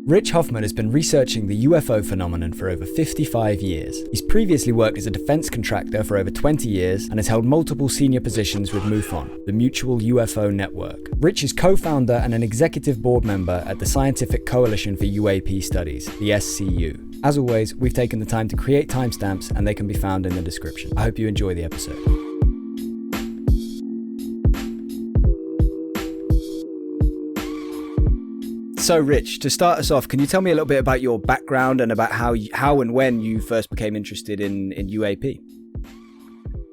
Rich Hoffman has been researching the UFO phenomenon for over 55 years. He's previously worked as a defense contractor for over 20 years and has held multiple senior positions with MUFON, the Mutual UFO Network. Rich is co-founder and an executive board member at the Scientific Coalition for UAP Studies, the SCU. As always, we've taken the time to create timestamps and they can be found in the description. I hope you enjoy the episode. So, Rich, to start us off, can you tell me a little bit about your background and about how and when you first became interested in UAP?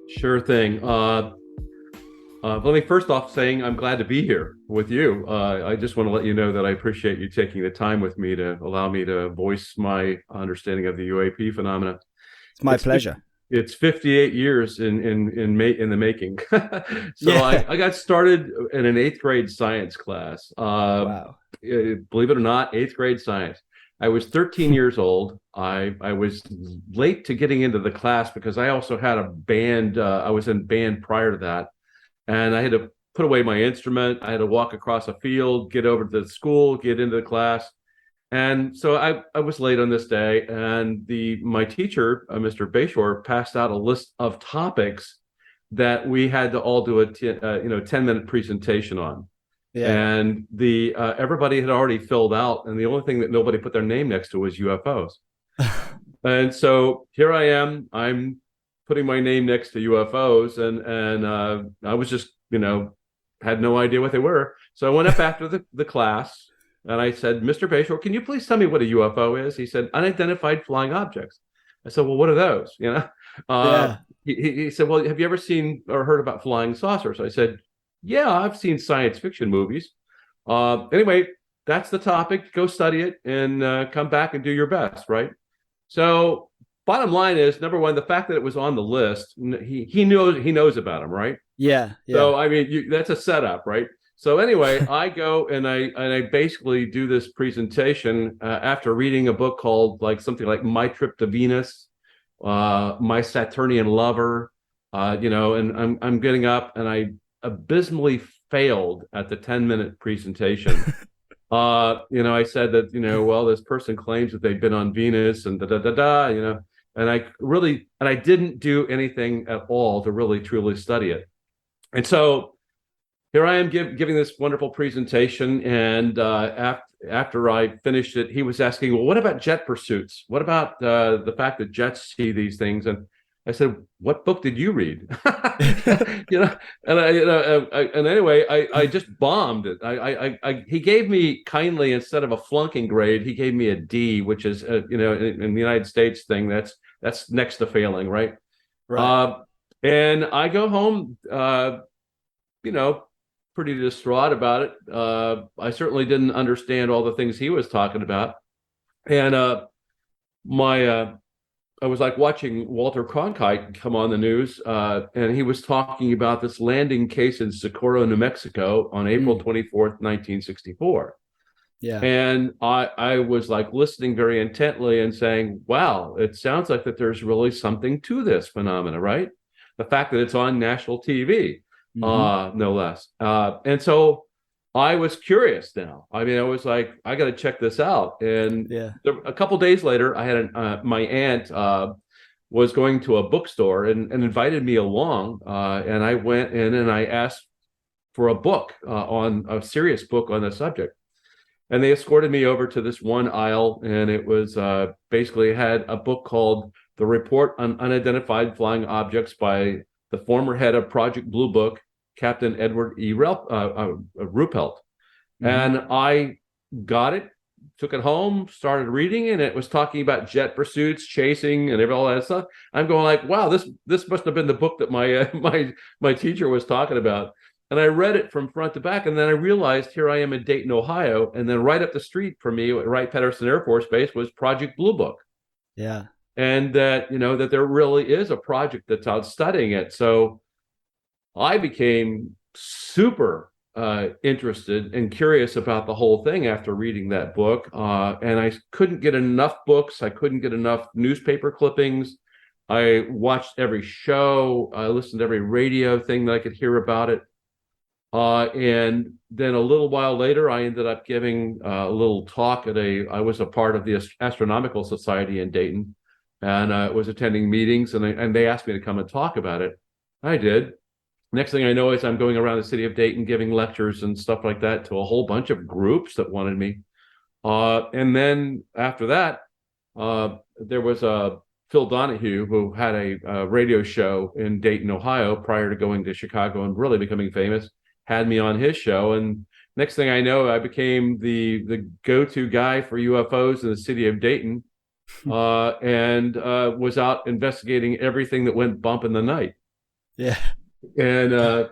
Sure thing. Let me first off saying I'm glad to be here with you. I just want to let you know that I appreciate you taking the time with me to allow me to voice my understanding of the UAP phenomena. It's my pleasure. It's 58 years in the making. So yeah. I got started in an 8th grade science class. Wow. Believe it or not, 8th grade science. I was 13 years old. I was late to getting into the class because I also had a band. I was in band prior to that. And I had to put away my instrument. I had to walk across a field, get over to the school, get into the class. And so I was late on this day, and my teacher, Mr. Bayshore, passed out a list of topics that we had to all do a 10-minute presentation on. Yeah. And everybody had already filled out, and the only thing that nobody put their name next to was UFOs. And so here I am. I'm putting my name next to UFOs, and I was just had no idea what they were. So I went up after the class. And I said, Mr. Bayshore, can you please tell me what a UFO is? He said, unidentified flying objects. I said, well, what are those? He said, well, have you ever seen or heard about flying saucers? I said, yeah, I've seen science fiction movies. Anyway, that's the topic. Go study it and come back and do your best, right? So bottom line is, number one, the fact that it was on the list, he knows about them, right? Yeah. So, I mean, that's a setup, right? So anyway, I go and I basically do this presentation after reading a book called something like My Trip to Venus, My Saturnian Lover, and I'm getting up and I abysmally failed at the 10-minute presentation. I said that, well, this person claims that they've been on Venus and and I didn't do anything at all to really truly study it. And so here I am giving this wonderful presentation, and after I finished it, he was asking, well, what about jet pursuits? What about the fact that jets see these things? And I said, what book did you read? And anyway, I just bombed it. He gave me kindly, instead of a flunking grade, he gave me a D, which is, in the United States thing, that's next to failing, right? Right. And I go home, pretty distraught about it. I certainly didn't understand all the things he was talking about. And I was like watching Walter Cronkite come on the news, and he was talking about this landing case in Socorro, New Mexico on April 24th, 1964. Yeah. And I was like listening very intently and saying, wow, it sounds like that there's really something to this phenomena, right? The fact that it's on national TV. No less. And so I was curious now. I mean, I was like, I got to check this out. And a couple of days later, I had my aunt was going to a bookstore and invited me along. And I went in and I asked for a book, on a serious book on the subject. And they escorted me over to this one aisle, and it was basically had a book called The Report on Unidentified Flying Objects by the former head of Project Blue Book, Captain Edward E. Ruppelt. And I got it, took it home, started reading, and it was talking about jet pursuits, chasing, and all that stuff. I'm going like, wow, this must have been the book that my teacher was talking about. And I read it from front to back, and then I realized here I am in Dayton, Ohio, and then right up the street from me at Wright-Patterson Air Force Base was Project Blue Book. Yeah. And that, that there really is a project that's out studying it. So I became super interested and curious about the whole thing after reading that book. And I couldn't get enough books. I couldn't get enough newspaper clippings. I watched every show. I listened to every radio thing that I could hear about it. And then a little while later, I ended up giving a little talk I was a part of the Astronomical Society in Dayton, and was attending meetings, and they asked me to come and talk about it. I did. Next thing I know is I'm going around the city of Dayton giving lectures and stuff like that to a whole bunch of groups that wanted me. And then after that, there was Phil Donahue, who had a radio show in Dayton, Ohio, prior to going to Chicago and really becoming famous, had me on his show. And next thing I know, I became the go-to guy for UFOs in the city of Dayton, and was out investigating everything that went bump in the night. Yeah. And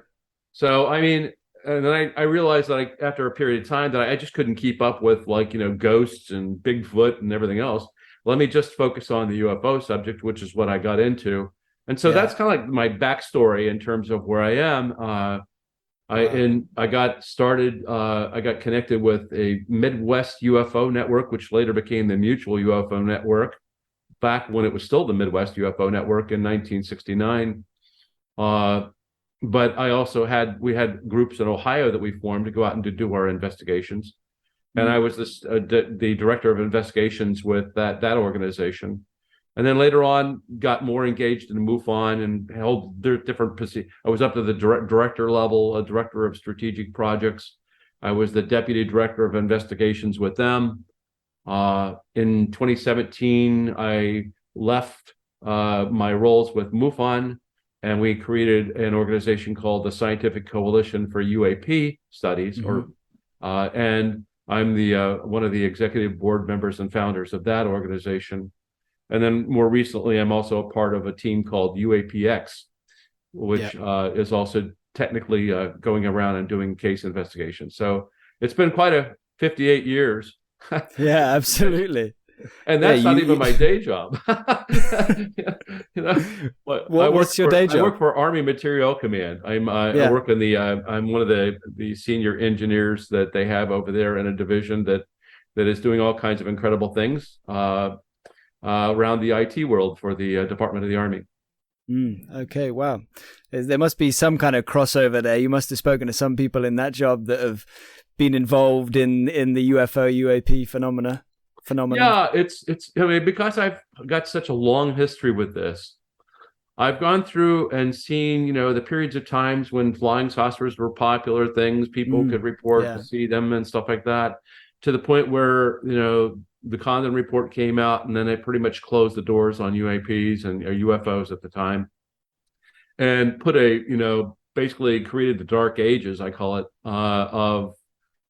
so, I mean, and then I realized that after a period of time that I just couldn't keep up with, like, ghosts and Bigfoot and everything else. Let me just focus on the UFO subject, which is what I got into. And so that's kind of like my backstory in terms of where I am. I got started, I got connected with a Midwest UFO network, which later became the Mutual UFO Network, back when it was still the Midwest UFO Network in 1969. But we had groups in Ohio that we formed to go out and to do our investigations. And I was the director of investigations with that organization. And then later on, got more engaged in MUFON and held different positions. I was up to the director level, a director of strategic projects. I was the deputy director of investigations with them. In 2017, I left my roles with MUFON, and we created an organization called the Scientific Coalition for UAP Studies, and I'm one of the executive board members and founders of that organization. And then more recently, I'm also a part of a team called UAPX, which is also technically going around and doing case investigations. So it's been quite a 58 years. Yeah, absolutely. And that's not even my day job. What's your day job? I work for Army Materiel Command. I work in I'm one of the senior engineers that they have over there in a division that is doing all kinds of incredible things around the IT world for the Department of the Army. Okay, wow. There must be some kind of crossover there. You must have spoken to some people in that job that have been involved in the UFO UAP phenomenon. Yeah, it's I mean, because I've got such a long history with this, I've gone through and seen, the periods of times when flying saucers were popular things, people could report to see them and stuff like that, to the point where, the Condon report came out, and then they pretty much closed the doors on UAPs and UFOs at the time, and put basically created the dark ages, I call it, of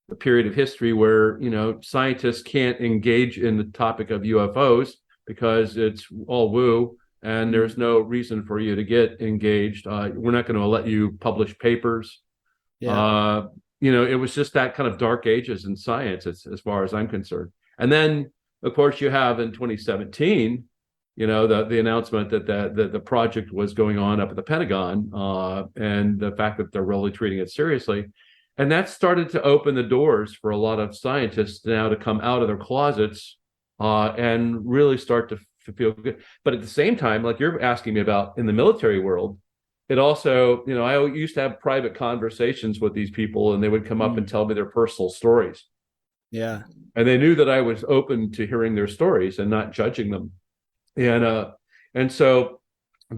the period of history where, scientists can't engage in the topic of UFOs because it's all woo, and there's no reason for you to get engaged. We're not going to let you publish papers. It was just that kind of dark ages in science, as far as I'm concerned. And then, of course, you have in 2017, the announcement that the project was going on up at the Pentagon, and the fact that they're really treating it seriously. And that started to open the doors for a lot of scientists now to come out of their closets and really start to feel good. But at the same time, like you're asking me about in the military world, it also, I used to have private conversations with these people, and they would come up and tell me their personal stories. Yeah. And they knew that I was open to hearing their stories and not judging them. And so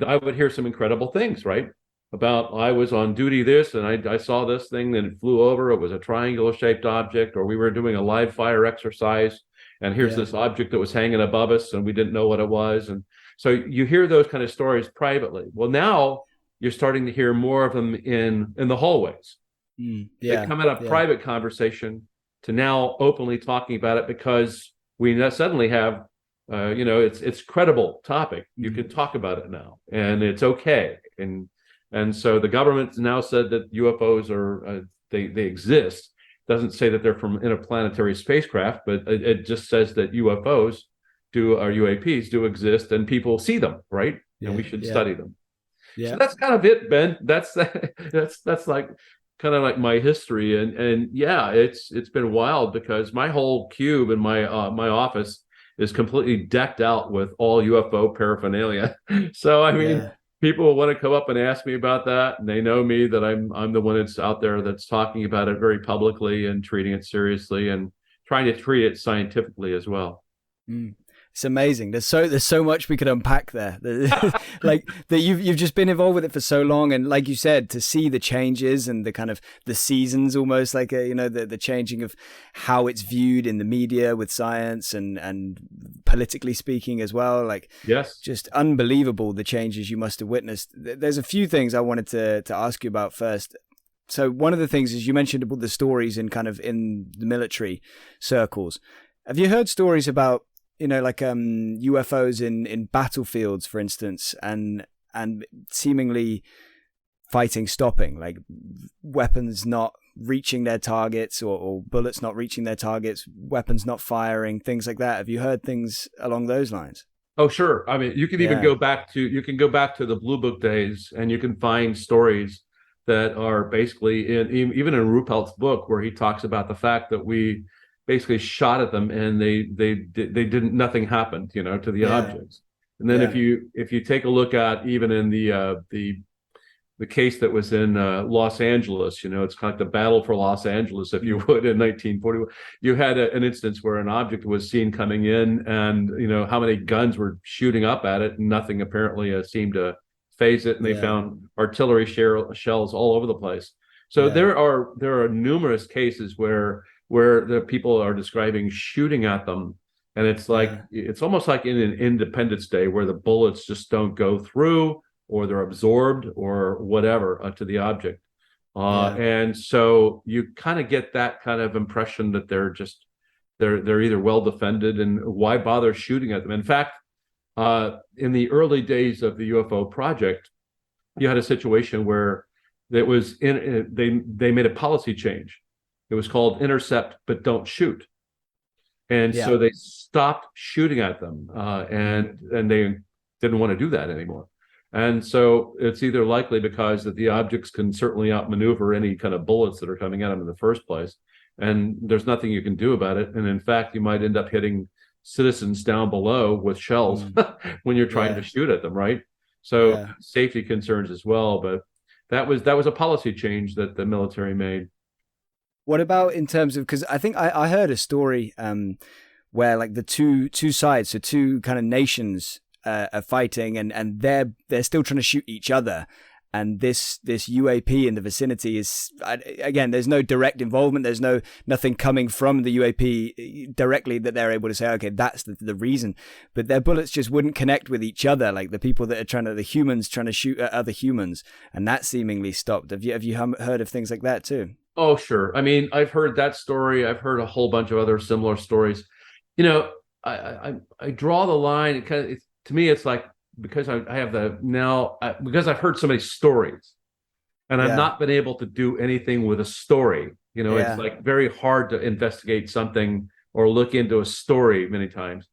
I would hear some incredible things, right? About I was on duty this, and I saw this thing, then it flew over. It was a triangular shaped object, or we were doing a live fire exercise, and here's this object that was hanging above us, and we didn't know what it was. And so you hear those kind of stories privately. Well, now you're starting to hear more of them in the hallways. They come out of private conversation to now openly talking about it, because we suddenly have, it's credible topic. You can talk about it now, and it's okay. And so the government now said that UFOs are they exist. Doesn't say that they're from interplanetary spacecraft, but it just says that UFOs or UAPs do exist, and people see them, right? And we should study them. So that's kind of it, Ben. That's like kind of like my history, and it's been wild, because my whole cube in my office is completely decked out with all UFO paraphernalia. So I mean. people will want to come up and ask me about that, and they know me, that I'm the one that's out there that's talking about it very publicly and treating it seriously and trying to treat it scientifically as well. Mm. It's amazing. There's so much we could unpack there. Like that you've just been involved with it for so long, and like you said, to see the changes and the kind of the seasons, almost like the changing of how it's viewed in the media with science and politically speaking as well. Like, yes, just unbelievable the changes you must have witnessed. There's a few things I wanted to ask you about first. So one of the things is you mentioned about the stories in the military circles. Have you heard stories about UFOs in battlefields, for instance, and seemingly fighting stopping, like weapons not reaching their targets or bullets not reaching their targets, weapons not firing, things like that? Have you heard things along those lines? Oh, sure. I mean, you can even go back to the Blue Book days, and you can find stories that are basically even in Ruppelt's book, where he talks about the fact that we basically shot at them and nothing happened, to the objects. And then if you take a look at even in the case that was in Los Angeles, it's kind of like the battle for Los Angeles, if you would, in 1941, you had an instance where an object was seen coming in, and how many guns were shooting up at it, and nothing apparently seemed to phase it, and they found artillery shells all over the place. So there are numerous cases where the people are describing shooting at them, and it's like it's almost like in an Independence Day, where the bullets just don't go through, or they're absorbed, or whatever, to the object. And so you kind of get that kind of impression that they're either well defended, and why bother shooting at them? In fact, in the early days of the UFO project, you had a situation where they made a policy change. It was called intercept, but don't shoot. And so they stopped shooting at them, and they didn't want to do that anymore. And so it's either likely because that the objects can certainly outmaneuver any kind of bullets that are coming at them in the first place, and there's nothing you can do about it. And in fact, you might end up hitting citizens down below with shells when you're trying to shoot at them, right? So safety concerns as well. But that was a policy change that the military made. What about in terms of, because I think I heard a story where like the two sides, so two kind of nations are fighting, and they're still trying to shoot each other. And this UAP in the vicinity is, again, there's no direct involvement. There's nothing coming from the UAP directly that they're able to say, okay, that's the reason. But their bullets just wouldn't connect with each other, like the people that are the humans trying to shoot at other humans, and that seemingly stopped. Have you heard of things like that too? Oh, sure. I mean, I've heard that story. I've heard a whole bunch of other similar stories. I draw the line. To me, it's like, because because I've heard so many stories, and I've not been able to do anything with a story. It's like very hard to investigate something or look into a story many times.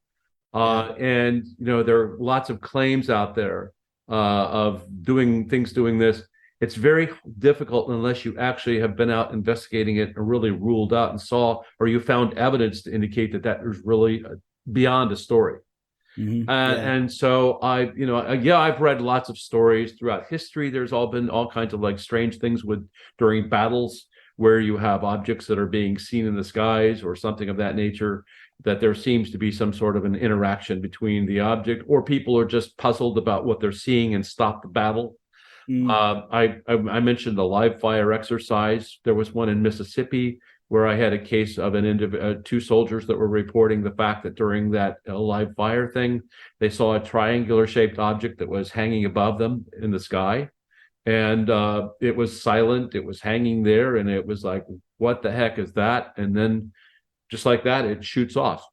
And there are lots of claims out there of doing this. It's very difficult unless you actually have been out investigating it and really ruled out and saw, or you found evidence to indicate that is really beyond a story. And so I've read lots of stories throughout history. There's been all kinds of like strange things during battles, where you have objects that are being seen in the skies or something of that nature, that there seems to be some sort of an interaction between the object, or people are just puzzled about what they're seeing and stop the battle. I mentioned the live fire exercise. There was one in Mississippi where I had a case of two soldiers that were reporting the fact that during that live fire thing, they saw a triangular shaped object that was hanging above them in the sky. And it was silent. It was hanging there. And it was like, what the heck is that? And then just like that, it shoots off.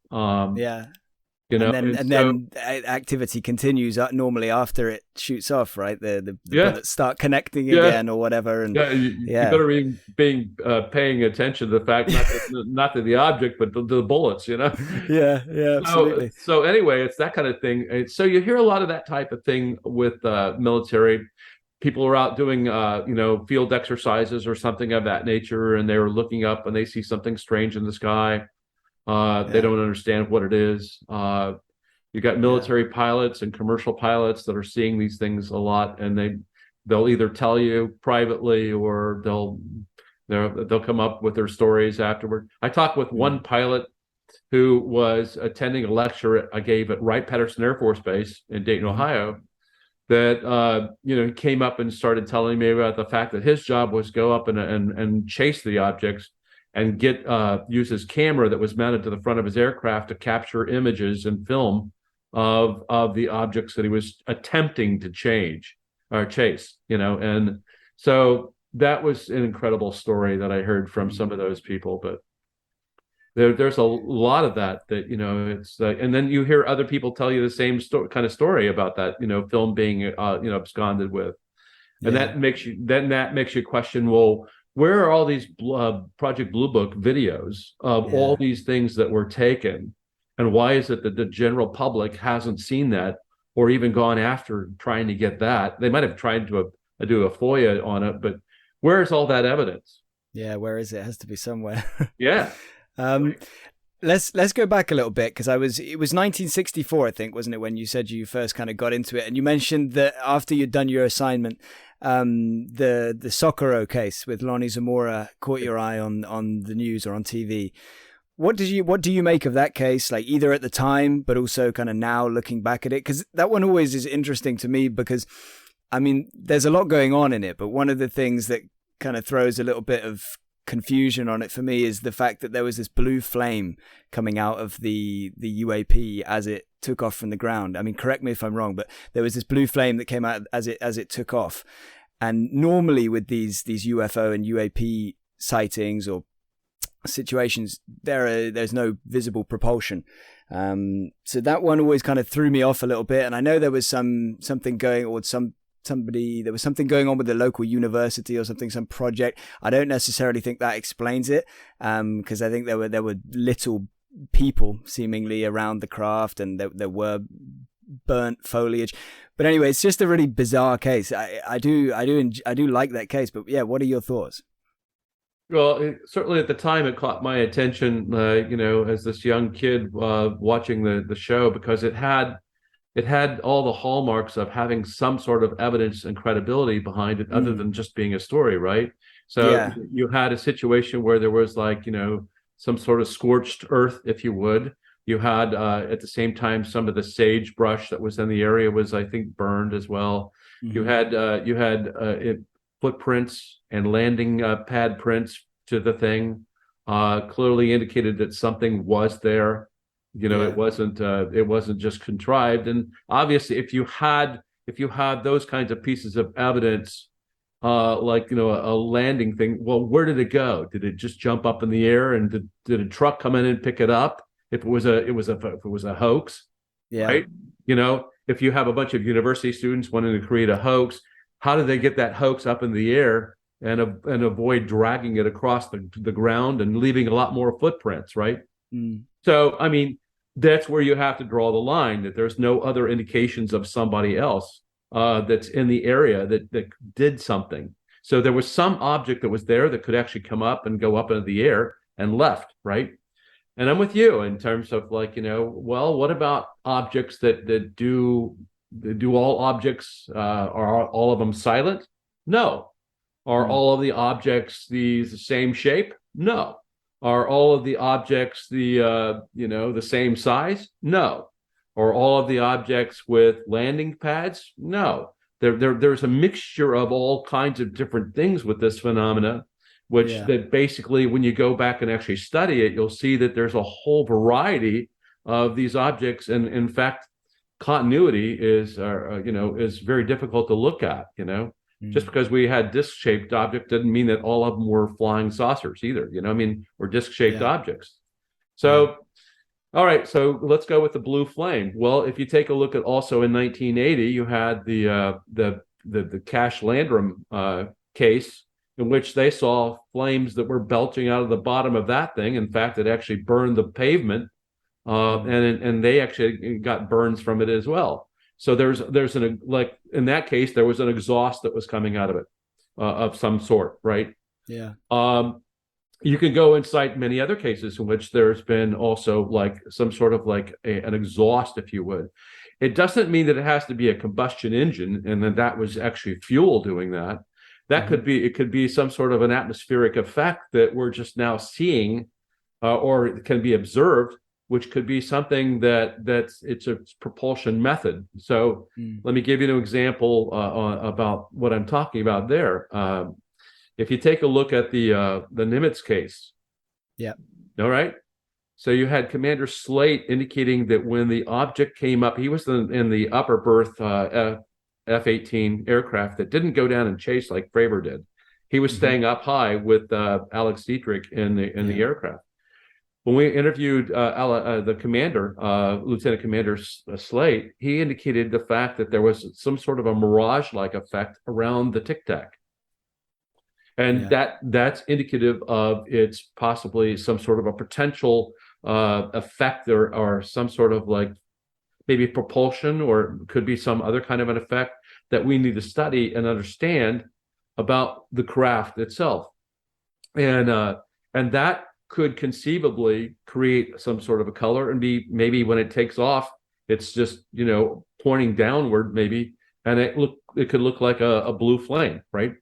And then activity continues normally after it shoots off, right? The bullets start connecting again or whatever. And you better be paying attention to the fact, not to the object, but to the bullets, absolutely. So anyway, it's that kind of thing. So you hear a lot of that type of thing with military. People are out doing field exercises or something of that nature, and they're looking up and they see something strange in the sky. They don't understand what it is. You got military pilots and commercial pilots that are seeing these things a lot, and they'll either tell you privately or they'll come up with their stories afterward. I talked with one pilot who was attending a lecture I gave at Wright-Patterson Air Force Base in Dayton, Ohio, that he came up and started telling me about the fact that his job was go up and chase the objects and use his camera that was mounted to the front of his aircraft to capture images and film of the objects that he was attempting to chase. And so that was an incredible story that I heard from some of those people. But there's a lot of that it's and then you hear other people tell you the same kind of story about that film being absconded with, and that makes you question, well, where are all these Project Blue Book videos of all these things that were taken, and why is it that the general public hasn't seen that or even gone after trying to get that? They might have tried to do a FOIA on it, but where's all that evidence? Yeah, where is it? It has to be somewhere. Yeah. Let's go back a little bit, because it was 1964, I think, wasn't it, when you said you first kind of got into it, and you mentioned that after you'd done your assignment, the Socorro case with Lonnie Zamora caught your eye on the news or on TV. What do you make of that case, like either at the time but also kind of now looking back at it? Because that one always is interesting to me, because I mean there's a lot going on in it, but one of the things that kind of throws a little bit of confusion on it for me is the fact that there was this blue flame coming out of the UAP as it took off from the ground. I mean, correct me if I'm wrong, but there was this blue flame that came out as it took off. And normally with these UFO and UAP sightings or situations, there's no visible propulsion. So that one always kind of threw me off a little bit. And I know there was something going on with the local university or something, some project. I don't necessarily think that explains it, because I think there were little people seemingly around the craft, and there were burnt foliage. But anyway, it's just a really bizarre case. I do like that case. But yeah, what are your thoughts? Well, certainly at the time it caught my attention, as this young kid watching the show, because it had all the hallmarks of having some sort of evidence and credibility behind it, other than just being a story, right? So you had a situation where there was some sort of scorched earth, if you would. You had at the same time some of the sagebrush that was in the area was, I think, burned as well. Mm-hmm. You had footprints and landing pad prints to the thing, clearly indicated that something was there. It wasn't just contrived. And obviously, if you had those kinds of pieces of evidence, a landing thing, well, where did it go? Did it just jump up in the air, and did a truck come in and pick it up? If it was a hoax, right? If you have a bunch of university students wanting to create a hoax, how do they get that hoax up in the air and avoid dragging it across the ground and leaving a lot more footprints, right? So, I mean, that's where you have to draw the line, that there's no other indications of somebody else that's in the area that did something. So there was some object that was there that could actually come up and go up into the air and left, right? And I'm with you in terms of well, what about objects that do all objects, are all of them silent? No. Are all of the objects the same shape? No. Are all of the objects the same size? No. Are all of the objects with landing pads? No. There's a mixture of all kinds of different things with this phenomena, which that basically, when you go back and actually study it, you'll see that there's a whole variety of these objects, and in fact, continuity is very difficult to look at. Just because we had disc-shaped objects didn't mean that all of them were flying saucers either, or disc-shaped objects. So, all right, so let's go with the blue flame. Well, if you take a look at also in 1980, you had the Cash Landrum case, in which they saw flames that were belching out of the bottom of that thing. In fact, it actually burned the pavement, and they actually got burns from it as well. So there's in that case, there was an exhaust that was coming out of it, of some sort, right? Yeah. You can go and cite many other cases in which there's been also like some sort of like an exhaust, if you would. It doesn't mean that it has to be a combustion engine and then that was actually fuel doing that. That could be, it could be some sort of an atmospheric effect that we're just now seeing, or it can be observed, which could be something it's a propulsion method. So let me give you an example about what I'm talking about there. If you take a look at the Nimitz case, yeah, all right. So you had Commander Slate indicating that when the object came up, he was in the upper berth F-18 aircraft that didn't go down and chase like Fravor did. He was staying up high with Alex Dietrich in the aircraft. When we interviewed the commander, Lieutenant Commander Slate, he indicated the fact that there was some sort of a mirage-like effect around the Tic Tac. And that's indicative of it's possibly some sort of a potential effect or some sort of like maybe propulsion, or could be some other kind of an effect that we need to study and understand about the craft itself. And that could conceivably create some sort of a color and be maybe when it takes off, it's just, pointing downward maybe, and it could look like a blue flame, right?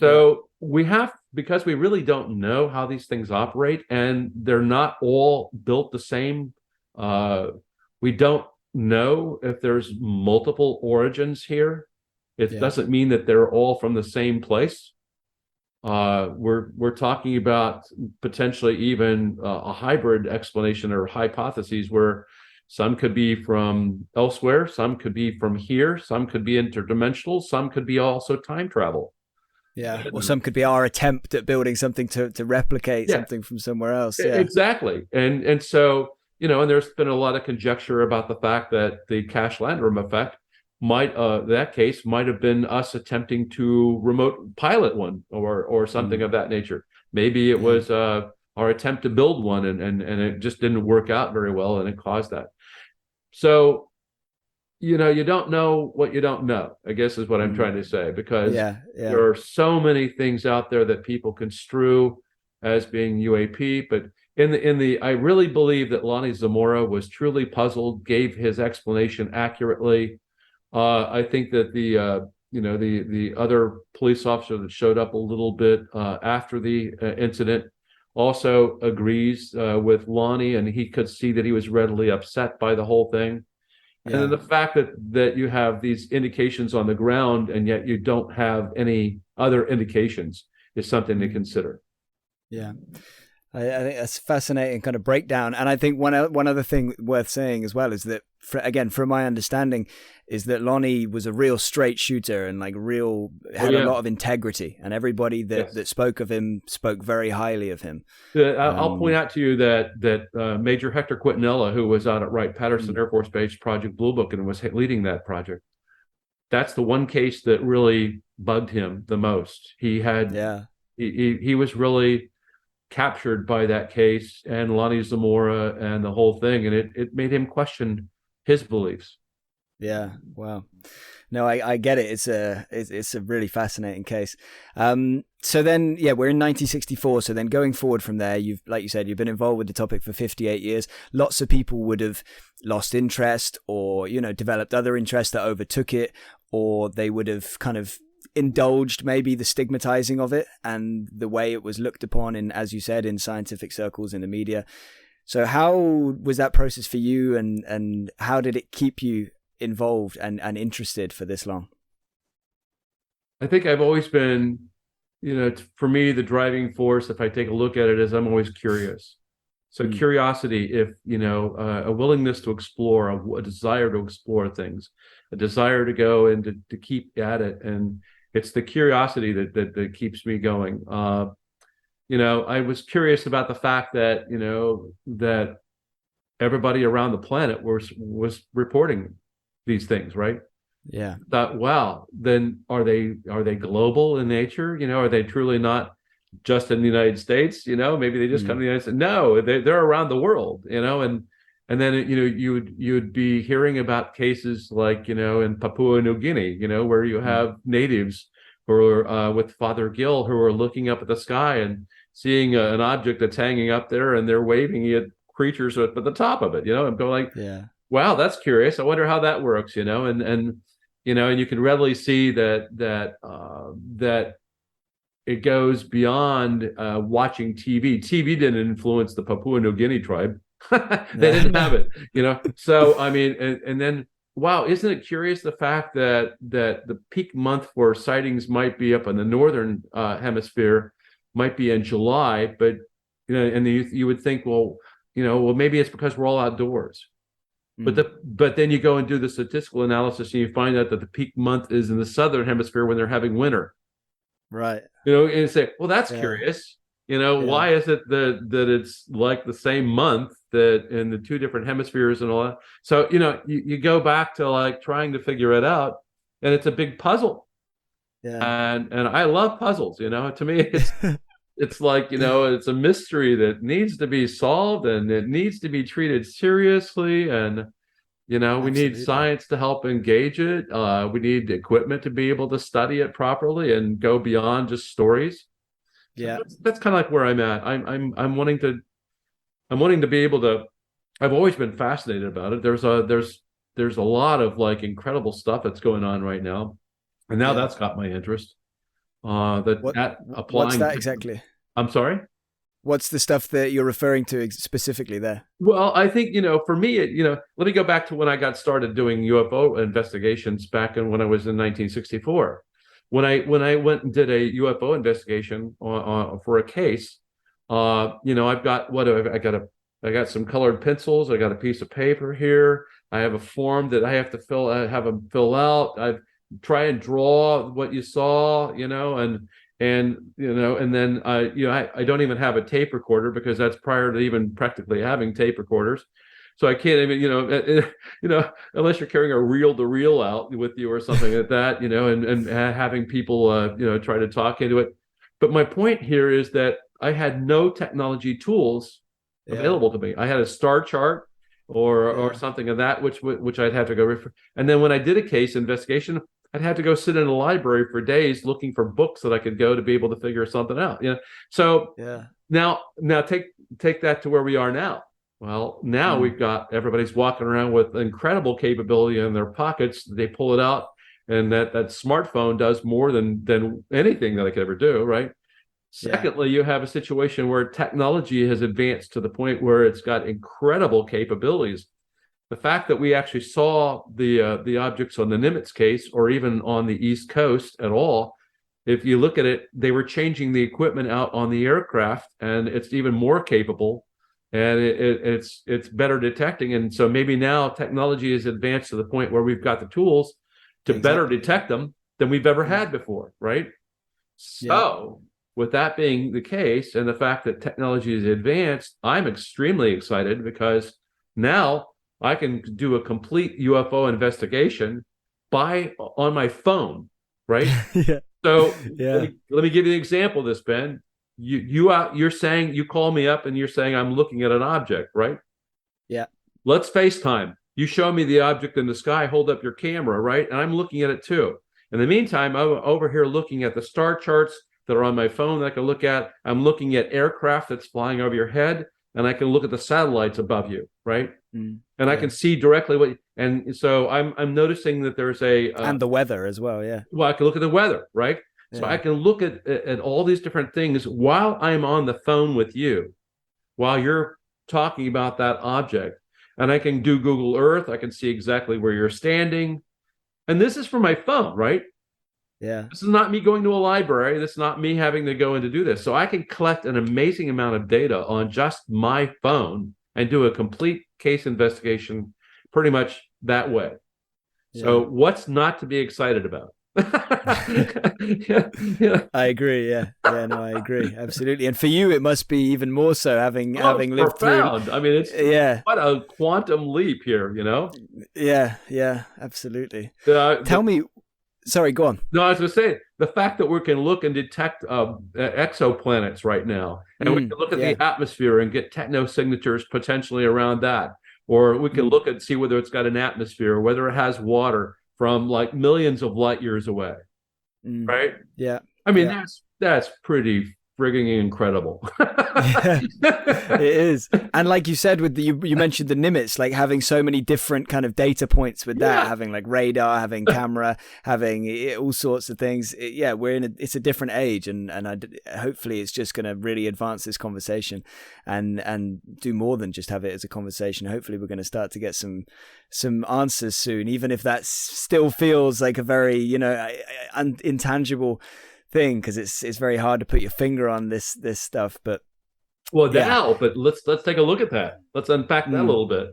So we have, because we really don't know how these things operate and they're not all built the same. We don't know if there's multiple origins here. It doesn't mean that they're all from the same place. We're talking about potentially even a hybrid explanation or hypotheses where some could be from elsewhere, some could be from here, some could be interdimensional, some could be also time travel. Yeah, or some could be our attempt at building something to replicate something from somewhere else. Yeah, exactly. And so, and there's been a lot of conjecture about the fact that the Cash Landrum effect that case might have been us attempting to remote pilot one or something of that nature. Maybe it was our attempt to build one and it just didn't work out very well and it caused that. So, you don't know what you don't know, I guess is what I'm trying to say, because there are so many things out there that people construe as being UAP. But I really believe that Lonnie Zamora was truly puzzled, gave his explanation accurately. I think that the other police officer that showed up a little bit after the incident also agrees with Lonnie, and he could see that he was readily upset by the whole thing. And then the fact that you have these indications on the ground and yet you don't have any other indications is something to consider. Yeah. I think that's a fascinating kind of breakdown. And I think one other thing worth saying as well is that, from my understanding, is that Lonnie was a real straight shooter and had a lot of integrity, and everybody that spoke of him spoke very highly of him. I'll point out to you that Major Hector Quintanilla, who was out at Wright-Patterson Air Force Base, Project Blue Book, and was leading that project, that's the one case that really bugged him the most. He was really captured by that case and Lonnie Zamora and the whole thing, and it made him question his beliefs. Yeah, wow. No, I get it. It's a really fascinating case. So then, we're in 1964. So then, going forward from there, like you said, you've been involved with the topic for 58 years. Lots of people would have lost interest, or developed other interests that overtook it, or they would have kind of indulged maybe the stigmatizing of it and the way it was looked upon in, as you said, in scientific circles, in the media. So how was that process for you, and how did it keep you involved and interested for this long? I think I've always been, for me, the driving force, if I take a look at it, is I'm always curious. So curiosity, if, a willingness to explore, a desire to explore things, a desire to go and to keep at it. And it's the curiosity that keeps me going. I was curious about the fact that, that everybody around the planet was reporting these things, right? Yeah. Thought, wow, then are they global in nature? Are they truly not just in the United States? Maybe they just come to the United States. No, they're around the world, and then you'd be hearing about cases like in Papua New Guinea, where you have natives who are with Father Gill who are looking up at the sky and seeing an object that's hanging up there, and they're waving at creatures at the top of it. I'm going like, Yeah. wow, that's curious. I wonder how that works. And you can readily see that it goes beyond watching TV. TV didn't influence the Papua New Guinea tribe. They didn't have it. So I mean, and then, wow, isn't it curious the fact that the peak month for sightings might be up in the northern hemisphere, might be in July, but and you would think, well, maybe it's because we're all outdoors. But then you go and do the statistical analysis, and you find out that the peak month is in the southern hemisphere when they're having winter. Right. And say, well, that's curious. Why is it that it's like the same month that in the two different hemispheres and all that? So, you go back to like trying to figure it out, and it's a big puzzle. Yeah. And I love puzzles. To me, it's like, it's a mystery that needs to be solved, and it needs to be treated seriously. And, we need science to help engage it. We need equipment to be able to study it properly and go beyond just stories. Yeah. So that's kind of like where I'm at. I'm wanting to be able to, I've always been fascinated about it. There's a lot of like incredible stuff that's going on right now. And now that's got my interest. What's that exactly? I'm sorry? What's the stuff that you're referring to specifically there? Well, I think, for me, let me go back to when I got started doing UFO investigations back when I was in 1964. When I went and did a UFO investigation for a case, I've got I got some colored pencils. I got a piece of paper here. I have a form that I have to have them fill out. I try and draw what you saw, and then I don't even have a tape recorder, because that's prior to even practically having tape recorders. So I can't even, unless you're carrying a reel-to-reel out with you or something like that, and having people, try to talk into it. But my point here is that I had no technology tools available to me. I had a star chart or something of that, which I'd have to go refer. And then when I did a case investigation, I'd have to go sit in a library for days looking for books that I could go to be able to figure something out. So now take that to where we are now. Well, now we've got, everybody's walking around with incredible capability in their pockets. They pull it out, and that smartphone does more than anything that I could ever do, right? Secondly, you have a situation where technology has advanced to the point where it's got incredible capabilities. The fact that we actually saw the objects on the Nimitz case, or even on the East Coast at all, if you look at it, they were changing the equipment out on the aircraft, and it's even more capable. And it's better detecting. And so maybe now technology is advanced to the point where we've got the tools to better detect them than we've ever had before, right? So with that being the case, and the fact that technology is advanced, I'm extremely excited, because now I can do a complete UFO investigation on my phone, right? So let me give you an example of this, Ben. You're saying, you call me up and you're saying I'm looking at an object, right? Yeah. Let's FaceTime. You show me the object in the sky, hold up your camera, right? And I'm looking at it too. In the meantime, I'm over here looking at the star charts that are on my phone that I can look at. I'm looking at aircraft that's flying over your head, and I can look at the satellites above you, right? And I can see directly and so I'm noticing that there's and the weather as well, Well, I can look at the weather, right? So I can look at all these different things while I'm on the phone with you, while you're talking about that object. And I can do Google Earth. I can see exactly where you're standing. And this is from my phone, right? Yeah. This is not me going to a library. This is not me having to go in to do this. So I can collect an amazing amount of data on just my phone and do a complete case investigation pretty much that way. So what's not to be excited about? I agree. No, I agree, absolutely. And for you, it must be even more so, having lived profound. through. I mean, it's what a quantum leap here, Yeah, absolutely. Tell me. Sorry, go on. No, I was going to say, the fact that we can look and detect exoplanets right now, and we can look at the atmosphere and get techno signatures potentially around that, or we can look and see whether it's got an atmosphere, whether it has water, from like millions of light years away, right? Yeah. I mean, that's pretty frigging incredible. Yeah, it is. And like you said, with you mentioned the Nimitz, like having so many different kind of data points with that, having like radar, having camera, having all sorts of things. It's a different age, and hopefully it's just going to really advance this conversation and do more than just have it as a conversation. Hopefully we're going to start to get some answers soon, even if that still feels like a very, intangible thing, because it's very hard to put your finger on this stuff. But well, now, but let's take a look at that. Let's unpack that a little bit.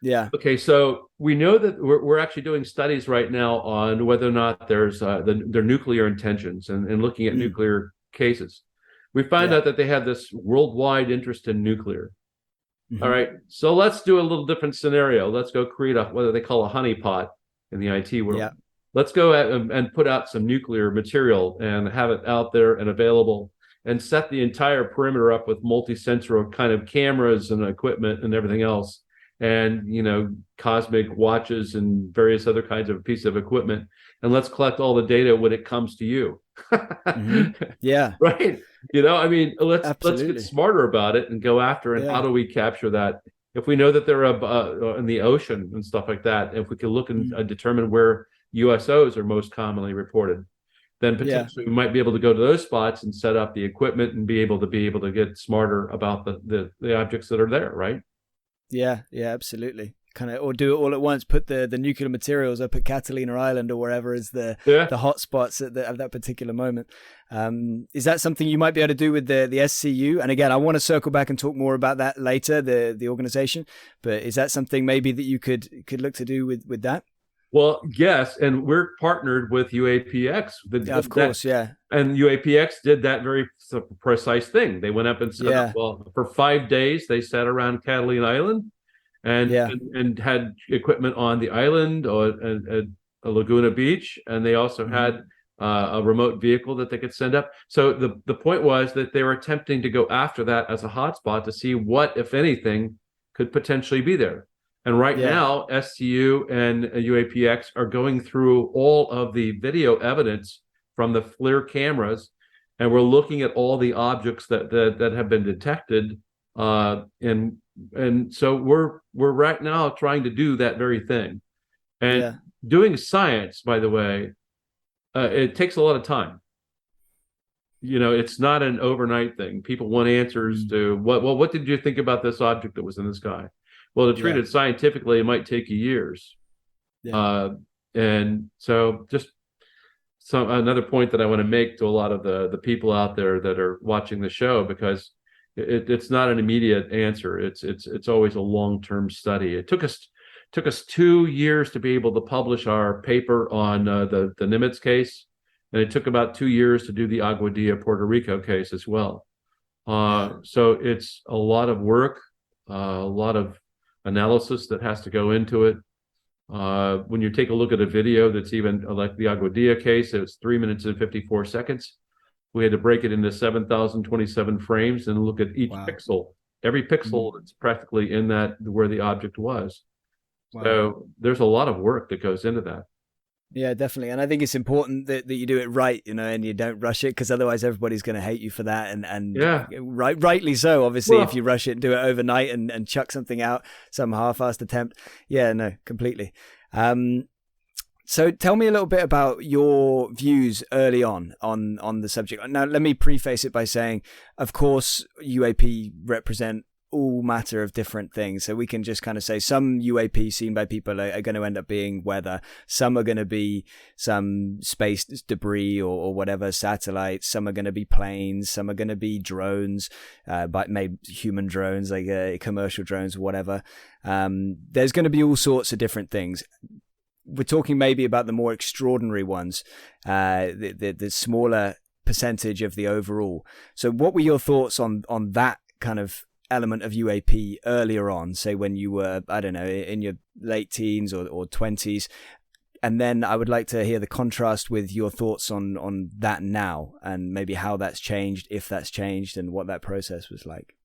Yeah. Okay, so we know that we're actually doing studies right now on whether or not there's their nuclear intentions and looking at nuclear cases. We find out that they have this worldwide interest in nuclear. Mm-hmm. All right, so let's do a little different scenario. Let's go create what they call a honeypot in the IT world. Yeah. Let's go and put out some nuclear material and have it out there and available, and set the entire perimeter up with multi-sensor kind of cameras and equipment and everything else, and cosmic watches and various other kinds of pieces of equipment, and let's collect all the data when it comes to you. Mm-hmm. Yeah. Right. Let's get smarter about it and go after it. How do we capture that? If we know that they're in the ocean and stuff like that, if we can look and determine where USOs are most commonly reported, then potentially we might be able to go to those spots and set up the equipment and be able to get smarter about the objects that are there, right? Yeah, absolutely. Kind of, or do it all at once. Put the nuclear materials up at Catalina Island or wherever is the hot spots at that particular moment. Is that something you might be able to do with the SCU? And again, I want to circle back and talk more about that later, the organization. But is that something maybe that you could look to do with that? Well, yes, and we're partnered with UAPX. Of course, yeah. And UAPX did that very precise thing. They went up and set up, for 5 days, they sat around Catalina Island and had equipment on the island or at Laguna Beach, and they also had a remote vehicle that they could send up. So the point was that they were attempting to go after that as a hotspot to see what, if anything, could potentially be there. And right now, SCU and UAPX are going through all of the video evidence from the FLIR cameras, and we're looking at all the objects that have been detected. And so we're right now trying to do that very thing. And doing science, by the way, it takes a lot of time. It's not an overnight thing. People want answers to what did you think about this object that was in the sky? Well, to treat it scientifically, it might take you years. And so just another point that I want to make to a lot of the people out there that are watching the show, because it's not an immediate answer. It's always a long-term study. It took us 2 years to be able to publish our paper on the Nimitz case, and it took about 2 years to do the Aguadilla Puerto Rico case as well. So it's a lot of work, a lot of analysis that has to go into it. When you take a look at a video that's even like the Aguadilla case, it was 3 minutes and 54 seconds. We had to break it into 7,027 frames and look at each pixel. Every pixel that's practically in that where the object was. So there's a lot of work that goes into that. Yeah, definitely. And I think it's important that you do it right, and you don't rush it, because otherwise everybody's going to hate you for that. And rightly so, obviously, if you rush it and do it overnight and chuck something out, some half-assed attempt. Yeah, no, completely. So tell me a little bit about your views early on the subject. Now, let me preface it by saying, of course, UAP represent all matter of different things. So we can just kind of say some UAP seen by people are going to end up being weather. Some are going to be some space debris or whatever, satellites. Some are going to be planes. Some are going to be drones, but maybe human drones, like commercial drones, whatever. There's going to be all sorts of different things. We're talking maybe about the more extraordinary ones, the smaller percentage of the overall. So what were your thoughts on that kind of element of UAP earlier on, say when you were, I don't know, in your late teens or 20s? And then I would like to hear the contrast with your thoughts on that now, and maybe how that's changed, if that's changed, and what that process was like.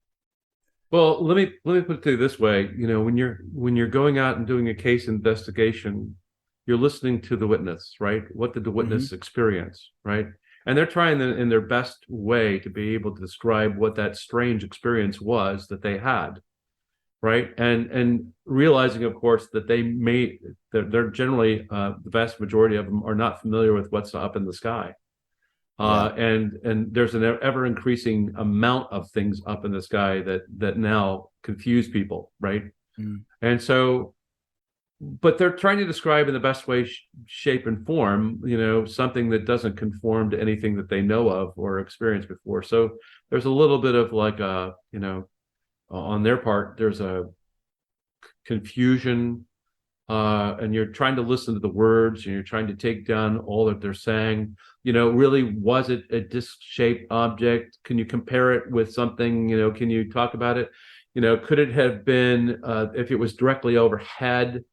Well, let me put it to you this way. When you're going out and doing a case investigation, you're listening to the witness, right? What did the witness experience, right? And they're trying in their best way to be able to describe what that strange experience was that they had, right? And realizing, of course, that they're generally the vast majority of them are not familiar with what's up in the sky. And there's an ever increasing amount of things up in the sky that now confuse people, right? And so, but they're trying to describe in the best way, shape, and form, something that doesn't conform to anything that they know of or experienced before. So there's a little bit of like on their part, there's a confusion, and you're trying to listen to the words, and you're trying to take down all that they're saying. Really, was it a disc-shaped object? Can you compare it with something? Can you talk about it? Could it have been, if it was directly overhead,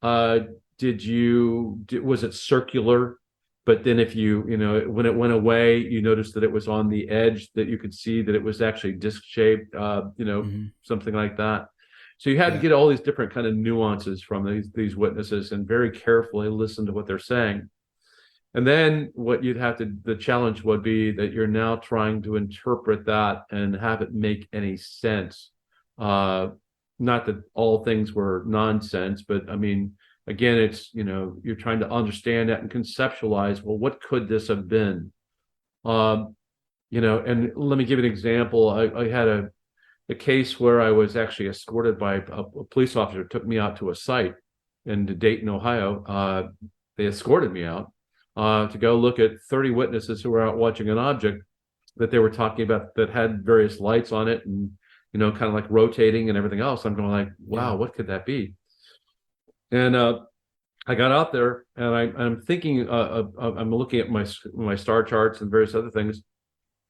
was it circular? But then if when it went away, you noticed that it was on the edge, that you could see that it was actually disc-shaped, something like that. So you had to get all these different kind of nuances from these witnesses and very carefully listen to what they're saying. And then what the challenge would be that you're now trying to interpret that and have it make any sense. Not that all things were nonsense, but I mean, again, it's, you're trying to understand that and conceptualize, well, what could this have been? And let me give you an example. I had a case where I was actually escorted by a police officer, took me out to a site in Dayton, Ohio. They escorted me out to go look at 30 witnesses who were out watching an object that they were talking about that had various lights on it and, kind of like rotating and everything else. I'm going like, wow, what could that be? And I got out there and I'm thinking, I'm looking at my star charts and various other things.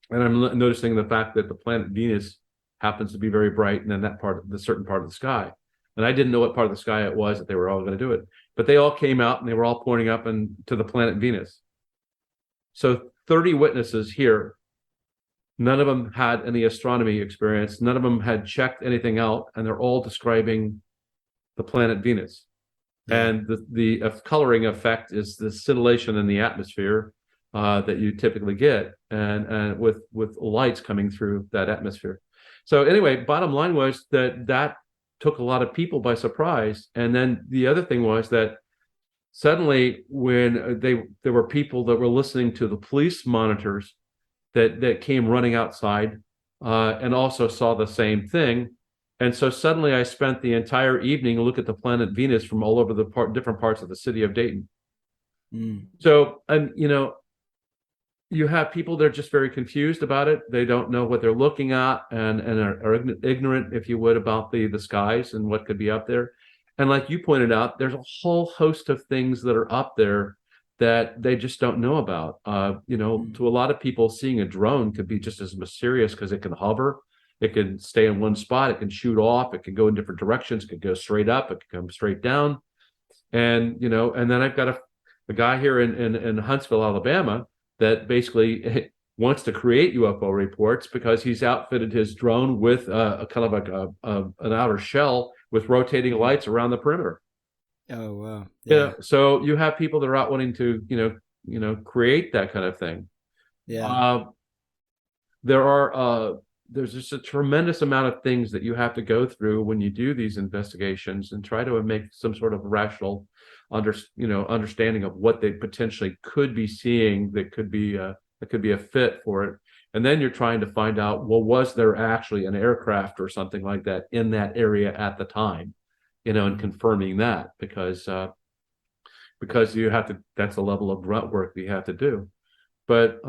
And I'm noticing the fact that the planet Venus happens to be very bright and then the certain part of the sky. And I didn't know what part of the sky it was that they were all going to do it. But they all came out and they were all pointing up to the planet Venus. So 30 witnesses here. None of them had any astronomy experience. None of them had checked anything out. And they're all describing the planet Venus. And the coloring effect is the scintillation in the atmosphere that you typically get, and with lights coming through that atmosphere. So anyway, bottom line was that took a lot of people by surprise. And then the other thing was that suddenly when there were people that were listening to the police monitors that came running outside and also saw the same thing. And so suddenly I spent the entire evening looking at the planet Venus from all over the different parts of the city of Dayton. So, and you have people that are just very confused about it. They don't know what they're looking at and are ignorant, if you would, about the skies and what could be up there. And like you pointed out, there's a whole host of things that are up there that they just don't know about. To a lot of people, seeing a drone could be just as mysterious because it can hover. It can stay in one spot. It can shoot off. It can go in different directions. It can go straight up. It can come straight down. And, and then I've got a guy here in Huntsville, Alabama, that basically wants to create UFO reports because he's outfitted his drone with a kind of like an outer shell with rotating lights around the perimeter. Oh, wow. Yeah. So you have people that are out wanting to, create that kind of thing. Yeah. There's just a tremendous amount of things that you have to go through when you do these investigations and try to make some sort of rational understanding of what they potentially could be seeing that could be a fit for it. And then you're trying to find out, well, was there actually an aircraft or something like that in that area at the time, and confirming that because you have to, that's a level of grunt work that you have to do. But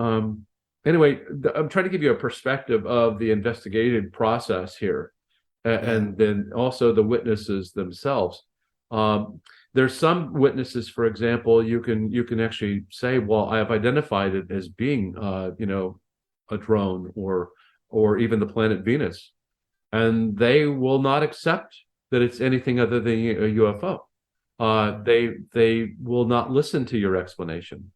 anyway, I'm trying to give you a perspective of the investigative process here, and then also the witnesses themselves. There's some witnesses, for example, you can actually say, well, I have identified it as being, a drone or even the planet Venus, and they will not accept that it's anything other than a UFO. They will not listen to your explanation.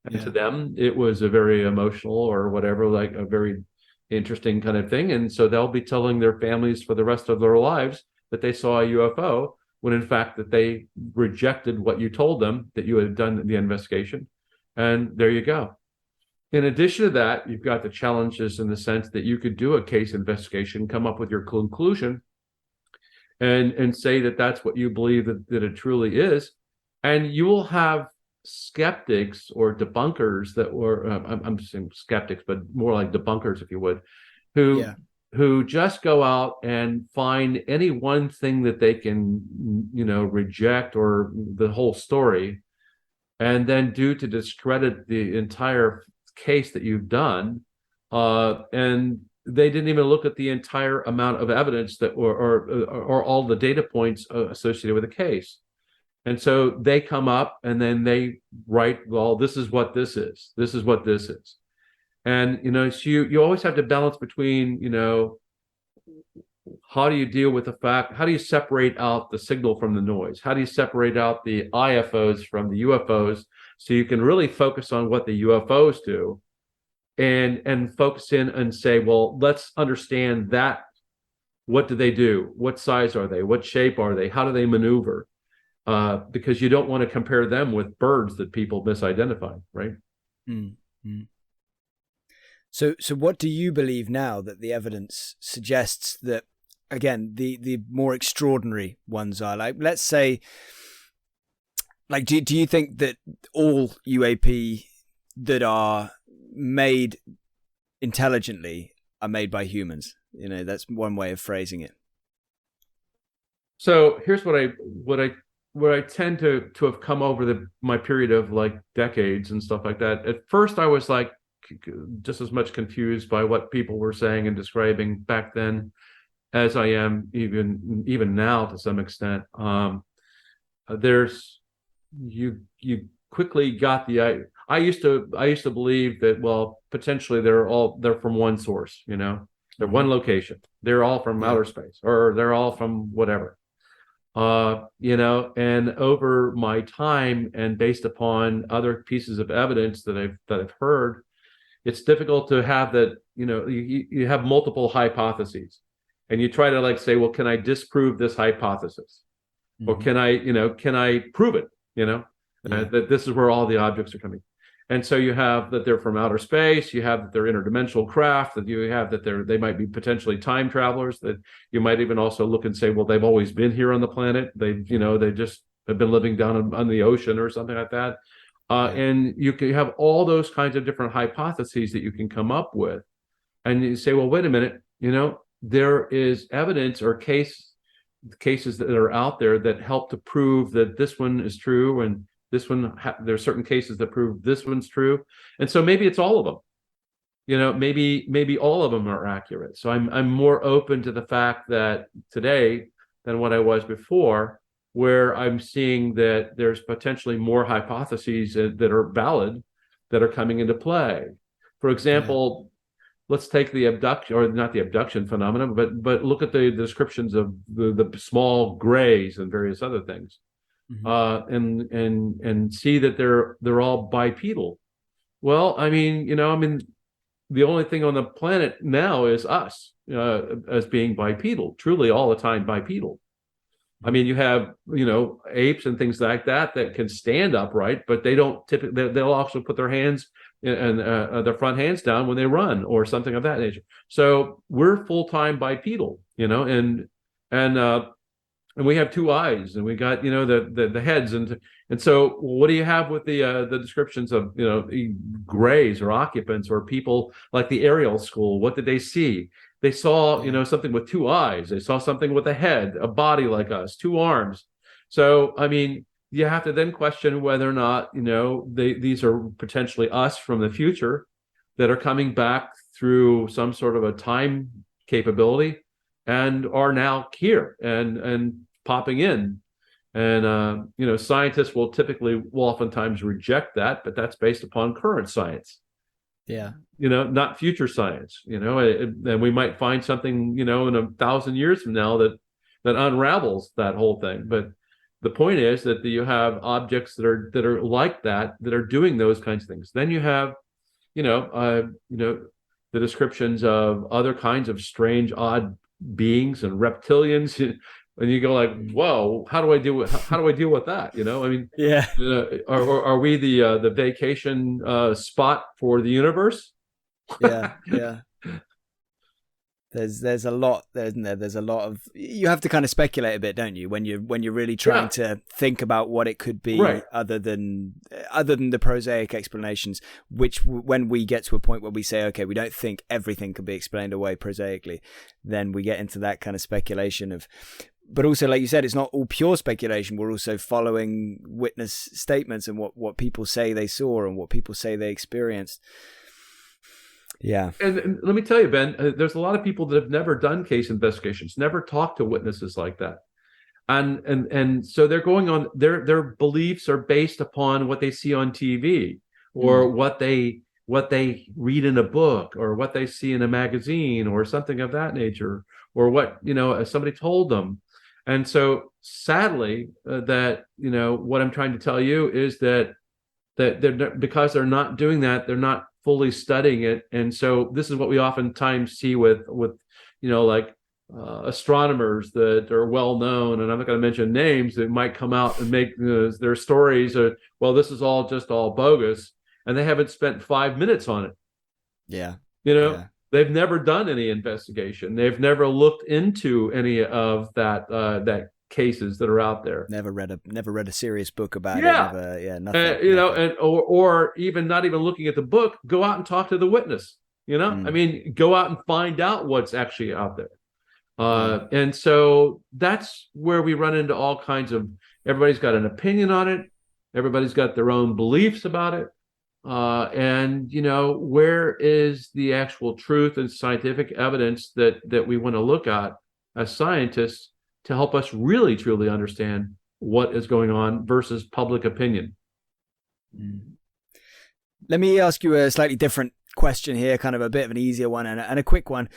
And to them, it was a very emotional or whatever, like a very interesting kind of thing. And so they'll be telling their families for the rest of their lives that they saw a UFO, when in fact that they rejected what you told them, that you had done the investigation. And there you go. In addition to that, you've got the challenges in the sense that you could do a case investigation, come up with your conclusion, and say that that's what you believe that it truly is, and you will have skeptics or debunkers that were I'm saying skeptics, but more like debunkers, if you would, who Yeah. who just go out and find any one thing that they can reject, or the whole story, and then do to discredit the entire case that you've done, and they didn't even look at the entire amount of evidence that or all the data points associated with the case. And so they come up and then they write, well, this is what this is. This is what this is. And, so you always have to balance between, how do you deal with the fact, how do you separate out the signal from the noise? How do you separate out the IFOs from the UFOs so you can really focus on what the UFOs do, and focus in and say, well, let's understand that. What do they do? What size are they? What shape are they? How do they maneuver? Because you don't want to compare them with birds that people misidentify, right? Mm-hmm. So what do you believe now that the evidence suggests that, again, the more extraordinary ones are? Like, let's say, like, do you think that all UAP that are made intelligently are made by humans? That's one way of phrasing it. So here's what I tend to have come over my period of like decades and stuff like that. At first, I was like just as much confused by what people were saying and describing back then as I am even now to some extent. You quickly got I used to believe that, well, potentially they're from one source, they're one location, they're all from outer space, or they're all from whatever. And over my time and based upon other pieces of evidence that I've heard, it's difficult to have that, you have multiple hypotheses and you try to like say, well, can I disprove this hypothesis? Mm-hmm. Or can I prove it, that this is where all the objects are coming. And so you have that they're from outer space, you have that they're interdimensional craft, that you have that they might be potentially time travelers, that you might even also look and say, well, they've always been here on the planet. They just have been living down on the ocean or something like that. And you can have all those kinds of different hypotheses that you can come up with. And you say, well, wait a minute, there is evidence or cases that are out there that help to prove that this one is true, and this one, there are certain cases that prove this one's true. And so maybe it's all of them. Maybe all of them are accurate. So I'm more open to the fact that today than what I was before, where I'm seeing that there's potentially more hypotheses that are valid that are coming into play. For example, let's take the abduction, or not the abduction phenomenon, but look at the descriptions of the small grays and various other things. Mm-hmm. And see that they're all bipedal. Well, the only thing on the planet now is us as being bipedal, truly all the time bipedal. You have apes and things like that can stand upright, but they don't typically. They'll also put their hands and their front hands down when they run or something of that nature. So we're full-time bipedal, and we have two eyes, and we got the heads, and so what do you have with the descriptions of grays or occupants or people like the Ariel school? What did they see? They saw something with two eyes. They saw something with a head, a body like us, two arms. So you have to then question whether or not these are potentially us from the future that are coming back through some sort of a time capability and are now here and popping in. And scientists will oftentimes reject that, but that's based upon current science. Yeah. Not future science. And we might find something in 1,000 years from now that unravels that whole thing. But the point is that you have objects that are like that are doing those kinds of things. Then you have the descriptions of other kinds of strange, odd beings and reptilians and you go like, whoa, how do I deal with that? I mean, Yeah. are we the vacation spot for the universe? Yeah. There's a lot there, isn't there? There's a lot of, you have to kind of speculate a bit, don't you, when you're really trying to think about what it could be, right, other than the prosaic explanations, which when we get to a point where we say, okay, we don't think everything can be explained away prosaically, then we get into that kind of speculation of, but also, like you said, it's not all pure speculation. We're also following witness statements and what people say they saw and what people say they experienced. Yeah. and let me tell you, Ben, there's a lot of people that have never done case investigations, never talked to witnesses like that, and so they're going on, their beliefs are based upon what they see on TV, or what they read in a book, or what they see in a magazine, or something of that nature, or what somebody told them. And so sadly, that what I'm trying to tell you is that they're, because they're not doing that, they're not fully studying it. And so this is what we oftentimes see with like astronomers that are well known, and I'm not going to mention names, that might come out and make their stories well, this is all bogus, and they haven't spent 5 minutes on it. Yeah. They've never done any investigation. They've never looked into any of that cases that are out there. Never read a serious book about it. Nothing. And or even not even looking at the book, go out and talk to the witness. I mean, go out and find out what's actually out there. And so that's where we run into all kinds of, everybody's got an opinion on it. Everybody's got their own beliefs about it. And where is the actual truth and scientific evidence that we want to look at as scientists to help us really truly understand what is going on versus public opinion? Let me ask you a slightly different question here, kind of a bit of an easier one and a quick one.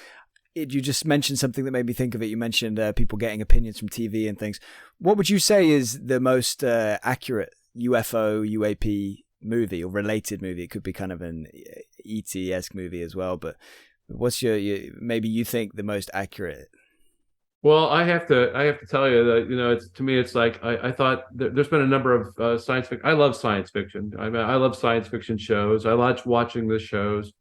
You just mentioned something that made me think of it. You mentioned people getting opinions from TV and things. What would you say is the most accurate UFO UAP movie or related movie? It could be kind of an ET-esque movie as well, but what's your maybe you think the most accurate? Well, I have to tell you that it's, to me, it's like I thought there's been a number of science fiction. I love science fiction. I mean, I love science fiction shows. I like watching the shows,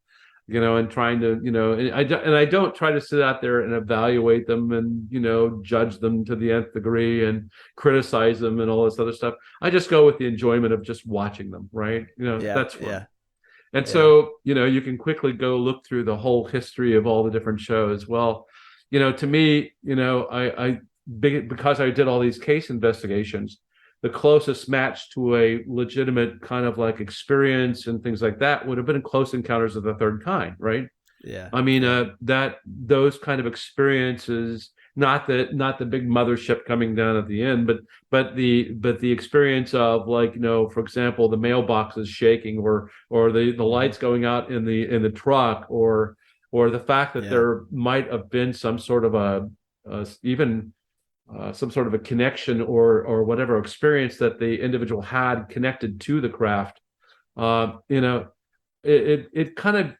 and trying to and I don't try to sit out there and evaluate them and judge them to the nth degree and criticize them and all this other stuff. I just go with the enjoyment of just watching them, right? That's fun. Yeah. And so you can quickly go look through the whole history of all the different shows. Well, to me, because I did all these case investigations, the closest match to a legitimate kind of like experience and things like that would have been Close Encounters of the Third Kind, right? Yeah. I mean, that those kind of experiences, not the big mothership coming down at the end, but the experience of, like, for example, the mailboxes shaking, or the lights going out in the truck, or the fact that there might have been some sort of some sort of a connection or whatever experience that the individual had connected to the craft. It kind of,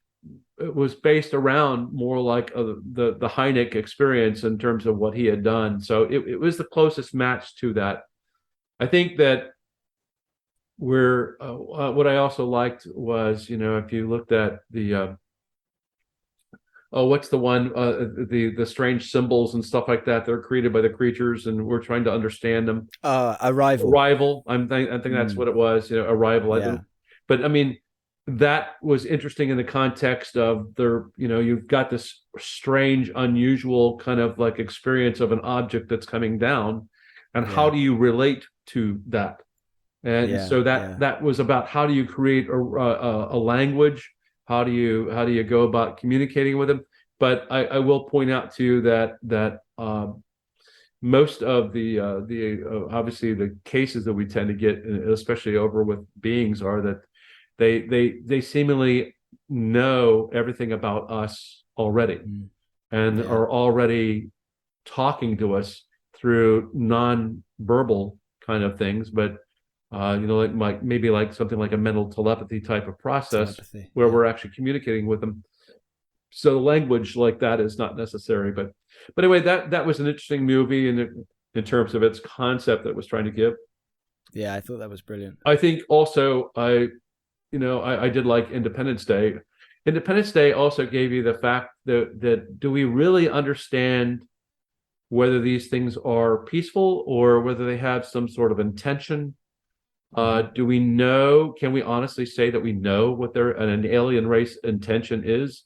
it was based around more like the Hynek experience in terms of what he had done. So it was the closest match to that. I think that what I also liked was, if you looked at the what's the one, the strange symbols and stuff like that, they're created by the creatures, and we're trying to understand them. Arrival. I think that's what it was. Arrival. Yeah. But I mean, that was interesting in the context of you've got this strange, unusual kind of like experience of an object that's coming down, and how do you relate to that? And so that was about, how do you create a language? How do you go about communicating with them? But I will point out to you that most of the obviously the cases that we tend to get, especially over with beings, are that they seemingly know everything about us already, and are already talking to us through non-verbal kind of things, but maybe like something like a mental telepathy type of process, where we're actually communicating with them. So language like that is not necessary, but anyway, that was an interesting movie, and in terms of its concept that it was trying to give. Yeah, I thought that was brilliant. I think also I did like Independence Day. Independence Day also gave you the fact that do we really understand whether these things are peaceful or whether they have some sort of intention? Do we know? Can we honestly say that we know what an alien race intention is?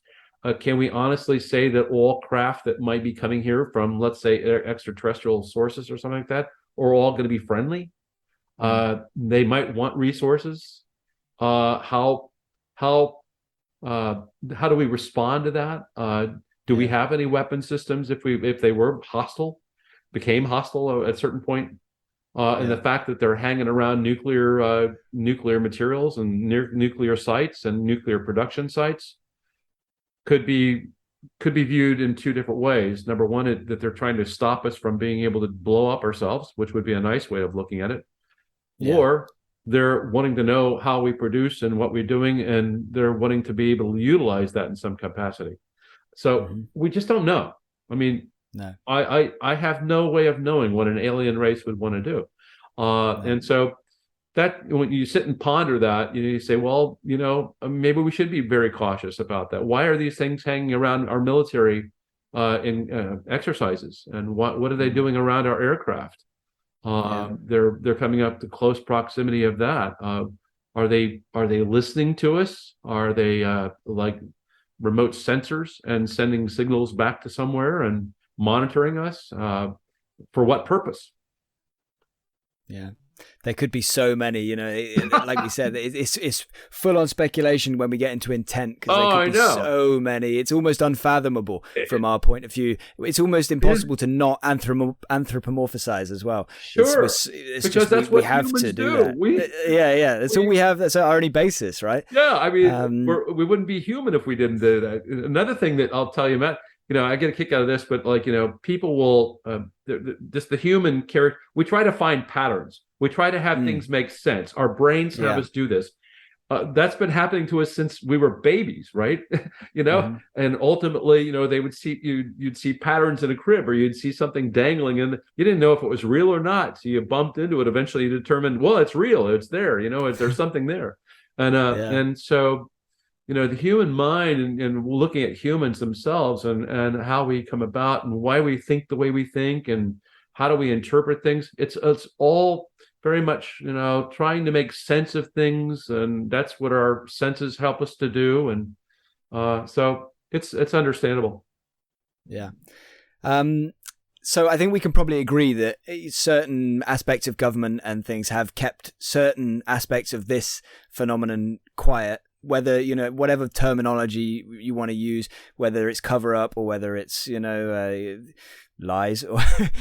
Can we honestly say that all craft that might be coming here from, let's say, extraterrestrial sources or something like that, are all going to be friendly? They might want resources. How do we respond to that? Do we have any weapon systems if they were hostile, became hostile at a certain point? And the fact that they're hanging around nuclear materials and nuclear sites and nuclear production sites could be viewed in two different ways. Number one, that they're trying to stop us from being able to blow up ourselves, which would be a nice way of looking at it. Or they're wanting to know how we produce and what we're doing, and they're wanting to be able to utilize that in some capacity. So we just don't know. I mean, no. I have no way of knowing what an alien race would want to do. And so that when you sit and ponder that, you say, well, maybe we should be very cautious about that. Why are these things hanging around our military in exercises? And what are they doing around our aircraft? They're coming up to close proximity of that. Are they listening to us? Are they like remote sensors and sending signals back to somewhere and monitoring us? For what purpose? Yeah. There could be so many, like we said, it's full on speculation when we get into intent, because there could be so many. It's almost unfathomable from our point of view. It's almost impossible to not anthropomorphize as well. Sure, it's because just, that's we what have humans to do that. That's all we have. That's our only basis, right? Yeah, I mean, we wouldn't be human if we didn't do that. Another thing that I'll tell you, Matt, I get a kick out of this, but people will just the human character. We try to find patterns. We try to have things make sense. Our brains have us do this. That's been happening to us since we were babies, right? And ultimately, they would see you'd see patterns in a crib, or you'd see something dangling, and you didn't know if it was real or not. So you bumped into it. Eventually, you determined, well, it's real. It's there. There's something there, and so. The human mind and looking at humans themselves and how we come about and why we think the way we think and how do we interpret things. It's all very much, trying to make sense of things. And that's what our senses help us to do. And so it's understandable. Yeah. So I think we can probably agree that certain aspects of government and things have kept certain aspects of this phenomenon quiet. Whether, whatever terminology you want to use, whether it's cover up or whether it's, lies or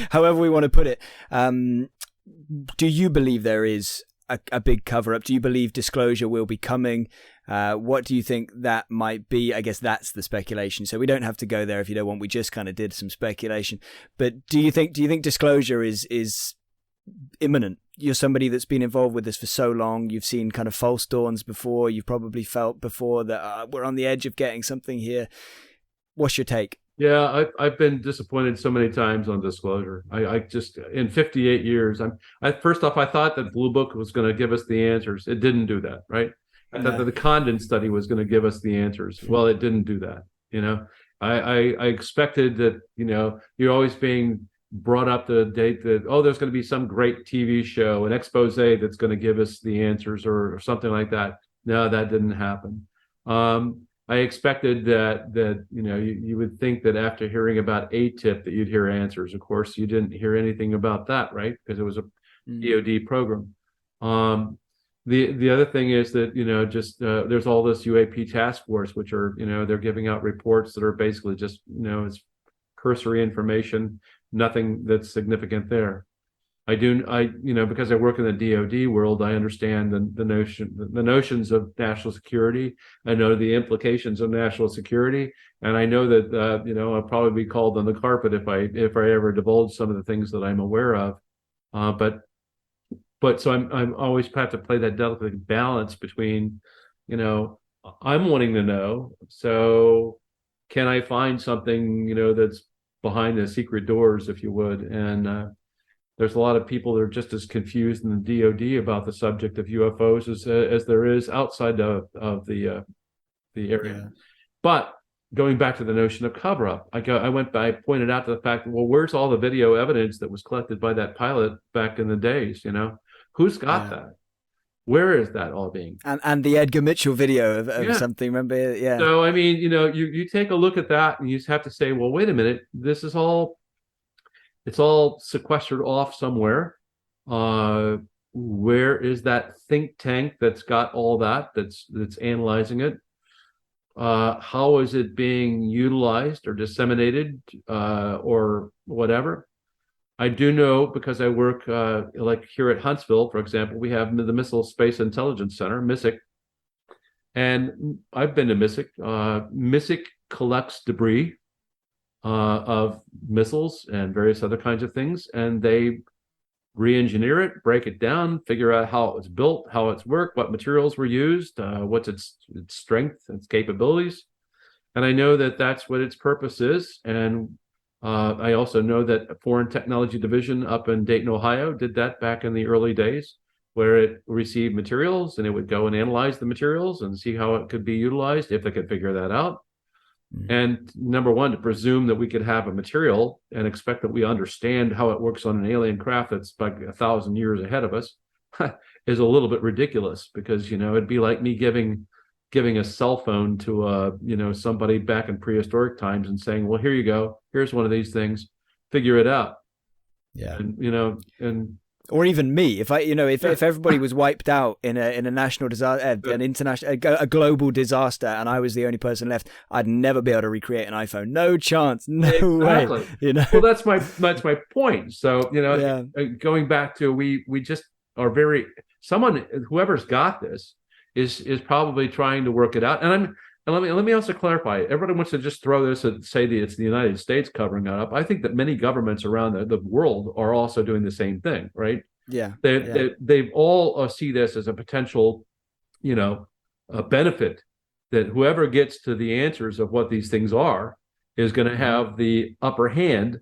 however we want to put it. Do you believe there is a big cover up? Do you believe disclosure will be coming? What do you think that might be? I guess that's the speculation. So we don't have to go there if you don't want. We just kind of did some speculation. But do you think disclosure is imminent? You're somebody that's been involved with this for so long. You've seen kind of false dawns before. You've probably felt before that we're on the edge of getting something here. What's your take? Yeah, I've been disappointed so many times on disclosure. I just, in 58 years, first off, I thought that Blue Book was going to give us the answers. It didn't do that, right? I thought that the Condon study was going to give us the answers. Well, it didn't do that. I expected that, you're always being brought up to date that, there's going to be some great TV show, an expose that's going to give us the answers or something like that. No, that didn't happen. I expected that you would think that after hearing about ATIP that you'd hear answers. Of course, you didn't hear anything about that, right? Because it was a DoD program. The other thing is that there's all this UAP task force, which are they're giving out reports that are basically just it's cursory information. Nothing that's significant there. Because I work in the DoD world, I understand the notions of national security. I know the implications of national security, and I know that I'll probably be called on the carpet if I ever divulge some of the things that I'm aware of. But so I'm always have to play that delicate balance between, I'm wanting to know. So can I find something that's behind the secret doors, if you would, and there's a lot of people that are just as confused in the DoD about the subject of UFOs as there is outside of the area. Yeah. But going back to the notion of cover-up, I pointed out to the fact that, well, where's all the video evidence that was collected by that pilot back in the days? Who's got that? Where is that all being? And the Edgar Mitchell video of something, remember? Yeah. So, I mean, you take a look at that and you just have to say, well, wait a minute, it's all sequestered off somewhere. Where is that think tank that's got all that's analyzing it? How is it being utilized or disseminated or whatever? I do know, because I work like here at Huntsville, for example, we have the Missile Space Intelligence Center, MISIC, and I've been to MISIC. MISIC collects debris of missiles and various other kinds of things, and they re-engineer it, break it down, figure out how it was built, how it's worked, what materials were used, what's its strength, its capabilities. And I know that that's what its purpose is. And I also know that a Foreign Technology Division up in Dayton, Ohio, did that back in the early days, where it received materials and it would go and analyze the materials and see how it could be utilized, if they could figure that out. And number one, to presume that we could have a material and expect that we understand how it works on an alien craft that's like 1,000 years ahead of us is a little bit ridiculous, because it'd be like me giving a cell phone to somebody back in prehistoric times and saying, well, here you go, here's one of these things, figure it out. And or even me, if everybody was wiped out in a national disaster, an international, a global disaster, and I was the only person left, I'd never be able to recreate an iPhone. No chance, no way. Well, that's my point. So going back to we just are whoever's got this is probably trying to work it out. And let me also clarify. Everybody wants to just throw this and say that it's the United States covering it up. I think that many governments around the world are also doing the same thing, right? Yeah. They've all see this as a potential, a benefit, that whoever gets to the answers of what these things are is going to have the upper hand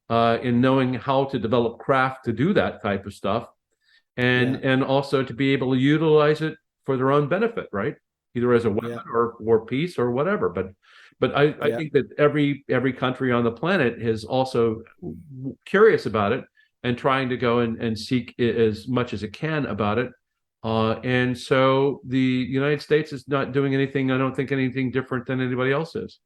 in knowing how to develop craft to do that type of stuff, and also to be able to utilize it for their own benefit, right? Either as a weapon or war peace or whatever. But I think that every country on the planet is also curious about it and trying to go and seek as much as it can about it. And so the United States is not doing anything, I don't think, anything different than anybody else is.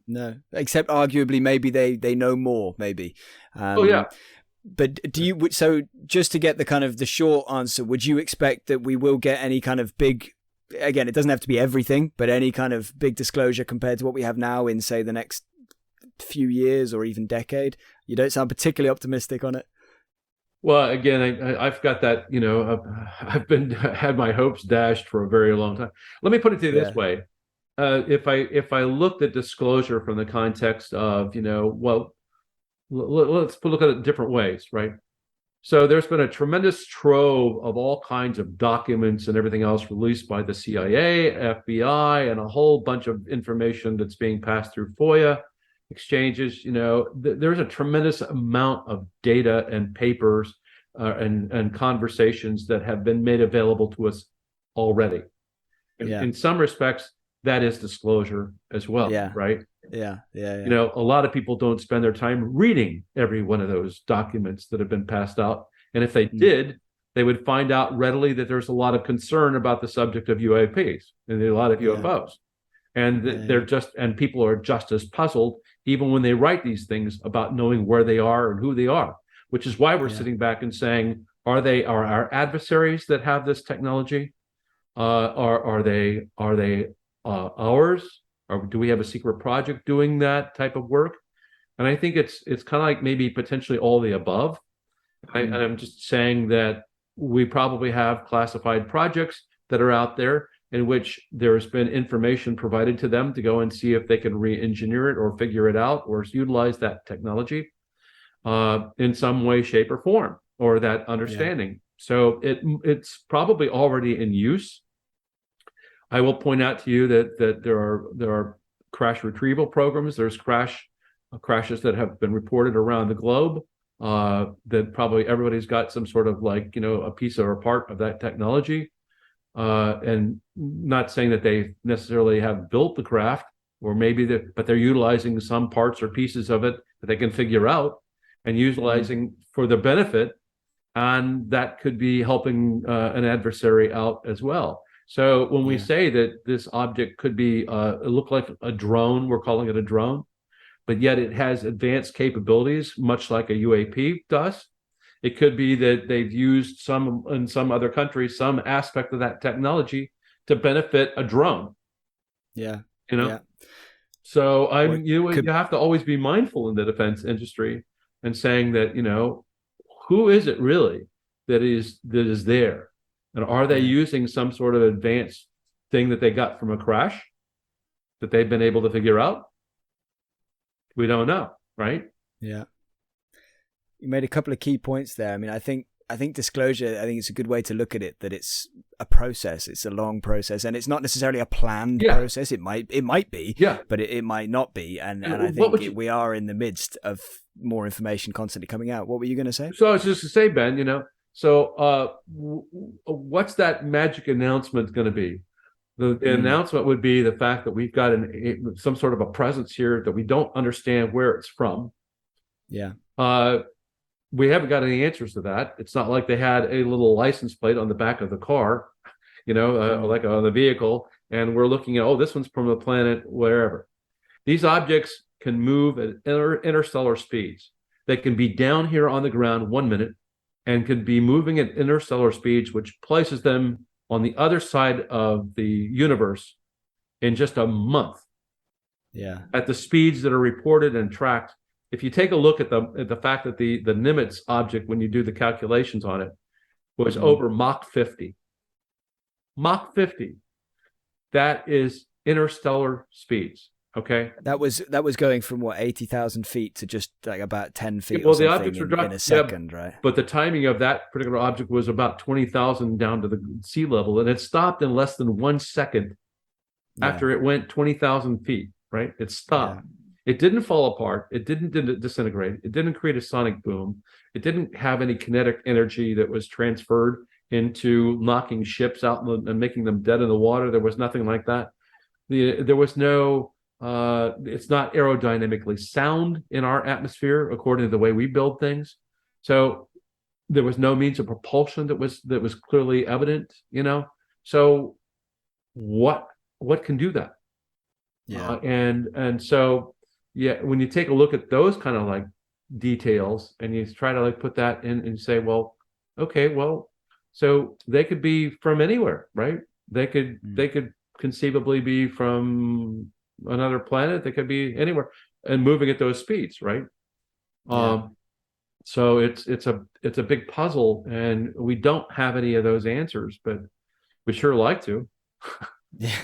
No, except arguably maybe they know more, maybe. But so just to get the kind of the short answer, would you expect that we will get any kind of big, again, it doesn't have to be everything, but any kind of big disclosure compared to what we have now in, say, the next few years or even decade? You don't sound particularly optimistic on it. Well, again, I've got that, I've had my hopes dashed for a very long time. Let me put it to you this way. If I looked at disclosure from the context of, let's look at it different ways, right? So there's been a tremendous trove of all kinds of documents and everything else released by the CIA, FBI, and a whole bunch of information that's being passed through FOIA exchanges. There's a tremendous amount of data and papers and conversations that have been made available to us already. In some respects, that is disclosure as well, right? Yeah. A lot of people don't spend their time reading every one of those documents that have been passed out. And if they did, they would find out readily that there's a lot of concern about the subject of UAPs and a lot of UFOs. And and people are just as puzzled, even when they write these things, about knowing where they are and who they are, which is why we're sitting back and saying, are our adversaries that have this technology? Are they ours? Or do we have a secret project doing that type of work? And I think it's kind of like maybe potentially all the above. And I'm just saying that we probably have classified projects that are out there in which there's been information provided to them to go and see if they can re-engineer it or figure it out or utilize that technology in some way, shape, or form, or that understanding. So it's probably already in use. I will point out to you that there are crash retrieval programs. There's crashes that have been reported around the globe that probably everybody's got some sort of like, a piece or a part of that technology. And not saying that they necessarily have built the craft, or maybe but they're utilizing some parts or pieces of it that they can figure out and utilizing for their benefit. And that could be helping an adversary out as well. So when we say that this object could be, it look like a drone, we're calling it a drone, but yet it has advanced capabilities, much like a UAP does. It could be that they've used in some other countries, some aspect of that technology to benefit a drone. Yeah. So you have to always be mindful in the defense industry and saying that, who is it really that is there? And are they using some sort of advanced thing that they got from a crash that they've been able to figure out? We don't know, right? Yeah. You made a couple of key points there. I mean, I think disclosure, I think it's a good way to look at it, that it's a process. It's a long process, and it's not necessarily a planned process. It might be, but it might not be. And I think we are in the midst of more information constantly coming out. What were you going to say? So I was just to say, Ben, what's that magic announcement going to be? The announcement would be the fact that we've got some sort of a presence here that we don't understand where it's from. Yeah. We haven't got any answers to that. It's not like they had a little license plate on the back of the car, like on the vehicle, and we're looking at, this one's from the planet, wherever. These objects can move at interstellar speeds. They can be down here on the ground 1 minute and can be moving at interstellar speeds, which places them on the other side of the universe in just a month. Yeah. At the speeds that are reported and tracked. If you take a look at the fact that the Nimitz object, when you do the calculations on it, was over Mach 50. Mach 50. That is interstellar speeds. Okay. That was going from 80,000 feet to just like about 10 feet. Well, the objects were dropped in a second, right? But the timing of that particular object was about 20,000 down to the sea level, and it stopped in less than 1 second after it went 20,000 feet. Right? It stopped. Yeah. It didn't fall apart. It didn't disintegrate. It didn't create a sonic boom. It didn't have any kinetic energy that was transferred into knocking ships out and making them dead in the water. There was nothing like that. There was no. It's not aerodynamically sound in our atmosphere according to the way we build things. So there was no means of propulsion that was clearly evident. So what can do that? Yeah. And so. Yeah, when you take a look at those kind of like details and you try to like put that in and say, well, okay, well, so they could be from anywhere, right? They could conceivably be from another planet. They could be anywhere and moving at those speeds, right? Yeah. So it's a big puzzle, and we don't have any of those answers, but we sure like to. Yeah.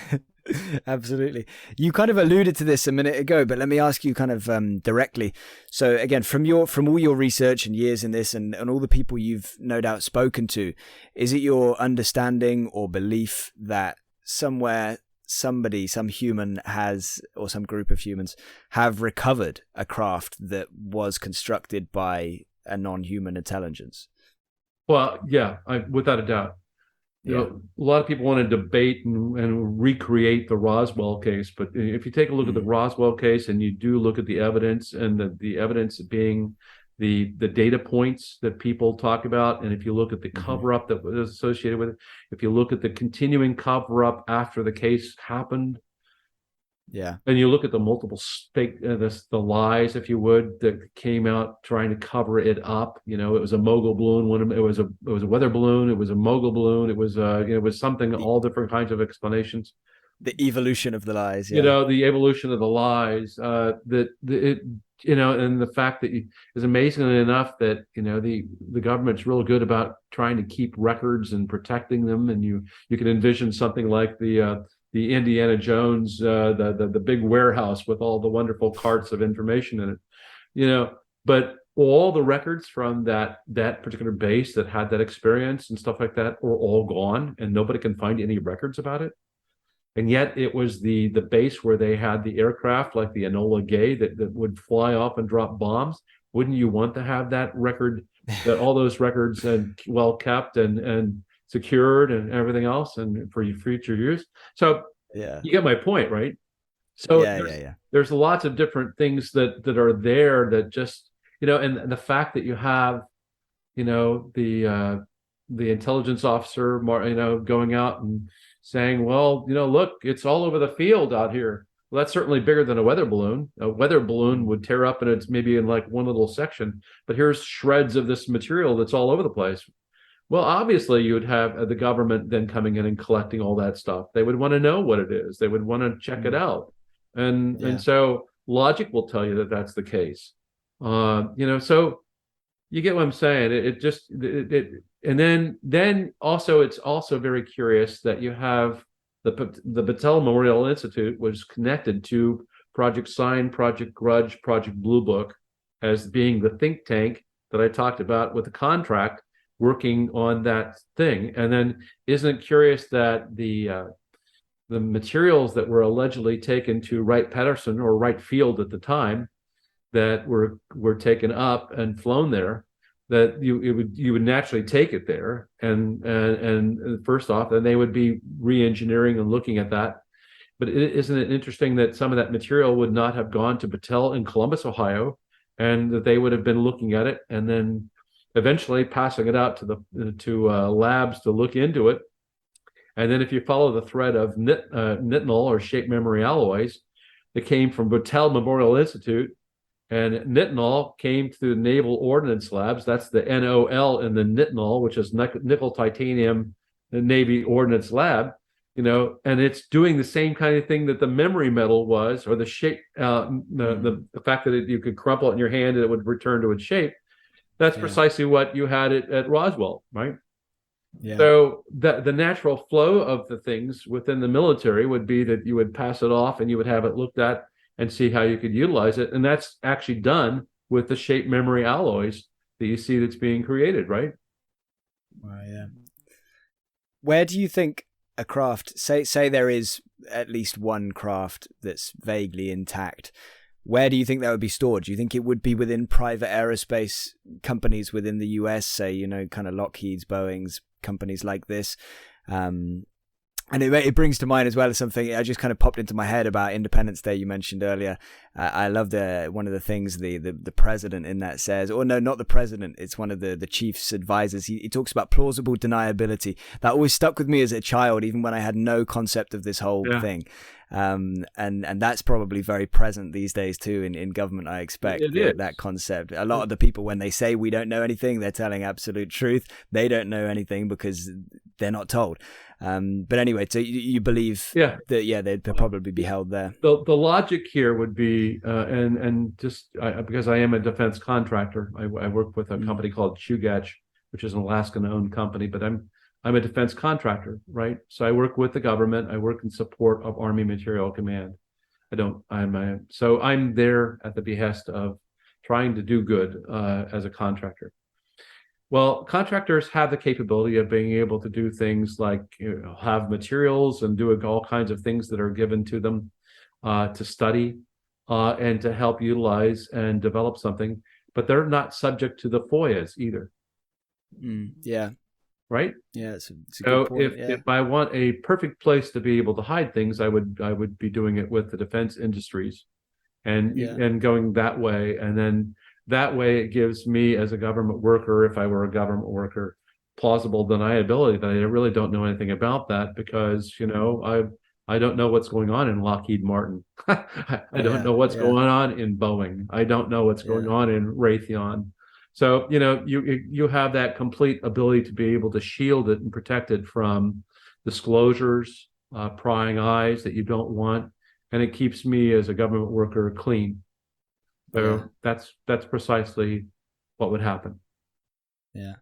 Absolutely. You kind of alluded to this a minute ago, but let me ask you kind of directly. So again, from all your research and years in this and all the people you've no doubt spoken to, is it your understanding or belief that somewhere some human has, or some group of humans have recovered a craft that was constructed by a non-human intelligence? Well, yeah, without a doubt. A lot of people want to debate and recreate the Roswell case, but if you take a look at the Roswell case and you do look at the evidence, and the evidence being the data points that people talk about, and if you look at the cover-up that was associated with it, if you look at the continuing cover-up after the case happened, and you look at the multiple the lies, if you would, that came out trying to cover it up. It was a mogul balloon. It was a weather balloon. It was a mogul balloon. It was something. All different kinds of explanations. The evolution of the lies. The evolution of the lies. And the fact that is amazingly enough that the government's real good about trying to keep records and protecting them, and you can envision something like the Indiana Jones, the big warehouse with all the wonderful carts of information in it, but all the records from that particular base that had that experience and stuff like that are all gone, and nobody can find any records about it. And yet it was the base where they had the aircraft like the Enola Gay that would fly off and drop bombs. Wouldn't you want to have that record, that all those records and well kept and secured and everything else and for your future use? So Yeah. you get my point, right? So Yeah. there's lots of different things that are there that just, and the fact that you have, the intelligence officer, going out and saying, well, look, it's all over the field out here. Well, that's certainly bigger than a weather balloon. A weather balloon would tear up and it's maybe in like one little section, but here's shreds of this material that's all over the place. Well, obviously, you would have the government then coming in and collecting all that stuff. They would want to know what it is. They would want to check it out, and so logic will tell you that that's the case. So you get what I'm saying. And then also it's also very curious that you have the Battelle Memorial Institute was connected to Project Sign, Project Grudge, Project Blue Book as being the think tank that I talked about with the contract working on that thing. And then isn't it curious that the materials that were allegedly taken to Wright-Patterson or Wright Field at the time that were taken up and flown there, that you would naturally take it there and first off, then they would be re-engineering and looking at that. But isn't it interesting that some of that material would not have gone to Battelle in Columbus, Ohio, and that they would have been looking at it and then eventually passing it out to labs to look into it. And then if you follow the thread of nitinol or shape memory alloys that came from Battelle Memorial Institute, and nitinol came to the Naval Ordnance Labs. That's the NOL in the nitinol, which is nickel titanium Navy Ordnance Lab, and it's doing the same kind of thing that the memory metal was, or the shape, the fact that you could crumple it in your hand and it would return to its shape. That's precisely what you had at Roswell, right? Yeah. So the natural flow of the things within the military would be that you would pass it off and you would have it looked at and see how you could utilize it. And that's actually done with the shape memory alloys that you see that's being created, right? Well, yeah. Where do you think a craft, say there is at least one craft that's vaguely intact, where do you think that would be stored? Do you think it would be within private aerospace companies within the US, say, kind of Lockheed's, Boeing's, companies like this? And it brings to mind as well as something I just kind of popped into my head about Independence Day you mentioned earlier. I love one of the things the president in that says, or no, not the president, it's one of the chief's advisors. He talks about plausible deniability. That always stuck with me as a child, even when I had no concept of this whole thing. And that's probably very present these days too in government, I expect, that concept. A lot of the people, when they say we don't know anything, they're telling absolute truth. They don't know anything because they're not told. But anyway, so you believe that they'd probably be held there. The logic here would be, because I am a defense contractor, I work with a company called Chugach, which is an Alaskan-owned company, but I'm a defense contractor, right? So I work with the government. I work in support of Army Material Command. So I'm there at the behest of trying to do good as a contractor. Well, contractors have the capability of being able to do things like have materials and do all kinds of things that are given to them to study and to help utilize and develop something, but they're not subject to the FOIAs either. Right? Yeah, it's a so good point. If I want a perfect place to be able to hide things, I would be doing it with the defense industries and going that way. And then that way it gives me as a government worker, if I were a government worker, plausible deniability that I really don't know anything about that because, I don't know what's going on in Lockheed Martin. I don't know what's going on in Boeing. I don't know what's going on in Raytheon. So, you have that complete ability to be able to shield it and protect it from disclosures, prying eyes that you don't want. And it keeps me as a government worker clean. So that's precisely what would happen. Yeah.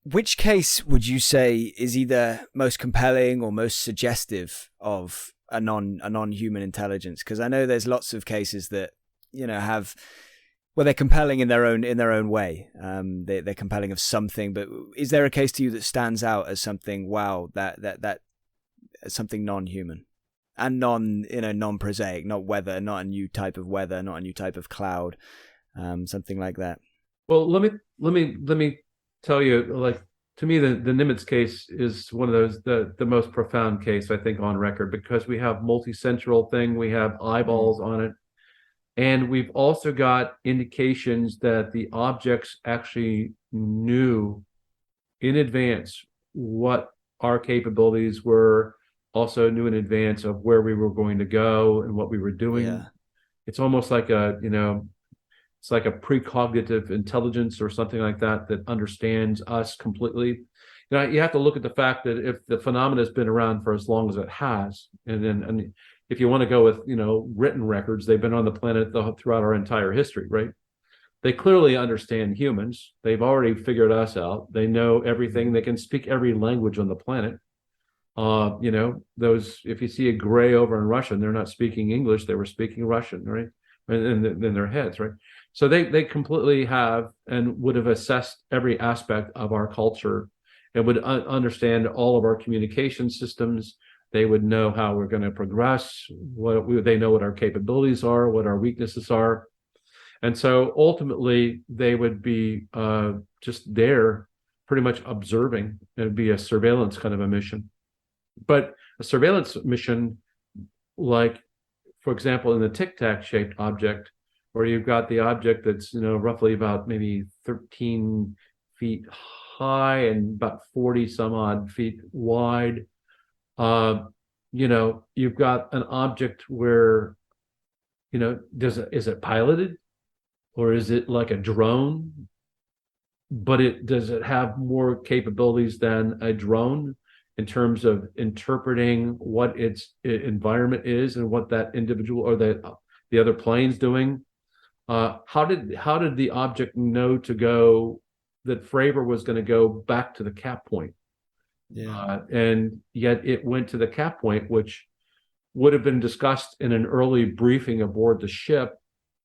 Which case would you say is either most compelling or most suggestive of a non-human intelligence? Because I know there's lots of cases that have. Well, they're compelling in their own way. They're compelling of something, but is there a case to you that stands out as something? Wow, that something non-human, and non-prosaic, not weather, not a new type of weather, not a new type of cloud, something like that. Well, let me tell you, like, to me, the Nimitz case is one of those the most profound case I think on record, because we have multicentral thing, we have eyeballs on it, and we've also got indications that the objects actually knew in advance what our capabilities were, also knew in advance of where we were going to go and what we were doing. Yeah. It's almost like it's like a precognitive intelligence or something like that that understands us completely. You have to look at the fact that if the phenomena has been around for as long as it has, and if you want to go with written records, they've been on the planet throughout our entire history, right? They clearly understand humans. They've already figured us out. They know everything. They can speak every language on the planet. If you see a gray over in Russian, they're not speaking English. They were speaking Russian, right? In their heads, right? So they completely have and would have assessed every aspect of our culture and would understand all of our communication systems. They would know how we're going to progress. They know what our capabilities are, what our weaknesses are. And so ultimately, they would be just there, pretty much observing. It would be a surveillance kind of a mission. But a surveillance mission, like, for example, in the tic-tac shaped object, where you've got the object that's roughly about maybe 13 feet high and about 40 some odd feet wide. You've got an object where, is it piloted, or is it like a drone? But does it have more capabilities than a drone in terms of interpreting what its environment is and what that individual or the other plane's doing? How did the object know that Fravor was going to go back to the cap point? Yeah. And yet it went to the cap point, which would have been discussed in an early briefing aboard the ship,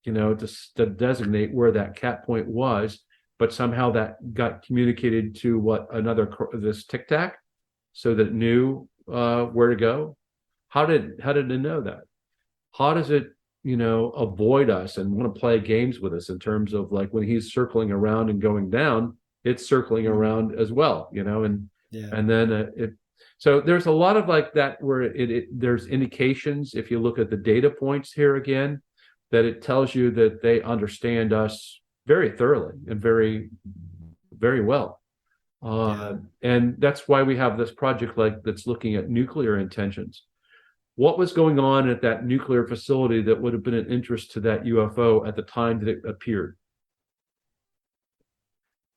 to designate where that cap point was. But somehow that got communicated to this Tic Tac, so that it knew where to go. How did it know that? How does it avoid us and want to play games with us in terms of, like, when he's circling around and going down, it's circling around as well, and then so there's a lot of like that where there's indications, if you look at the data points here again, that it tells you that they understand us very thoroughly and very, very well. And that's why we have this project that's looking at nuclear intentions. What was going on at that nuclear facility that would have been an interest to that UFO at the time that it appeared?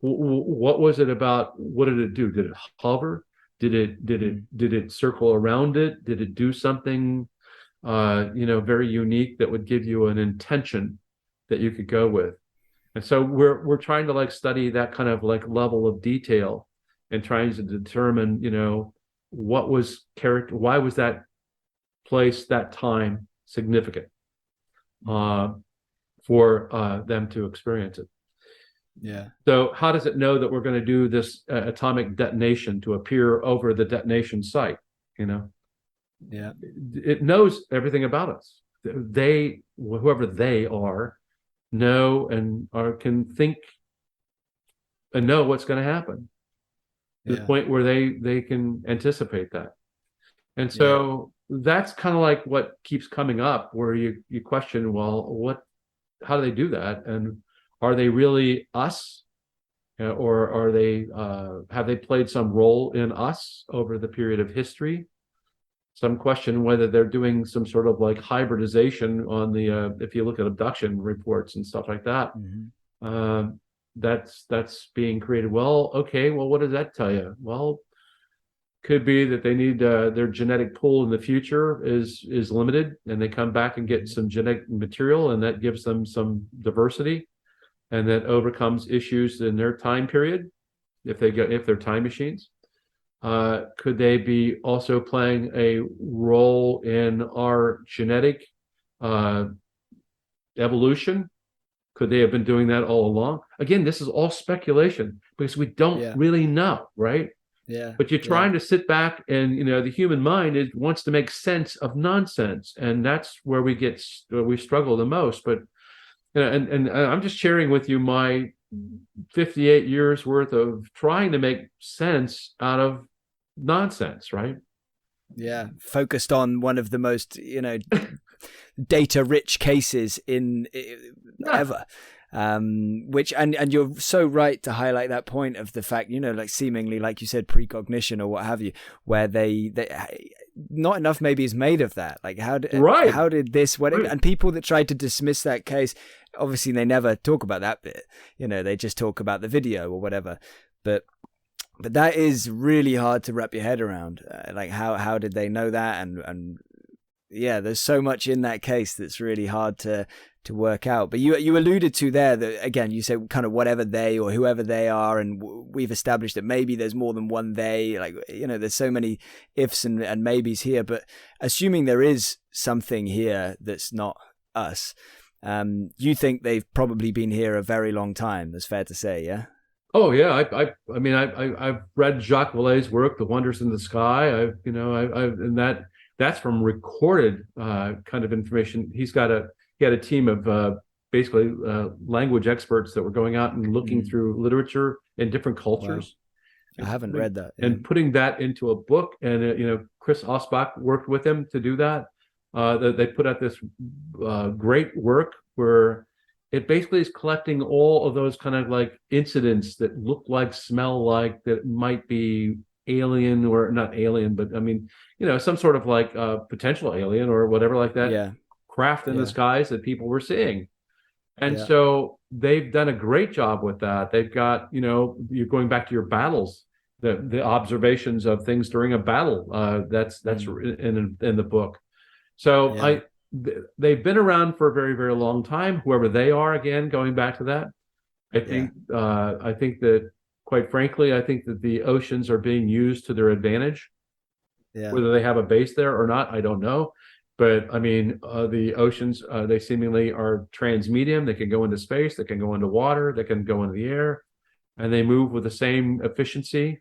What was it about? What did it do? Did it hover? Did it circle around it? Did it do something very unique that would give you an intention that you could go with? And so we're trying to like study that kind of like level of detail and trying to determine, what was why was that place, that time significant for them to experience it. Yeah. So how does it know that we're going to do this atomic detonation to appear over the detonation site? Yeah. It knows everything about us. Whoever they are, know and can think and know what's going to happen to the point where they can anticipate that. And so that's kind of like what keeps coming up, where you question, well, how do they do that? And are they really us? Or are they have they played some role in us over the period of history? Some question whether they're doing some sort of like hybridization on the if you look at abduction reports and stuff like that. Mm-hmm. That's being created. Well, okay, well, what does that tell you? Well, could be that they need their genetic pool in the future is limited, and they come back and get some genetic material, and that gives them some diversity, and that overcomes issues in their time period if they're time machines. Could they be also playing a role in our genetic evolution? Could they have been doing that all along? Again, this is all speculation because we don't really know, right? Yeah. But you're trying to sit back, and the human mind wants to make sense of nonsense, and that's where we struggle the most. But and I'm just sharing with you my 58 years worth of trying to make sense out of nonsense, right? Yeah, focused on one of the most data rich cases in ever. Which and you're so right to highlight that point of the fact, like seemingly, like you said, precognition or what have you, where they not enough maybe is made of that. Like how did this, whatever, and people that tried to dismiss that case, obviously they never talk about that bit, they just talk about the video or whatever, but that is really hard to wrap your head around. Like how did they know that? And yeah, there's so much in that case that's really hard to work out. But you alluded to there that, again, you said kind of whatever they or whoever they are, and we've established that maybe there's more than one they. Like, there's so many ifs and maybes here. But assuming there is something here that's not us, you think they've probably been here a very long time. That's fair to say, yeah. Oh yeah, I mean I've read Jacques Vallée's work, The Wonders in the Sky. And that's from recorded kind of information. He had a team of basically language experts that were going out and looking through literature in different cultures. Wow. I haven't read that. And putting that into a book. And Chris Osbach worked with him to do that. They put out this great work where it basically is collecting all of those kind of like incidents that look like, smell like, that might be alien, or not alien, but I mean, some sort of like potential alien or whatever like that. Yeah. Craft in the skies that people were seeing. And so they've done a great job with that. They've got, you're going back to your battles, the observations of things during a battle. That's in the book. So they've been around for a very, very long time, whoever they are, again, going back to that. I think that, quite frankly, I think that the oceans are being used to their advantage. Yeah. Whether they have a base there or not, I don't know. But I mean, the oceans, they seemingly are transmedium. They can go into space, they can go into water, they can go into the air, and they move with the same efficiency.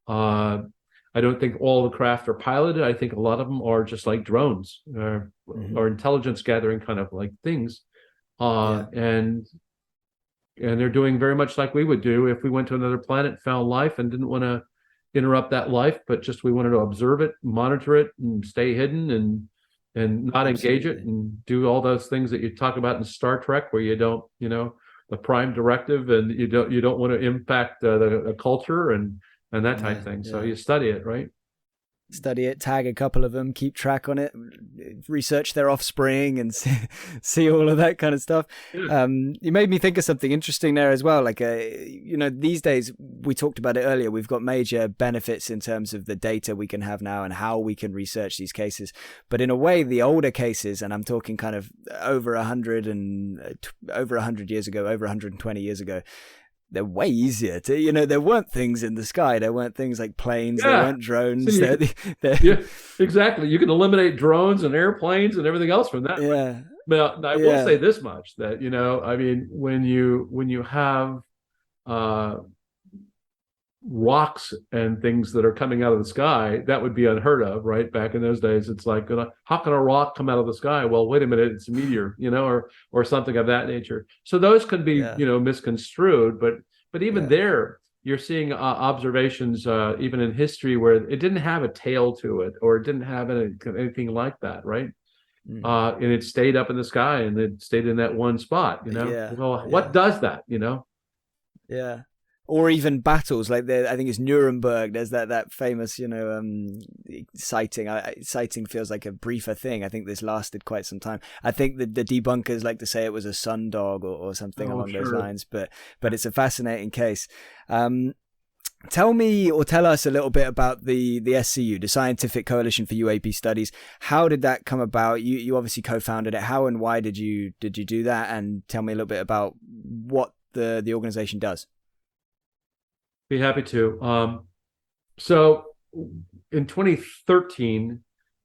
I don't think all the craft are piloted. I think a lot of them are just like drones or intelligence gathering kind of like things. And they're doing very much like we would do if we went to another planet, found life, and didn't want to interrupt that life, but just we wanted to observe it, monitor it, and stay hidden and not engage it, and do all those things that you talk about in Star Trek, where you don't, the prime directive, and you don't want to impact the culture and that type of thing. So you study it, right? Study it, tag a couple of them, keep track on it, research their offspring, and see all of that kind of stuff. You made me think of something interesting there as well. Like, these days, we talked about it earlier, we've got major benefits in terms of the data we can have now and how we can research these cases. But in a way, the older cases, and I'm talking kind of over 100 years ago, over 120 years ago, they're way easier to, there weren't things in the sky. There weren't things like planes. There weren't drones. So yeah, exactly. You can eliminate drones and airplanes and everything else from that. Yeah. But I will say this much, that, I mean, when you have rocks and things that are coming out of the sky, that would be unheard of, right? Back in those days, it's like, how can a rock come out of the sky? Well, wait a minute, it's a meteor, or something of that nature. So those can be, misconstrued, but even there, you're seeing observations, even in history, where it didn't have a tail to it, or it didn't have anything like that, right? And it stayed up in the sky, and it stayed in that one spot, What does that, Yeah. Or even battles, like I think it's Nuremberg. There's that famous, sighting. Sighting feels like a briefer thing. I think this lasted quite some time. I think the debunkers like to say it was a sundog or something along those lines. But it's a fascinating case. Tell me, or tell us a little bit about the SCU, the Scientific Coalition for UAP Studies. How did that come about? You obviously co-founded it. How and why did you do that? And tell me a little bit about what the organization does. Be happy to. So in 2013,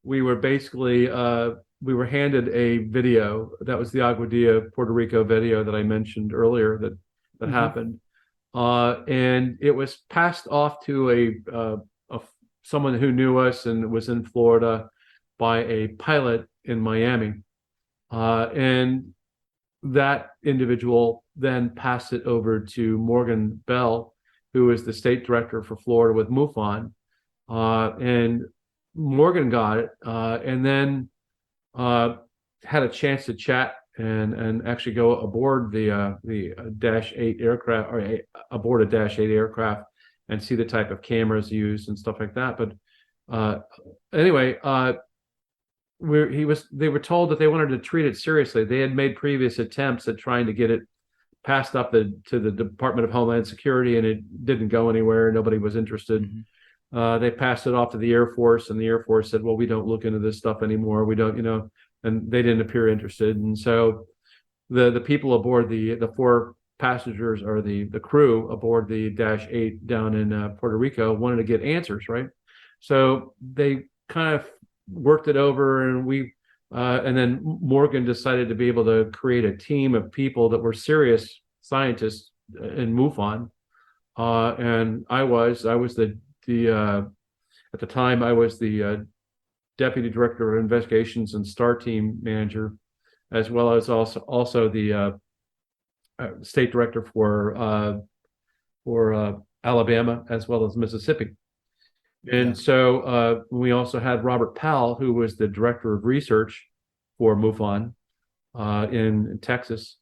we were basically we were handed a video. That was the Aguadilla, Puerto Rico video that I mentioned earlier that happened. and it was passed off to someone who knew us and was in Florida by a pilot in Miami. And that individual then passed it over to Morgan Bell, who is the state director for Florida with MUFON. And Morgan got it, and then had a chance to chat and actually go aboard the Dash 8 aircraft, or aboard a Dash 8 aircraft, and see the type of cameras used and stuff like that. But anyway, they were told that they wanted to treat it seriously. They had made previous attempts at trying to get it passed up to the Department of Homeland Security, and it didn't go anywhere. Nobody was interested. Mm-hmm. They passed it off to the Air Force, and the Air Force said, well, we don't look into this stuff anymore. We don't, and they didn't appear interested. And so the people aboard, the four passengers, or the crew aboard the Dash 8 down in Puerto Rico, wanted to get answers, right? So they kind of worked it over, and then Morgan decided to be able to create a team of people that were serious scientists in MUFON. And I was the at the time I was the deputy director of investigations and STAR team manager, as well as also the state director for Alabama as well as Mississippi. And so we also had Robert Powell, who was the director of research for MUFON in Texas.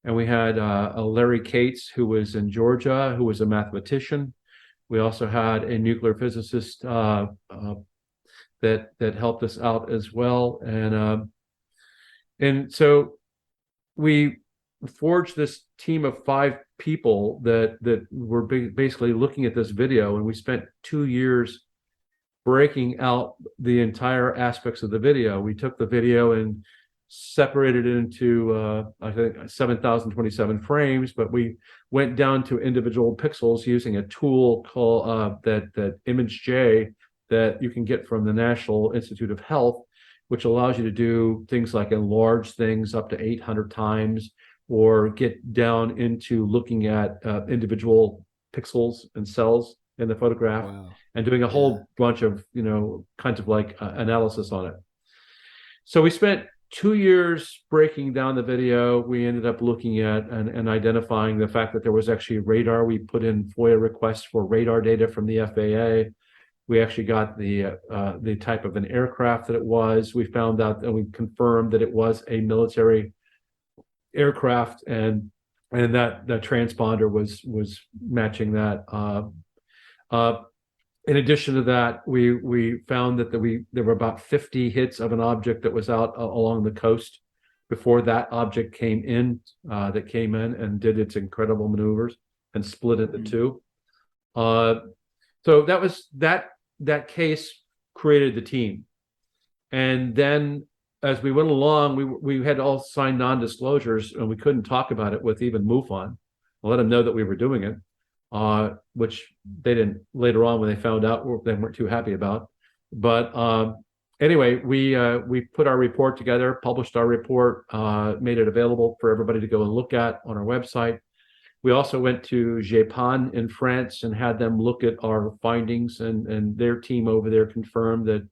And we had Larry Cates, who was in Georgia, who was a mathematician. We also had a nuclear physicist that helped us out as well. And so we forged this team of 5 people that were basically looking at this video, and we spent 2 years breaking out the entire aspects of the video. We took the video and separated it into I think 7,027 frames, but we went down to individual pixels using a tool called that ImageJ that you can get from the National Institute of Health, which allows you to do things like enlarge things up to 800 times, or get down into looking at individual pixels and cells in the photograph. Wow. And doing a whole bunch of, kinds of like analysis on it. So we spent 2 years breaking down the video. We ended up looking at and identifying the fact that there was actually radar. We put in FOIA requests for radar data from the FAA. We actually got the type of an aircraft that it was. We found out, and we confirmed that it was a military aircraft, and that transponder was matching that. In addition to that, we found that there were about 50 hits of an object that was out along the coast before that object came in and did its incredible maneuvers and split into two. So that was that case created the team. And then as we went along, we had all signed non-disclosures, and we couldn't talk about it with even MUFON. I'll let them know that we were doing it, which they didn't later on when they found out, they weren't too happy about. But anyway, we put our report together, published our report, made it available for everybody to go and look at on our website. We also went to Japan in France and had them look at our findings, and their team over there confirmed that,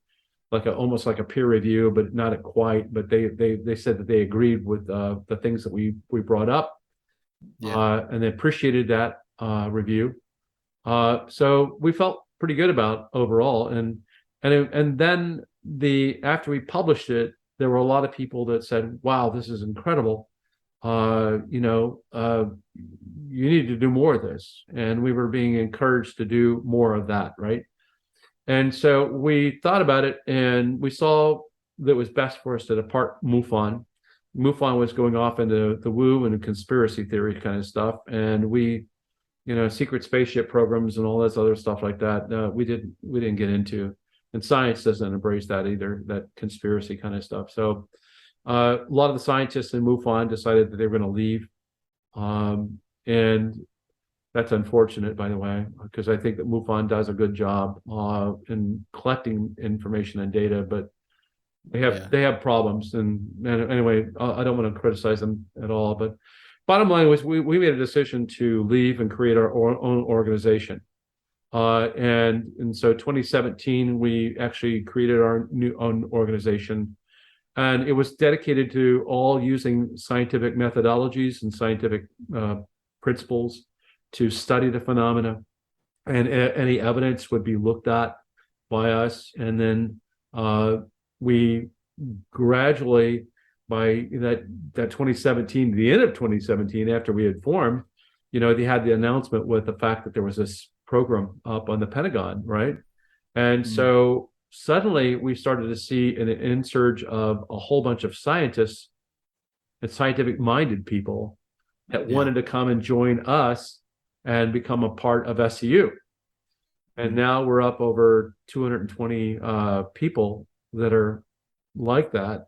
almost like a peer review, but not quite. But they said that they agreed with the things that we brought up, and they appreciated that review. So we felt pretty good about overall. And then after we published it, there were a lot of people that said, "Wow, this is incredible. You need to do more of this." And we were being encouraged to do more of that, right? And so we thought about it, and we saw that it was best for us to depart MUFON. MUFON was going off into the woo and conspiracy theory kind of stuff, and we, secret spaceship programs and all this other stuff like that, we didn't get into, and science doesn't embrace that either, that conspiracy kind of stuff. So a lot of the scientists in MUFON decided that they were going to leave, and that's unfortunate, by the way, because I think that MUFON does a good job in collecting information and data, but they have problems. And anyway, I don't want to criticize them at all, but bottom line was we made a decision to leave and create our own organization. And so 2017, we actually created our own organization. And it was dedicated to all using scientific methodologies and scientific principles to study the phenomena. And any evidence would be looked at by us. And then we gradually, by that 2017, the end of 2017, after we had formed, they had the announcement with the fact that there was this program up on the Pentagon, right? And so suddenly we started to see an insurge of a whole bunch of scientists and scientific-minded people that wanted to come and join us and become a part of SCU. And now we're up over 220 people that are like that.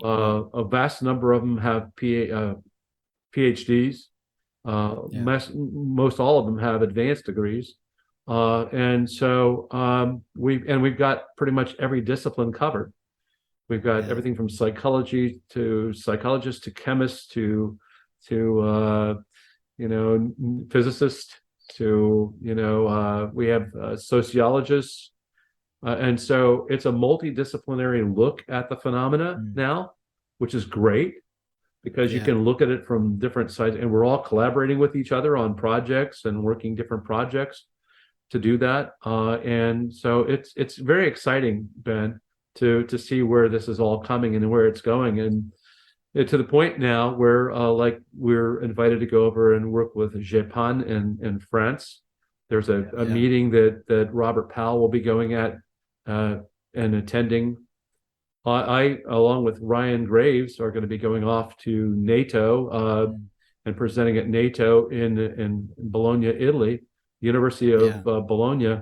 A vast number of them have PhDs. Most all of them have advanced degrees. And so we've got pretty much every discipline covered. We've got everything from psychology to psychologists to chemists to physicists to we have sociologists. And so it's a multidisciplinary look at the phenomena now, which is great because you can look at it from different sides, and we're all collaborating with each other on projects and working different projects to do that. And so it's very exciting, Ben, to see where this is all coming and where it's going. And to the point now where we're invited to go over and work with Japan in France. There's a meeting that Robert Powell will be going at and attending. I, along with Ryan Graves, are going to be going off to NATO and presenting at NATO in Bologna, Italy. The University of Bologna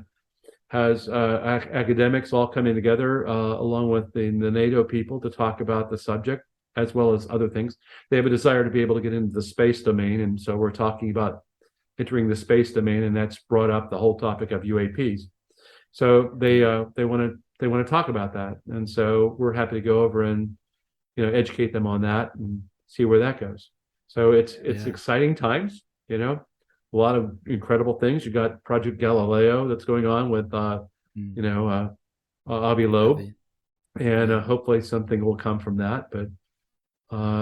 has academics all coming together along with the NATO people to talk about the subject as well as other things. They have a desire to be able to get into the space domain, and so we're talking about entering the space domain, and that's brought up the whole topic of UAPs. So they want to talk about that, and so we're happy to go over and educate them on that and see where that goes. So it's exciting times, a lot of incredible things. You got Project Galileo that's going on with Avi Loeb, and hopefully something will come from that. But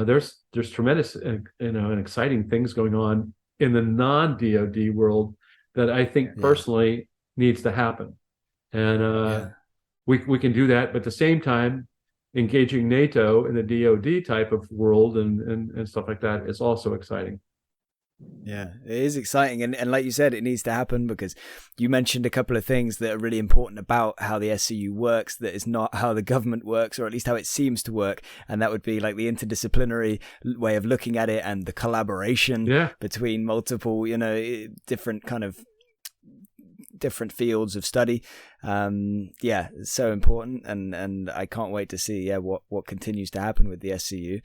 there's tremendous and exciting things going on in the non-DoD world that I think personally needs to happen. And we can do that, but at the same time, engaging NATO in the DoD type of world and stuff like that is also exciting. Yeah, it is exciting. And like you said, it needs to happen because you mentioned a couple of things that are really important about how the SCU works that is not how the government works, or at least how it seems to work. And that would be like the interdisciplinary way of looking at it and the collaboration between multiple, different fields of study. It's so important. And I can't wait to see what continues to happen with the SCU.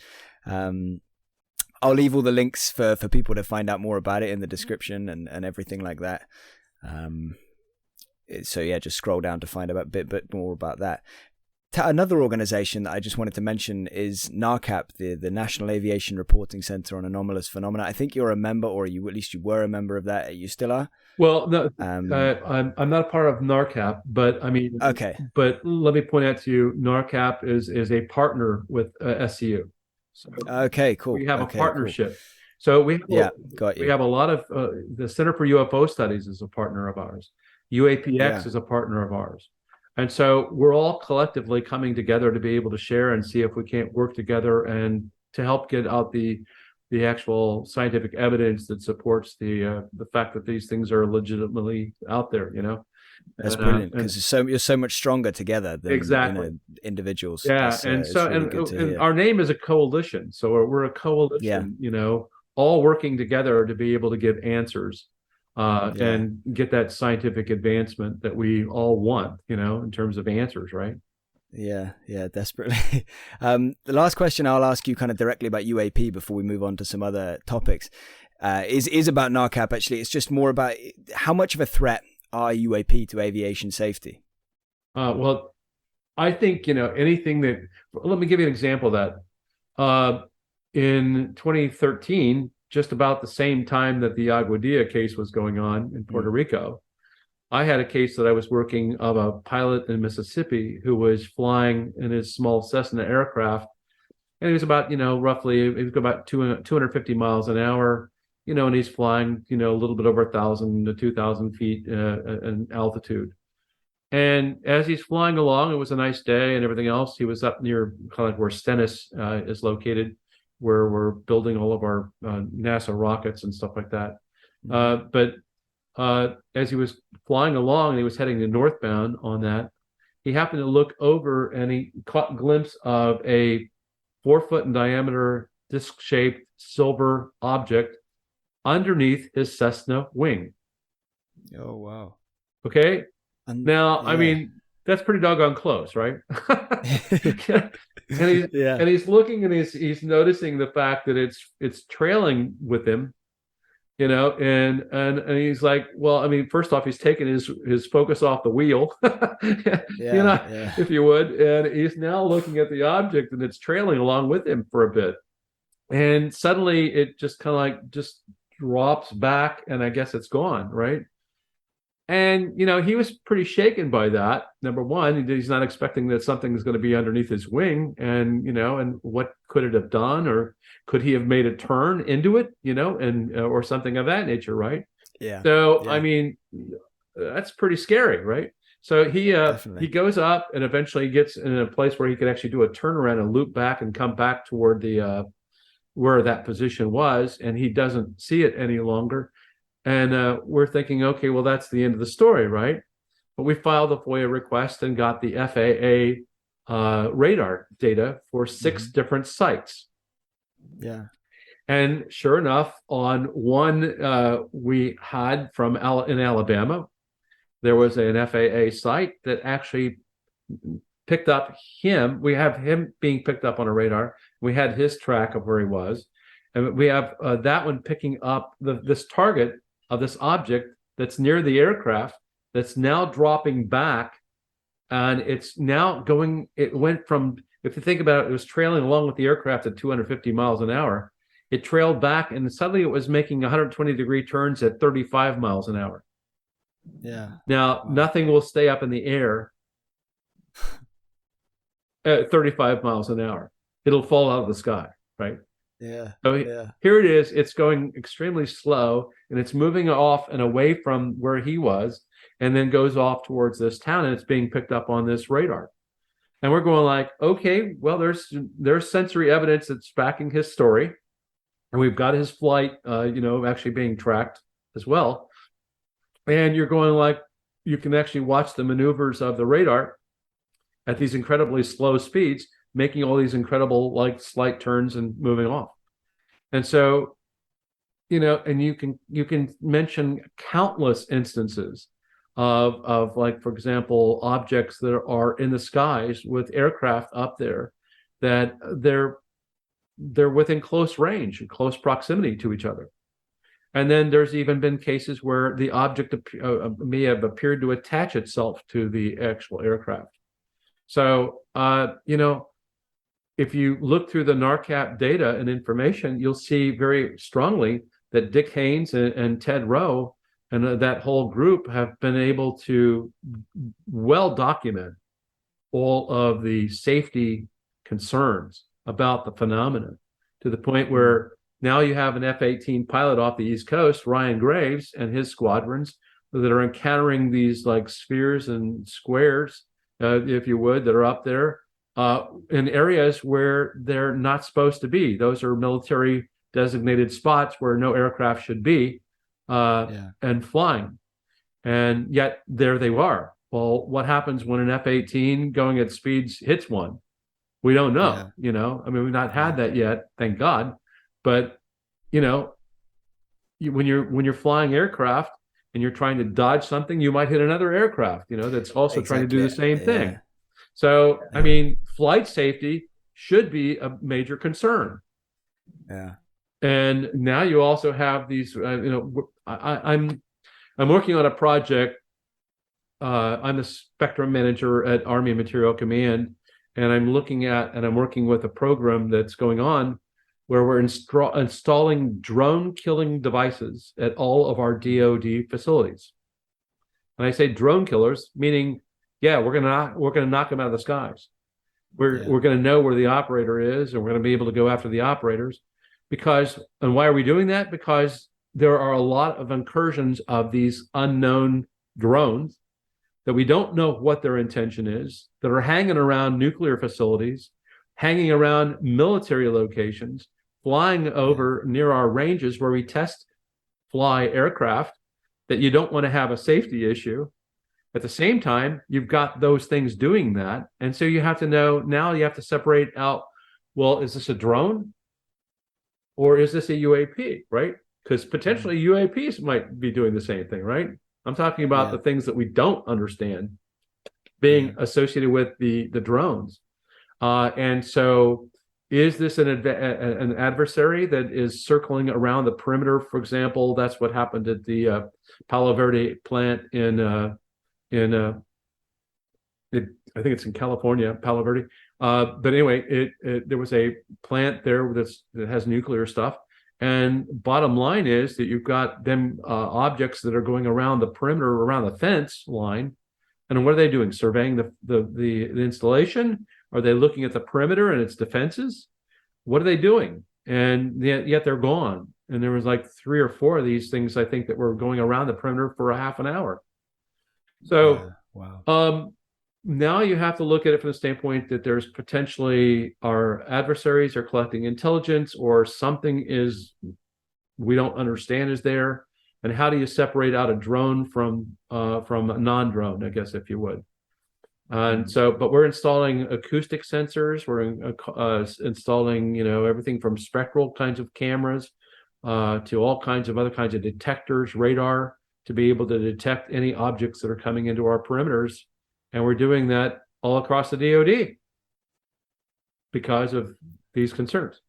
I'll leave all the links for people to find out more about it in the description and everything like that. Just scroll down to find out a bit more about that. Another organization that I just wanted to mention is NARCAP, the National Aviation Reporting Center on Anomalous Phenomena. I think you're a member, or at least you were a member of that. You still are? Well, no, I'm not a part of NARCAP, but I mean, okay. But let me point out to you, NARCAP is a partner with SCU. So okay, cool. We have a partnership. Cool. So we have a lot of the Center for UFO Studies is a partner of ours. UAPX is a partner of ours. And so we're all collectively coming together to be able to share and see if we can't work together and to help get out the actual scientific evidence that supports the fact that these things are legitimately out there, That's brilliant, because you're so much stronger together than individuals. Yeah, and our name is a coalition, so we're a coalition, all working together to be able to give answers and get that scientific advancement that we all want, in terms of answers, right? Yeah, desperately. The last question I'll ask you kind of directly about UAP before we move on to some other topics is about NARCAP, actually. It's just more about how much of a threat are UAP to aviation safety? Well, I think, anything that, let me give you an example of that. In 2013, just about the same time that the Aguadilla case was going on in Puerto Rico, I had a case that I was working of a pilot in Mississippi who was flying in his small Cessna aircraft, and he was about, roughly, he was about 250 miles an hour, and he's flying, a little bit over 1,000 to 2,000 feet in altitude. And as he's flying along, it was a nice day and everything else. He was up near kind of like where Stennis is located, where we're building all of our NASA rockets and stuff like that. But as he was flying along and he was heading to northbound on that, he happened to look over and he caught a glimpse of a 4-foot in diameter, disc-shaped silver object underneath his Cessna wing. Oh, wow. Okay. Now, yeah. I mean, that's pretty doggone close, right? And he's looking and he's noticing the fact that it's trailing with him, and he's like, well, I mean, first off, he's taking his focus off the wheel, if you would, and he's now looking at the object and it's trailing along with him for a bit, and suddenly it just kind of like just drops back, and I guess it's gone, right? And, he was pretty shaken by that. Number one, he's not expecting that something is going to be underneath his wing. And, and what could it have done? Or could he have made a turn into it, and or something of that nature, right? Yeah. So, I mean, that's pretty scary, right? So he goes up and eventually gets in a place where he could actually do a turnaround and loop back and come back toward the where that position was. And he doesn't see it any longer. And we're thinking, okay, well, that's the end of the story, right? But we filed a FOIA request and got the FAA radar data for 6 different sites. Yeah. And sure enough, on one we had in Alabama, there was an FAA site that actually picked up him. We have him being picked up on a radar. We had his track of where he was. And we have that one picking up this target of this object that's near the aircraft that's now dropping back, and it's now going, it went from, if you think about it, it was trailing along with the aircraft at 250 miles an hour. It trailed back and suddenly it was making 120-degree turns at 35 miles an hour. Yeah. Now, nothing will stay up in the air at 35 miles an hour. It'll fall out of the sky, right? Yeah. So here it is. It's going extremely slow, and it's moving off and away from where he was, and then goes off towards this town, and it's being picked up on this radar. And we're going like, okay, well, there's sensory evidence that's backing his story, and we've got his flight, actually being tracked as well. And you're going like, you can actually watch the maneuvers of the radar at these incredibly slow speeds, making all these incredible like slight turns and moving off. And so, and you can mention countless instances of like, for example, objects that are in the skies with aircraft up there that they're within close range and close proximity to each other. And then there's even been cases where the object may have appeared to attach itself to the actual aircraft. So, if you look through the NARCAP data and information, you'll see very strongly that Dick Haynes and Ted Rowe and that whole group have been able to well document all of the safety concerns about the phenomenon, to the point where now you have an F-18 pilot off the East Coast, Ryan Graves, and his squadrons that are encountering these like spheres and squares, if you would, that are up there in areas where they're not supposed to be. Those are military designated spots where no aircraft should be and flying. And yet there they are. Well, what happens when an F-18 going at speeds hits one? We don't know, I mean, we've not had that yet, thank God. But, when you're flying aircraft and you're trying to dodge something, you might hit another aircraft, that's also trying to do the same thing. So, I mean, flight safety should be a major concern. Yeah. And now you also have these, I'm working on a project. I'm the spectrum manager at Army Material Command, and I'm working with a program that's going on where we're installing drone killing devices at all of our DoD facilities. And I say drone killers, meaning, yeah, we're gonna knock them out of the skies. We're gonna know where the operator is, and we're gonna be able to go after the operators. And why are we doing that? Because there are a lot of incursions of these unknown drones that we don't know what their intention is, that are hanging around nuclear facilities, hanging around military locations, flying over near our ranges where we fly aircraft, that you don't want to have a safety issue. At the same time, you've got those things doing that. And so you have to know, now you have to separate out, well, is this a drone or is this a UAP, right? Because potentially UAPs might be doing the same thing, right? I'm talking about the things that we don't understand being associated with the drones. And so is this an adversary that is circling around the perimeter? For example, that's what happened at the Palo Verde plant in I think it's in California, Palo Verde. But anyway, there was a plant there that has nuclear stuff. And bottom line is that you've got them objects that are going around the perimeter, around the fence line. And what are they doing? Surveying the installation? Are they looking at the perimeter and its defenses? What are they doing? And yet they're gone. And there was like 3 or 4 of these things, I think, that were going around the perimeter for a half an hour. So now you have to look at it from the standpoint that there's potentially our adversaries are collecting intelligence, or something we don't understand is there. And how do you separate out a drone from a non-drone, I guess, if you would? And so, but we're installing acoustic sensors. We're installing, everything from spectral kinds of cameras to all kinds of other kinds of detectors, radar, to be able to detect any objects that are coming into our perimeters. And we're doing that all across the DoD because of these concerns.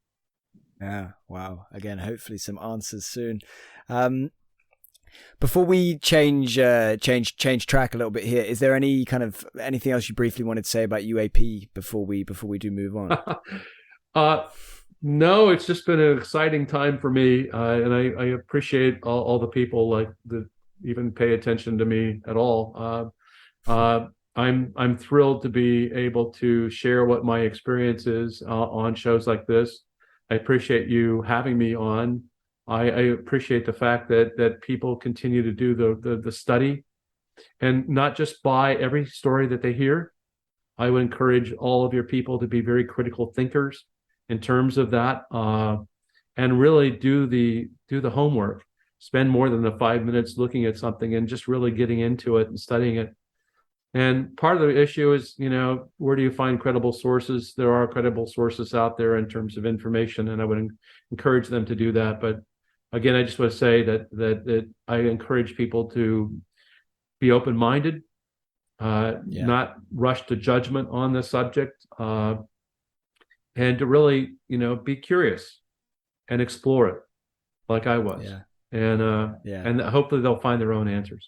Yeah, wow. Again, hopefully some answers soon. Before we change track a little bit here, is there anything else you briefly wanted to say about UAP before we do move on? No, it's just been an exciting time for me, and I appreciate all the people that even pay attention to me at all. I'm thrilled to be able to share what my experience is on shows like this. I appreciate you having me on. I appreciate the fact that people continue to do the study and not just buy every story that they hear. I would encourage all of your people to be very critical thinkers in terms of that, and really do the homework. Spend more than the 5 minutes looking at something and just really getting into it and studying it. And part of the issue is, where do you find credible sources? There are credible sources out there in terms of information, and I would encourage them to do that. But again, I just want to say that I encourage people to be open-minded, not rush to judgment on the subject, and to really, be curious and explore it like I was. And hopefully they'll find their own answers.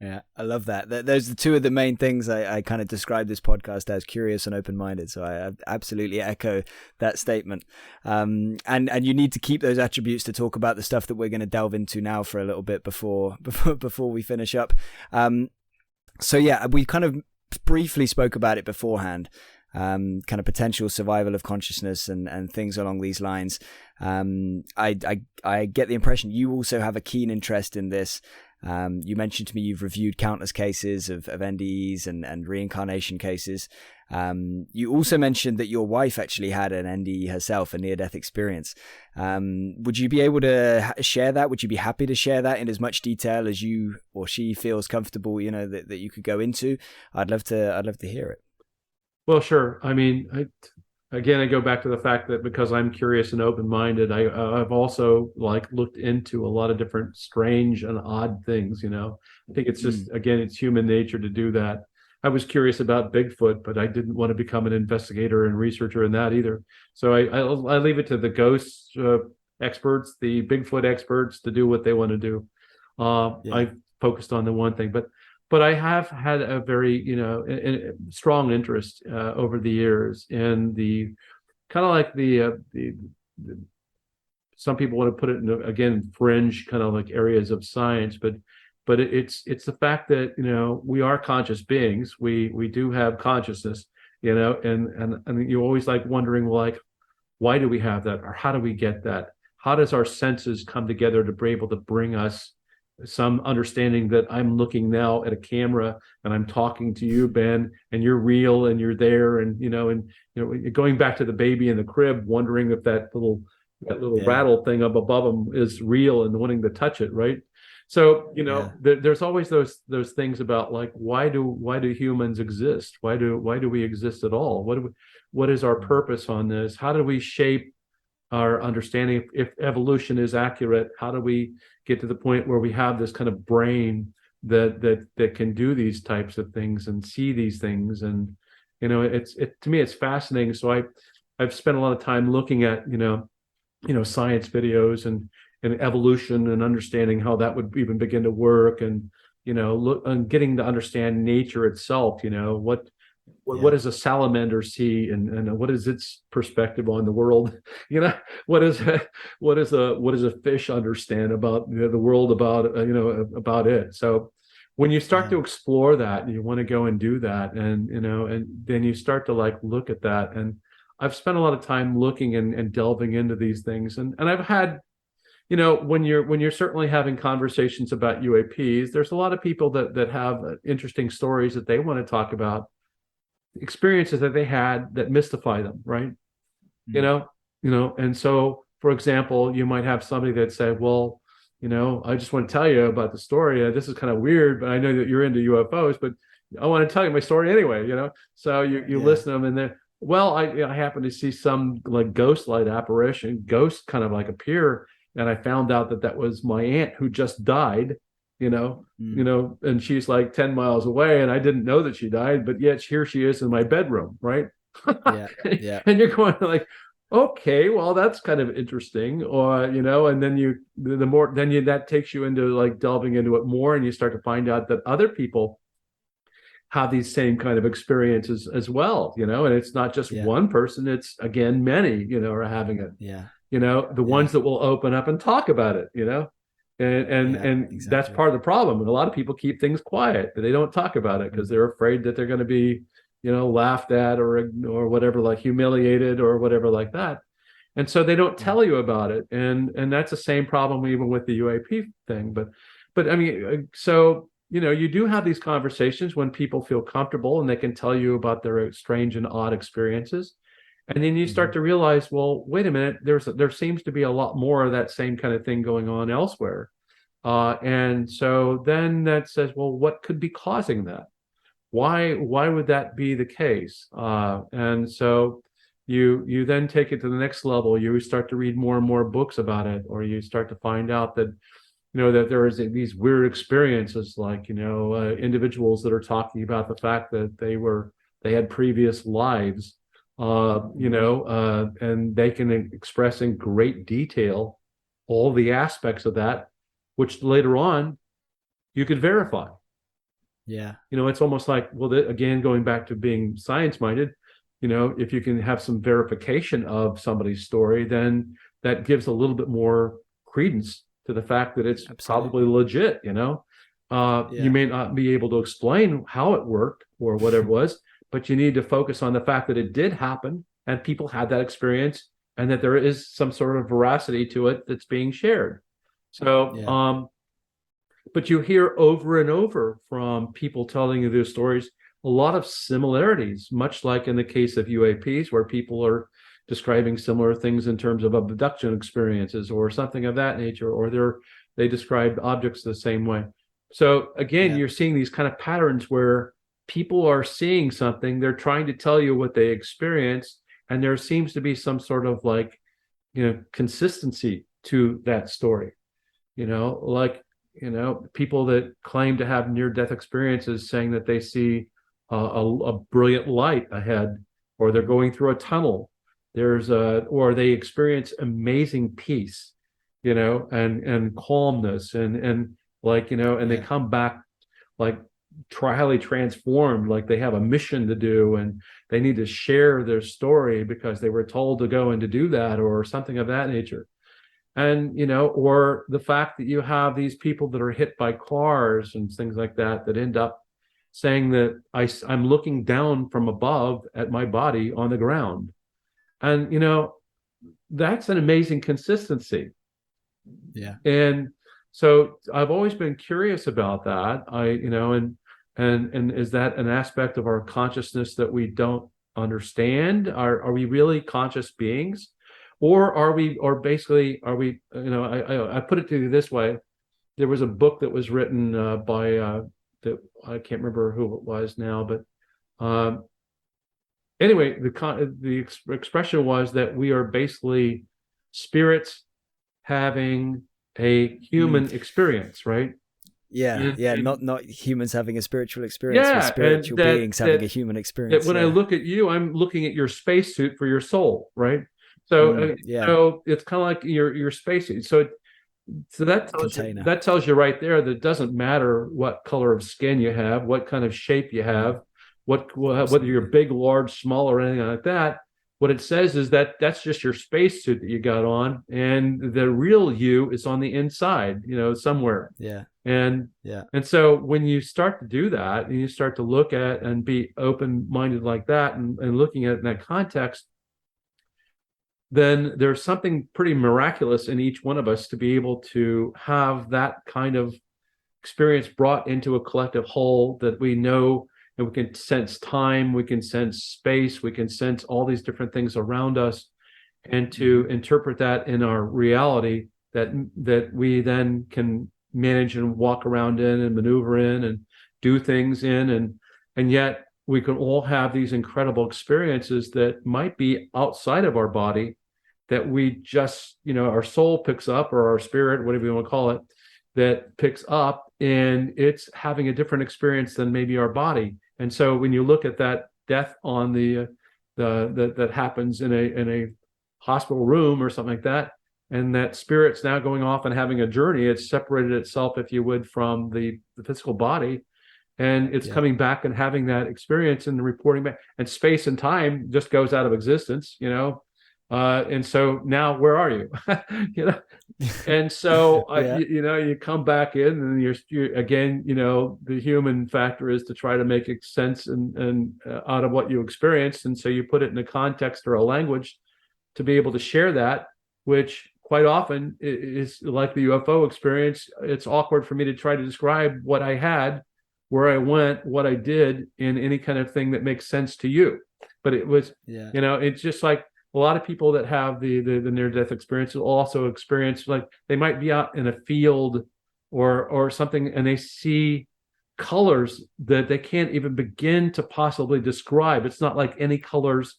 Yeah, I love that. Those are 2 of the main things I kind of describe this podcast as: curious and open-minded. So I absolutely echo that statement. And you need to keep those attributes to talk about the stuff that we're going to delve into now for a little bit before we finish up. So yeah, we kind of briefly spoke about it beforehand. Kind of potential survival of consciousness and things along these lines. I get the impression you also have a keen interest in this. You mentioned to me you've reviewed countless cases of NDEs and reincarnation cases. You also mentioned that your wife actually had an NDE herself, a near-death experience. Would you be able to share that? Would you be happy to share that in as much detail as you or she feels comfortable, that you could go into? I'd love to hear it. Well, sure. I mean, I go back to the fact that because I'm curious and open-minded, I've also looked into a lot of different strange and odd things. I think it's just, again, it's human nature to do that. I was curious about Bigfoot, but I didn't want to become an investigator and researcher in that either. So I leave it to the ghost experts, the Bigfoot experts, to do what they want to do. I focused on the one thing, but I have had a very, strong interest over the years in the kind of like the some people want to put it in, again, fringe kind of like areas of science, but it's the fact that, you know, we are conscious beings. We do have consciousness, you know, and you're always like wondering, well, like, why do we have that, or how do we get that? How does our senses come together to be able to bring us some understanding that I'm looking now at a camera and I'm talking to you, Ben, and you're real and you're there, and you know, going back to the baby in the crib, wondering if that little rattle thing up above him is real and wanting to touch it, right? So, you know, there's always those things about like, why do humans exist? Why do we exist at all? What is our purpose on this? How do we shape our understanding? If evolution is accurate, how do we get to the point where we have this kind of brain that can do these types of things and see these things? And, you know, to me, it's fascinating. So I've spent a lot of time looking at, you know, science videos and evolution and understanding how that would even begin to work, and, you know, look and getting to understand nature itself. You know, what does a salamander see, and what is its perspective on the world? You know, what does a fish understand about, you know, the world, about, you know, about it? So when you start to explore that, and you want to go and do that, and, you know, and then you start to like look at that. And I've spent a lot of time looking and delving into these things, and I've had, you know, when you're certainly having conversations about UAPs, there's a lot of people that have interesting stories that they want to talk about, experiences that they had that mystify them, right? Mm. You know, and so, for example, you might have somebody that said, well, you know, I just want to tell you about the story. This is kind of weird, but I know that you're into UFOs, but I want to tell you my story anyway, you know? So you listen to them, and then, well, I happened to see some like ghost light apparition, ghost kind of like appear, and I found out that was my aunt who just died, you know, and she's like 10 miles away, and I didn't know that she died, but yet here she is in my bedroom, right? Yeah. And you're going like, okay, well, that's kind of interesting. Or, you know, and then that takes you into like delving into it more, and you start to find out that other people have these same kind of experiences as well, you know, and it's not just one person, it's, again, many, you know, are having it. You know, the ones that will open up and talk about it, you know, and exactly. That's part of the problem. And a lot of people keep things quiet. They don't talk about it because they're afraid that they're going to be, you know, laughed at or whatever, like humiliated or whatever like that. And so they don't tell you about it. And that's the same problem even with the UAP thing. But I mean, so, you know, you do have these conversations when people feel comfortable and they can tell you about their strange and odd experiences. And then you start to realize, well, wait a minute, there seems to be a lot more of that same kind of thing going on elsewhere. And so then that says, well, what could be causing that? Why would that be the case? And so you then take it to the next level. You start to read more and more books about it, or you start to find out that, you know, that there is these weird experiences, like, you know, individuals that are talking about the fact that they had previous lives. You know, and they can express in great detail all the aspects of that, which later on you could verify. Yeah. You know, it's almost like, well, again, going back to being science-minded, you know, if you can have some verification of somebody's story, then that gives a little bit more credence to the fact that it's probably legit, you know. You may not be able to explain how it worked or whatever it was, but you need to focus on the fact that it did happen and people had that experience, and that there is some sort of veracity to it that's being shared. So, but you hear over and over from people telling you their stories, a lot of similarities, much like in the case of UAPs, where people are describing similar things in terms of abduction experiences or something of that nature, or they describe objects the same way. So again, you're seeing these kind of patterns where people are seeing something, they're trying to tell you what they experienced, and there seems to be some sort of like, you know, consistency to that story. You know, like, you know, people that claim to have near-death experiences saying that they see a brilliant light ahead, or they're going through a tunnel. Or they experience amazing peace, you know, and calmness, and like, you know, and they come back like highly transformed, like they have a mission to do and they need to share their story because they were told to go and to do that, or something of that nature. And, or the fact that you have these people that are hit by cars and things like that end up saying that I'm looking down from above at my body on the ground. And, that's an amazing consistency. Yeah. And so I've always been curious about that. And is that an aspect of our consciousness that we don't understand? Are we really conscious beings? Or are we I put it to you this way. There was a book that was written by that I can't remember who it was now, but anyway, the expression was that we are basically spirits having a human experience, right? Yeah, not humans having a spiritual experience, but spiritual beings having a human experience. When I look at you, I'm looking at your spacesuit for your soul, right? So, so it's kind of like your spacesuit. So that tells you right there that it doesn't matter what color of skin you have, what kind of shape you have, whether you're big, large, small, or anything like that. What it says is that that's just your spacesuit that you got on, and the real you is on the inside, somewhere. Yeah. And so when you start to do that, and you start to look at and be open-minded like that, and looking at it in that context, then there's something pretty miraculous in each one of us to be able to have that kind of experience brought into a collective whole that we know, and we can sense time, we can sense space, we can sense all these different things around us, and to interpret that in our reality that we then can manage and walk around in and maneuver in and do things in, and yet we can all have these incredible experiences that might be outside of our body, that we just, our soul picks up, or our spirit, whatever you want to call it, that picks up, and it's having a different experience than maybe our body. And so when you look at that death on that happens in a hospital room or something like that, and that spirit's now going off and having a journey, it's separated itself, if you would, from the physical body, and it's coming back and having that experience and reporting back, and space and time just goes out of existence, and so now where are you? And so you come back in, and you're again, the human factor is to try to make sense and out of what you experienced, and so you put it in a context or a language to be able to share that, which quite often is like the UFO experience. It's awkward for me to try to describe what I had, where I went, what I did, in any kind of thing that makes sense to you. But it was, it's just like a lot of people that have the near-death experience will also experience, like, they might be out in a field or something, and they see colors that they can't even begin to possibly describe. It's not like any colors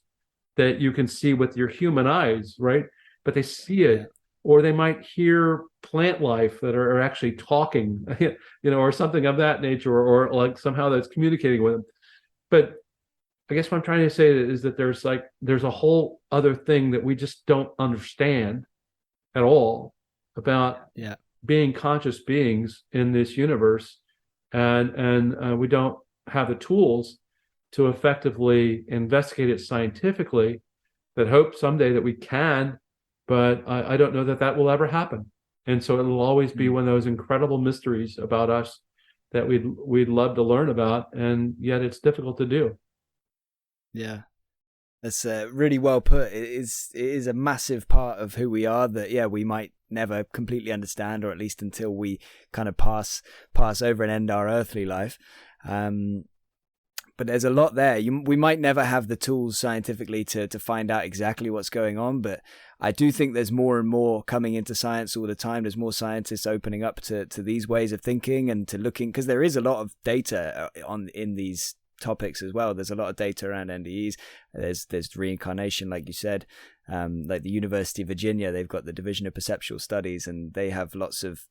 that you can see with your human eyes, right? But they see it. Or they might hear plant life that are actually talking, or something of that nature, or like somehow that's communicating with them. But I guess what I'm trying to say is that there's a whole other thing that we just don't understand at all about being conscious beings in this universe, and we don't have the tools to effectively investigate it scientifically. That hope someday that we can, but I don't know that will ever happen. And so it'll always be one of those incredible mysteries about us that we'd love to learn about, and yet it's difficult to do. Yeah, that's really well put. It is a massive part of who we are that we might never completely understand, or at least until we kind of pass over and end our earthly life. But there's a lot there. We might never have the tools scientifically to find out exactly what's going on, but I do think there's more and more coming into science all the time. There's more scientists opening up to these ways of thinking and to looking, because there is a lot of data in these topics as well. There's a lot of data around NDEs. There's reincarnation, like you said. Like the University of Virginia, they've got the Division of Perceptual Studies, and they have lots of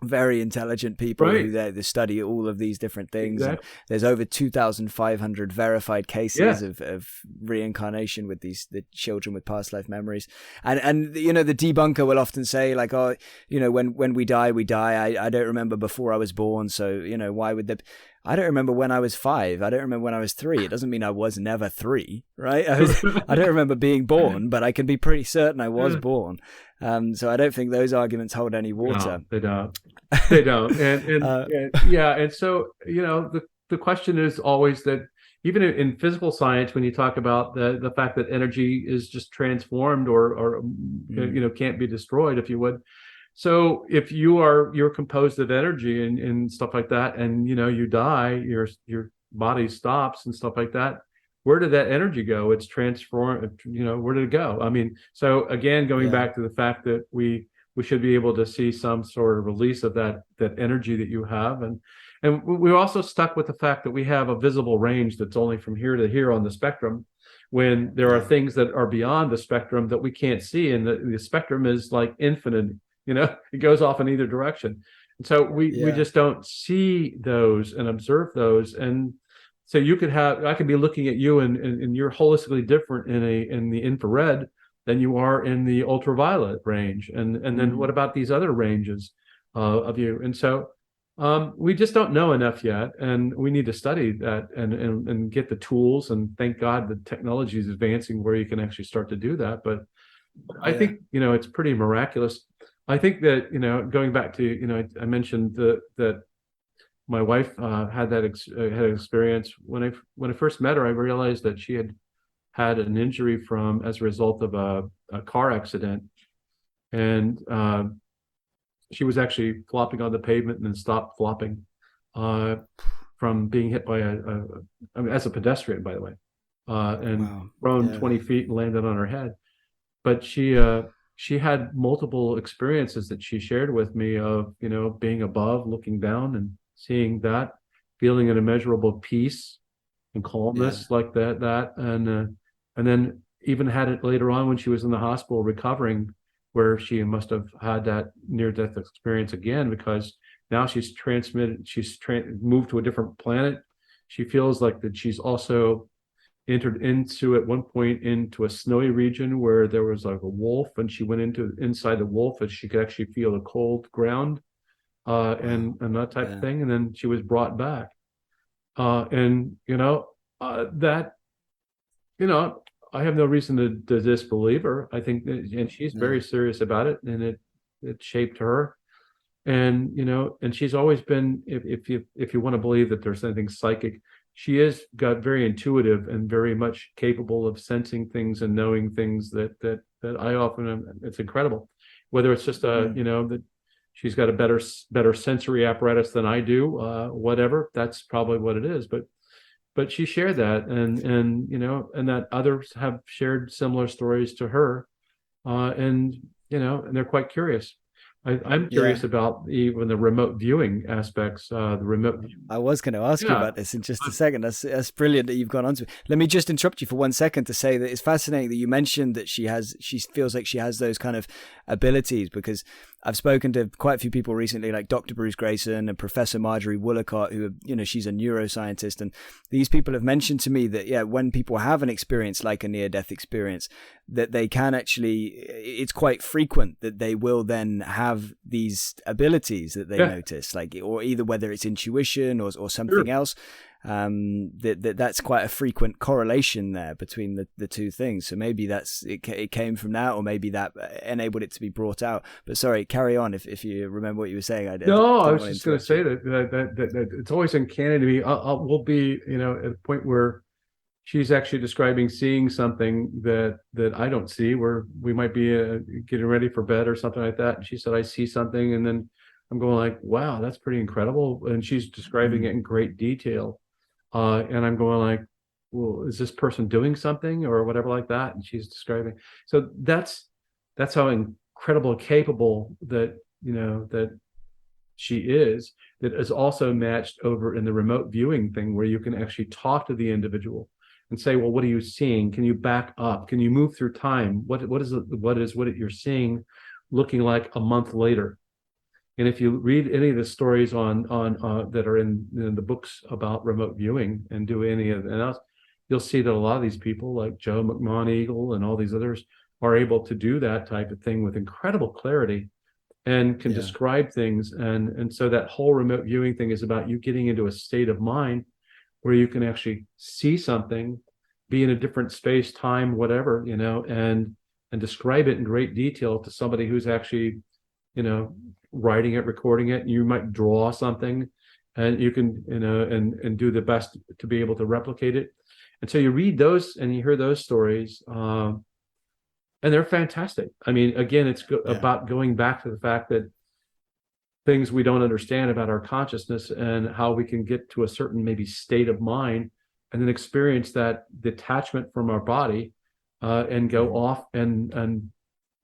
very intelligent people who they study all of these different things. Exactly. There's over 2,500 verified cases of reincarnation with the children with past life memories. And the debunker will often say, like, when we die, we die. I don't remember before I was born, so why would there? I don't remember when I was 5. I don't remember when I was 3. It doesn't mean I was never 3, right? I don't remember being born, but I can be pretty certain I was born. So I don't think those arguments hold any water. No, they don't. They don't. And so, the question is always that even in physical science, when you talk about the fact that energy is just transformed or can't be destroyed, if you would. So if you're composed of energy and stuff like that, and you die, your body stops and stuff like that. Where did that energy go? It's transformed. Where did it go? I mean, so again, going back to the fact that we should be able to see some sort of release of that energy that you have, and we're also stuck with the fact that we have a visible range that's only from here to here on the spectrum, when there are things that are beyond the spectrum that we can't see, and the spectrum is like infinite. It goes off in either direction. And so we just don't see those and observe those. And so I could be looking at you and you're holistically different in the infrared than you are in the ultraviolet range. And then what about these other ranges of you? And so we just don't know enough yet, and we need to study that and get the tools. And thank God the technology is advancing where you can actually start to do that. But I think it's pretty miraculous. I think that going back to I mentioned that my wife had an experience. When I first met her, I realized that she had an injury as a result of a car accident, and she was actually flopping on the pavement and then stopped flopping from being hit by as a pedestrian, by the way, and thrown 20 feet and landed on her head. But she had multiple experiences that she shared with me of, being above, looking down and seeing that, feeling an immeasurable peace and calmness like that. And then even had it later on when she was in the hospital recovering, where she must have had that near-death experience again, because now she's moved to a different planet. She feels like that she's also entered into at one point into a snowy region where there was like a wolf, and she went inside the wolf, and she could actually feel the cold ground and that type of thing. And then she was brought back. I have no reason to disbelieve her. I think and she's very serious about it, and it shaped her. And and she's always been, if you want to believe that there's anything psychic, she is got very intuitive and very much capable of sensing things and knowing things that I often it's incredible. Whether it's just that she's got a better sensory apparatus than I do, whatever, that's probably what it is. But she shared that, and that others have shared similar stories to her, and they're quite curious. I'm curious about even the remote viewing aspects. I was going to ask you about this in just a second. That's brilliant that you've gone on to it. Let me just interrupt you for 1 second to say that it's fascinating that you mentioned that she feels like she has those kind of abilities, because I've spoken to quite a few people recently, like Dr. Bruce Grayson and Professor Marjorie Woolacott, who are, she's a neuroscientist. And these people have mentioned to me that, when people have an experience like a near-death experience, that they can actually, it's quite frequent that they will then have these abilities that they notice, like, or either whether it's intuition or something else. That's quite a frequent correlation there between the two things. So maybe it came from that, or maybe that enabled it to be brought out. But sorry, carry on if you remember what you were saying. I was just going to say that it's always uncanny to me. We'll be at a point where she's actually describing seeing something that I don't see, where we might be getting ready for bed or something like that, and she said, I see something, and then I'm going like, wow, that's pretty incredible. And she's describing it in great detail. And I'm going like, well, is this person doing something or whatever like that? And she's describing. So that's how incredible capable that she is. That is also matched over in the remote viewing thing, where you can actually talk to the individual and say, well, what are you seeing? Can you back up? Can you move through time? What you're seeing looking like a month later? And if you read any of the stories on that are in the books about remote viewing and do any of that else, you'll see that a lot of these people, like Joe McMahon Eagle and all these others, are able to do that type of thing with incredible clarity. and can Yeah. describe things. And so that whole remote viewing thing is about you getting into a state of mind where you can actually see something, be in a different space, time, whatever, and describe it in great detail to somebody who's actually, writing it, recording it. You might draw something, and you can, and do the best to be able to replicate it. And so you read those and you hear those stories, and they're fantastic. I mean, again, it's about going back to the fact that things we don't understand about our consciousness and how we can get to a certain maybe state of mind and then experience that detachment from our body, and go off and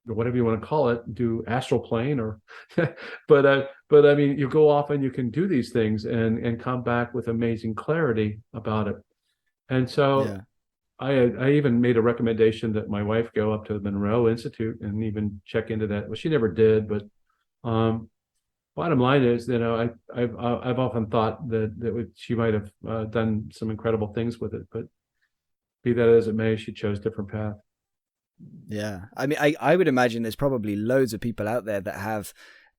whatever you want to call it, do astral plane or, but I mean, you go off and you can do these things and come back with amazing clarity about it. And so I even made a recommendation that my wife go up to the Monroe Institute and even check into that. Well, she never did, but bottom line is, I've often thought that she might have done some incredible things with it, but be that as it may, she chose a different path. Yeah. I mean, I would imagine there's probably loads of people out there that have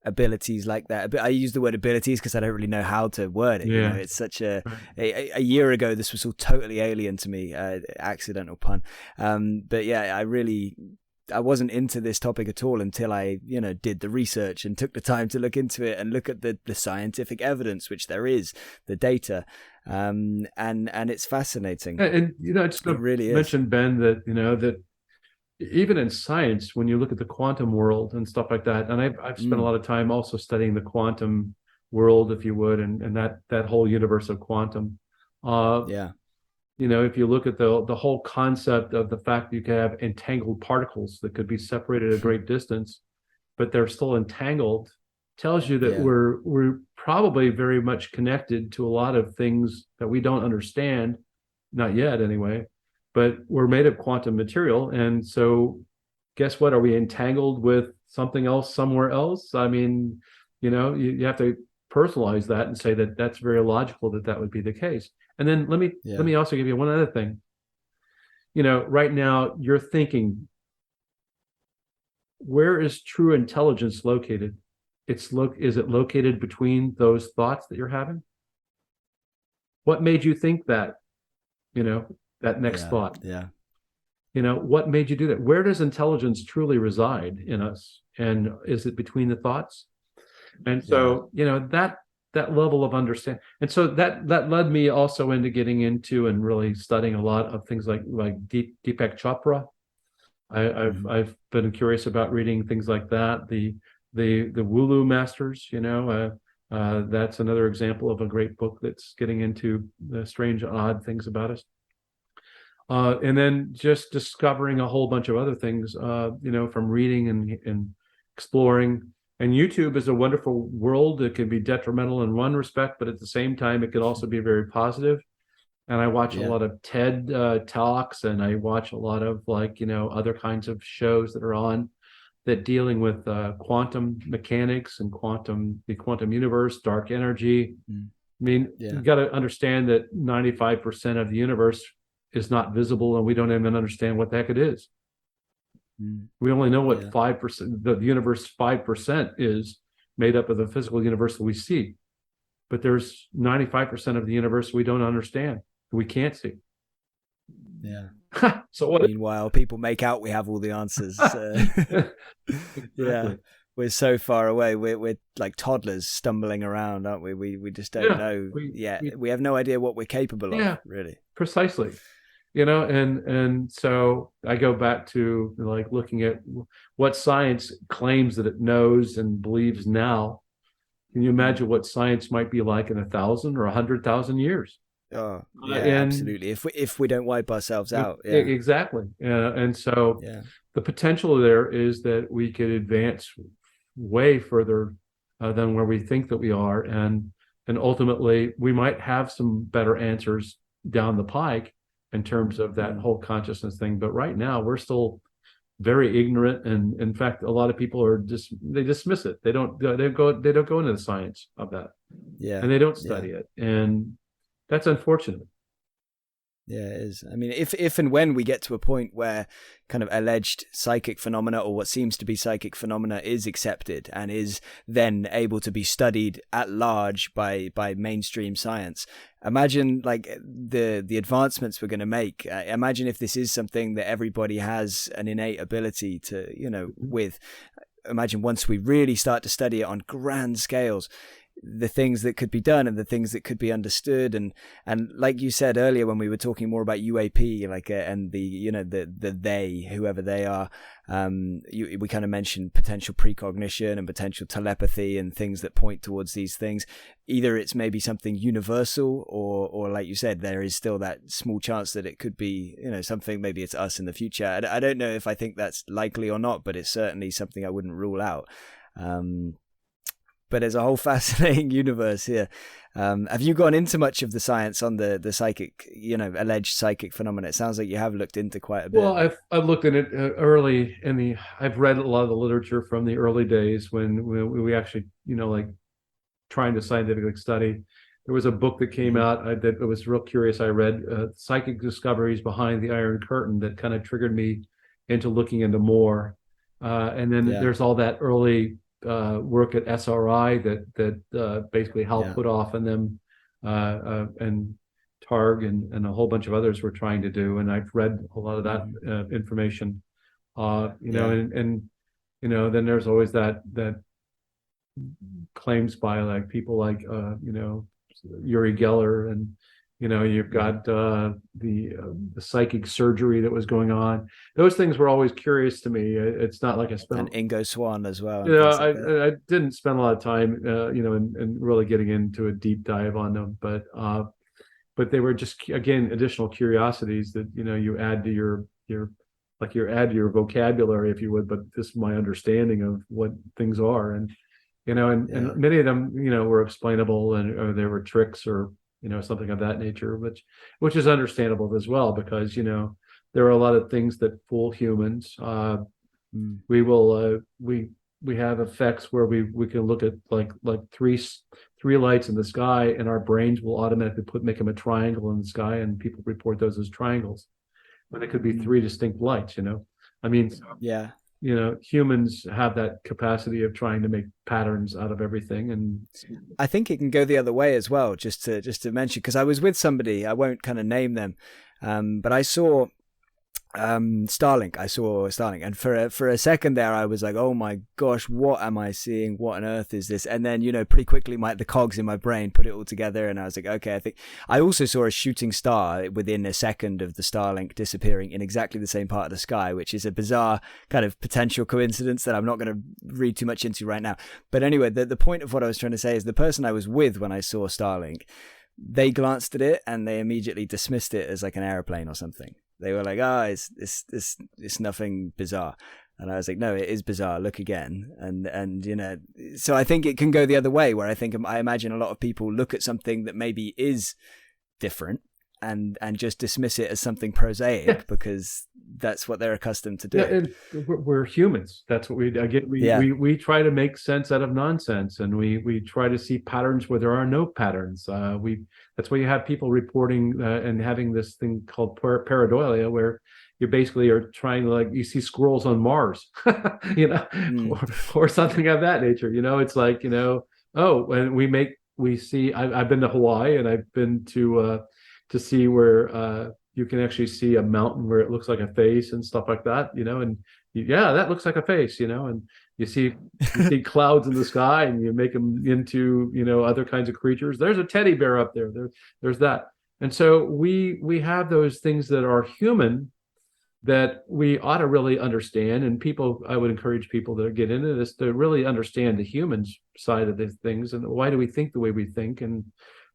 abilities like that. But I use the word abilities because I don't really know how to word it. Yeah. It's such a year ago, this was all totally alien to me, accidental pun. But yeah, I wasn't into this topic at all until I, did the research and took the time to look into it and look at the scientific evidence, which there is, the data. And it's fascinating. And I just really mentioned, Ben, that, that even in science, when you look at the quantum world and stuff like that, and I've spent a lot of time also studying the quantum world, if you would, and that whole universe of quantum. If you look at the whole concept of the fact that you can have entangled particles that could be separated at a great distance, but they're still entangled, tells you that we're probably very much connected to a lot of things that we don't understand, not yet anyway, but we're made of quantum material. And so guess what? Are we entangled with something else somewhere else? I mean, you have to personalize that and say that that's very logical that would be the case. And then let me also give you one other thing. Right now you're thinking, where is true intelligence located? Is it located between those thoughts that you're having? What made you think that, that next thought? Yeah. What made you do that? Where does intelligence truly reside in us? And is it between the thoughts? And so, that level of understanding. And so that led me also into getting into and really studying a lot of things like Deepak Chopra. I've been curious about reading things like that. The Wulu masters, that's another example of a great book that's getting into the strange, odd things about us. And then just discovering a whole bunch of other things, from reading and exploring. And YouTube is a wonderful world. It can be detrimental in one respect, but at the same time, it can also be very positive. And I watch a lot of TED talks, and I watch a lot of other kinds of shows that are on that dealing with quantum mechanics and the quantum universe, dark energy. I mean, you got to understand that 95% of the universe is not visible, and we don't even understand what the heck it is. We only know what 5%, the universe 5% is made up of the physical universe that we see. But there's 95% of the universe we don't understand, we can't see. Yeah. So meanwhile, people make out we have all the answers. Exactly. Yeah. We're so far away. We're like toddlers stumbling around, aren't we? We just don't know. We have no idea what we're capable of, really. Precisely. And so I go back to looking at what science claims that it knows and believes now. Can you imagine what science might be like in 1,000 or 100,000 years? Oh, yeah, absolutely. If we don't wipe ourselves out. Yeah. Exactly. And so the potential there is that we could advance way further than where we think that we are. And ultimately, we might have some better answers down the pike in terms of that whole consciousness thing. But right now, we're still very ignorant. And in fact, a lot of people they dismiss it. They don't go into the science of that. Yeah. And they don't study it. And that's unfortunate. Yeah, it is. I mean, if and when we get to a point where kind of alleged psychic phenomena, or what seems to be psychic phenomena, is accepted and is then able to be studied at large by mainstream science, imagine like the advancements we're going to make. Imagine if this is something that everybody has an innate ability to, with. Imagine once we really start to study it on grand scales, the things that could be done and the things that could be understood, and like you said earlier when we were talking more about UAP, like and the the they, whoever they are, we kind of mentioned potential precognition and potential telepathy and things that point towards these things. Either it's maybe something universal, or like you said, there is still that small chance that it could be something, maybe it's us in the future. I don't know if I think that's likely or not, but it's certainly something I wouldn't rule out. But there's a whole fascinating universe here. Have you gone into much of the science on the psychic, alleged psychic phenomena? It sounds like you have looked into quite a bit. Well, I've looked at it early I've read a lot of the literature from the early days when we actually, like trying to scientifically study. There was a book that came out that I was real curious. I read Psychic Discoveries Behind the Iron Curtain, that kind of triggered me into looking into more. And then there's all that early work at SRI that basically Hal Puthoff and them and Targ and a whole bunch of others were trying to do, and I've read a lot of that information. And then there's always that claims by like people like Uri Geller, and you've got the psychic surgery that was going on. Those things were always curious to me. It's not like I spent, and Ingo Swann as well. I didn't spend a lot of time, in really getting into a deep dive on them, but they were just, again, additional curiosities that you add to your vocabulary, if you would. But this is my understanding of what things are, and many of them were explainable, or there were tricks or something of that nature, which is understandable as well, because there are a lot of things that fool humans. We will we have effects where we can look at like three lights in the sky, and our brains will automatically make them a triangle in the sky, and people report those as triangles when it could be three distinct lights. Humans have that capacity of trying to make patterns out of everything, and I think it can go the other way as well. Just to mention, because I was with somebody, I won't kind of name them, but I saw Starlink. And for a second there, I was like, oh my gosh, what am I seeing? What on earth is this? And then pretty quickly the cogs in my brain put it all together, and I was like, okay, I think I also saw a shooting star within a second of the Starlink disappearing in exactly the same part of the sky, which is a bizarre kind of potential coincidence that I'm not going to read too much into right now. But anyway, the point of what I was trying to say is the person I was with when I saw Starlink, they glanced at it and they immediately dismissed it as like an airplane or something. They were like, it's nothing bizarre. And I was like, no, it is bizarre. Look again. And so I think it can go the other way, where I imagine a lot of people look at something that maybe is different and just dismiss it as something prosaic because that's what they're accustomed to do. And we're humans. That's what we try to make sense out of nonsense, and we try to see patterns where there are no patterns. That's why you have people reporting and having this thing called pareidolia, where you basically are trying to, you see squirrels on Mars, or something of that nature. It's like, and we see. I've been to Hawaii, and I've been to see where you can actually see a mountain where it looks like a face and stuff like that, that looks like a face, and you see clouds in the sky, and you make them into, other kinds of creatures. There's a teddy bear up there. There's that. And so we have those things that are human that we ought to really understand. And I would encourage people that get into this to really understand the human side of these things, and why do we think the way we think, and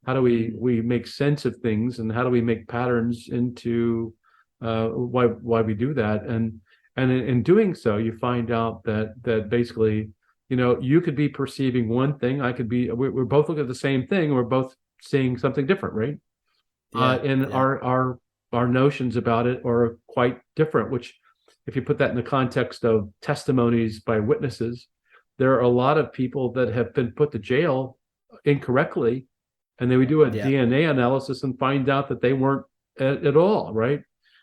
how do we make sense of things, and how do we make patterns into why we do that? And in doing so, you find out that basically, you could be perceiving one thing. We're both looking at the same thing. We're both seeing something different, right? Our notions about it are quite different, which, if you put that in the context of testimonies by witnesses, there are a lot of people that have been put to jail incorrectly, and then we do a DNA analysis and find out that they weren't at all, right?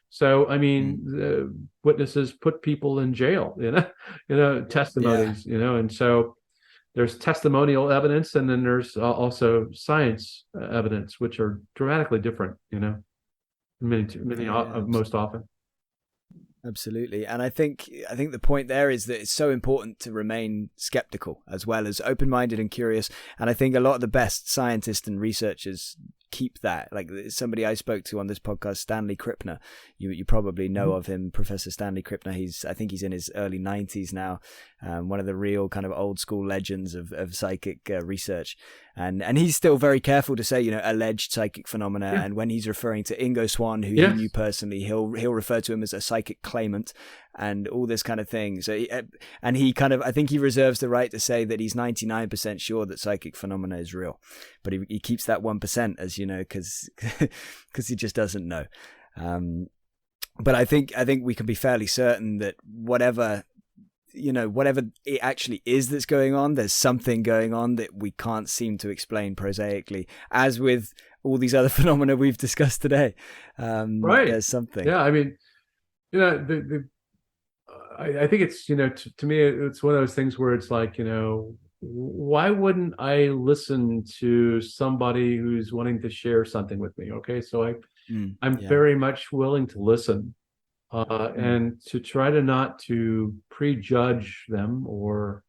So, I mean, the witnesses put people in jail, testimonies, and so there's testimonial evidence, and then there's also science evidence, which are dramatically different, most often. Absolutely. And I think the point there is that it's so important to remain skeptical as well as open-minded and curious. And I think a lot of the best scientists and researchers keep that. Like somebody I spoke to on this podcast, Stanley Krippner, you probably know of him, Professor Stanley Krippner. I think he's in his early 90s now, one of the real kind of old school legends of psychic research. And he's still very careful to say, alleged psychic phenomena. Yeah. And when he's referring to Ingo Swann, who he knew personally, he'll refer to him as a psychic claimant and all this kind of thing. So, he kind of, I think he reserves the right to say that he's 99% sure that psychic phenomena is real, but he keeps that 1%, as you know, because he just doesn't know. But I think we can be fairly certain that whatever it actually is that's going on, there's something going on that we can't seem to explain prosaically, as with all these other phenomena we've discussed today. Right. There's something. Yeah. I mean, I think it's, to me, it's one of those things where it's like, why wouldn't I listen to somebody who's wanting to share something with me? Okay. So I'm very much willing to listen. And to try to not to prejudge them, or,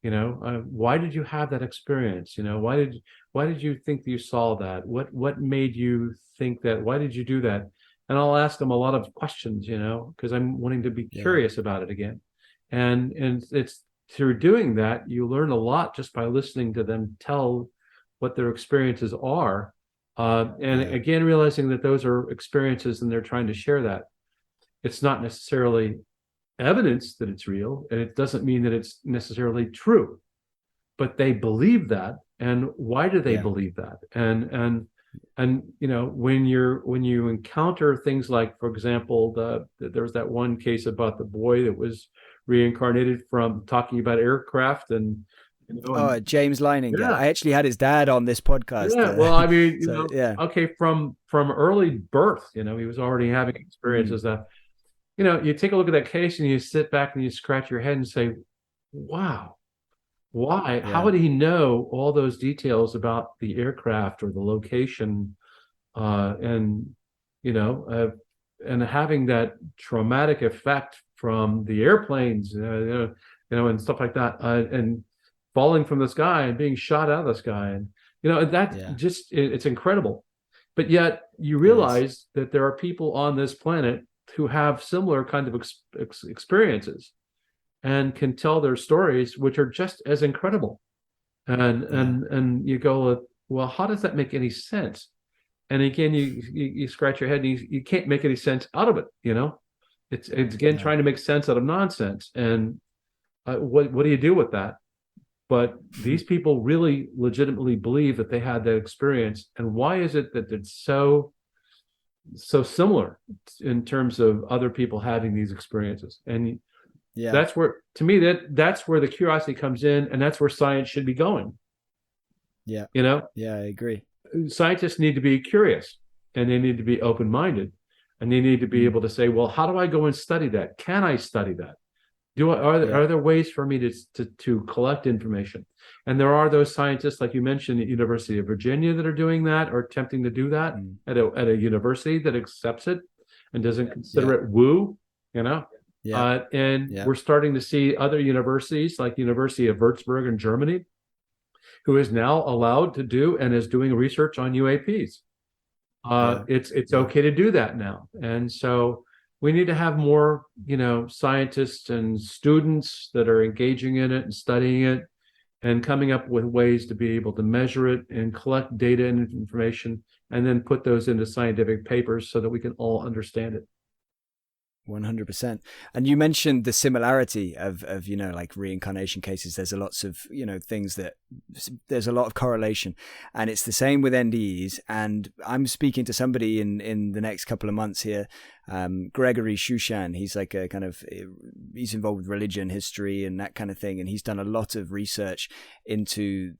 why did you have that experience? Why did you think that you saw that? What made you think that? Why did you do that? And I'll ask them a lot of questions, because I'm wanting to be curious about it again. And it's through doing that, you learn a lot just by listening to them tell what their experiences are. Again, realizing that those are experiences and they're trying to share that. It's not necessarily evidence that it's real, and it doesn't mean that it's necessarily true, but they believe that. And why do they believe that? And when you encounter things like, for example, there was that one case about the boy that was reincarnated from talking about aircraft and James Leininger. Yeah. I actually had his dad on this podcast. Yeah, well, I mean, okay, from early birth, he was already having experiences that. You take a look at that case and you sit back and you scratch your head and say, wow, why? Yeah. How would he know all those details about the aircraft or the location? And having that traumatic effect from the airplanes, and stuff like that, and falling from the sky and being shot out of the sky. And, it's incredible. But yet you realize that there are people on this planet who have similar kind of experiences and can tell their stories, which are just as incredible. And you go, well, how does that make any sense? And again, you scratch your head and you can't make any sense out of it. It's again trying to make sense out of nonsense. And what do you do with that? But these people really legitimately believe that they had that experience. And why is it that it's so similar in terms of other people having these experiences? And that's where, to me, that's where the curiosity comes in, and that's where science should be going. Yeah. I agree. Scientists need to be curious, and they need to be open-minded, and they need to be able to say, well, how do I go and study that? Can I study that? Are there ways for me to collect information? And there are those scientists, like you mentioned, at University of Virginia that are doing that, or attempting to do that at a university that accepts it and doesn't consider it woo, We're starting to see other universities, like University of Würzburg in Germany, who is now allowed to do and is doing research on UAPs. It's okay to do that now. And so we need to have more, scientists and students that are engaging in it and studying it and coming up with ways to be able to measure it and collect data and information and then put those into scientific papers so that we can all understand it. 100%. And you mentioned the similarity of like reincarnation cases. There's a lots of, things that there's a lot of correlation, and it's the same with NDEs. And I'm speaking to somebody in the next couple of months here, Gregory Shushan. He's like he's involved with religion, history, and that kind of thing. And he's done a lot of research into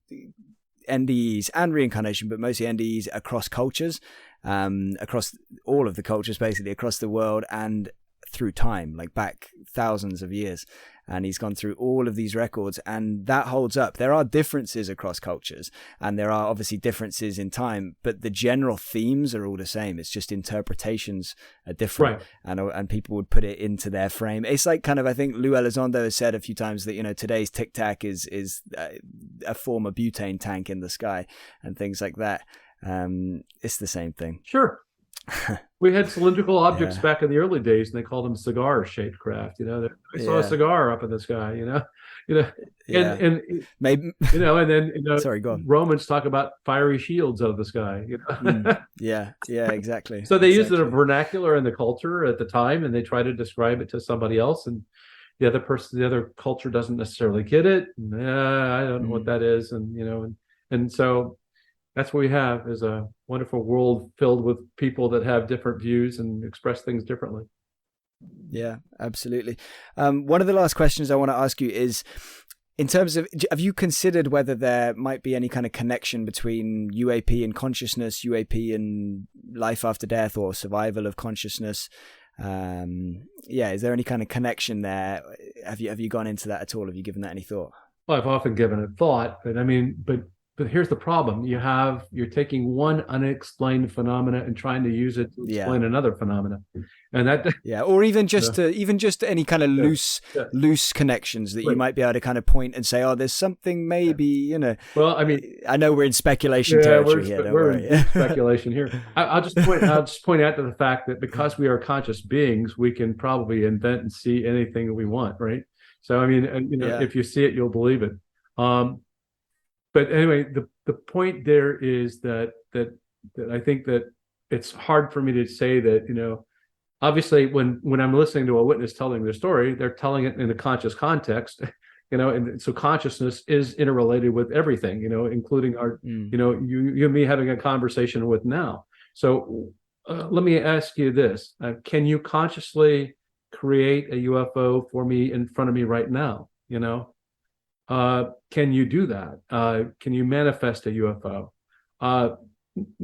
NDEs and reincarnation, but mostly NDEs across cultures. across all of the cultures, basically across the world and through time, like back thousands of years. And he's gone through all of these records, and that holds up. There are differences across cultures, and there are obviously differences in time, but the general themes are all the same. It's just interpretations are different, right. And people would put it into their frame. It's like kind of, I think Lou Elizondo has said a few times that, you know, today's Tic Tac is a former butane tank in the sky and things like that. It's the same thing. Sure. We had cylindrical objects back in the early days, and they called them cigar-shaped craft. You know, I saw a cigar up in the sky. And maybe, you know, and then, you know, sorry, go on. Romans talk about fiery shields out of the sky. You know? Yeah, exactly. So they used it in a vernacular in the culture at the time, and they try to describe it to somebody else, and the other culture doesn't necessarily get it. I don't know what that is, and you know, and so. That's what we have, is a wonderful world filled with people that have different views and express things differently. Yeah, absolutely. One of the last questions I want to ask you is, in terms of, have you considered whether there might be any kind of connection between UAP and consciousness, UAP and life after death, or survival of consciousness? Is there any kind of connection there? Have you gone into that at all? Have you given that any thought? Well, I've often given it thought, but here's the problem. You're taking one unexplained phenomena and trying to use it to explain another phenomena. And that or even just any kind of loose connections that you might be able to kind of point and say, oh, there's something maybe, you know. Well, I mean, I know we're in speculation territory here. We're in speculation here. I'll just point out to the fact that because we are conscious beings, we can probably invent and see anything we want, right? So I mean, if you see it, you'll believe it. But anyway, the point there is that I think that it's hard for me to say that, you know, obviously when I'm listening to a witness telling their story, they're telling it in a conscious context, you know, and so consciousness is interrelated with everything, you know, including our, you know, you and me having a conversation with now. So let me ask you this: can you consciously create a UFO for me in front of me right now? You know? Can you do that? Can you manifest a UFO? I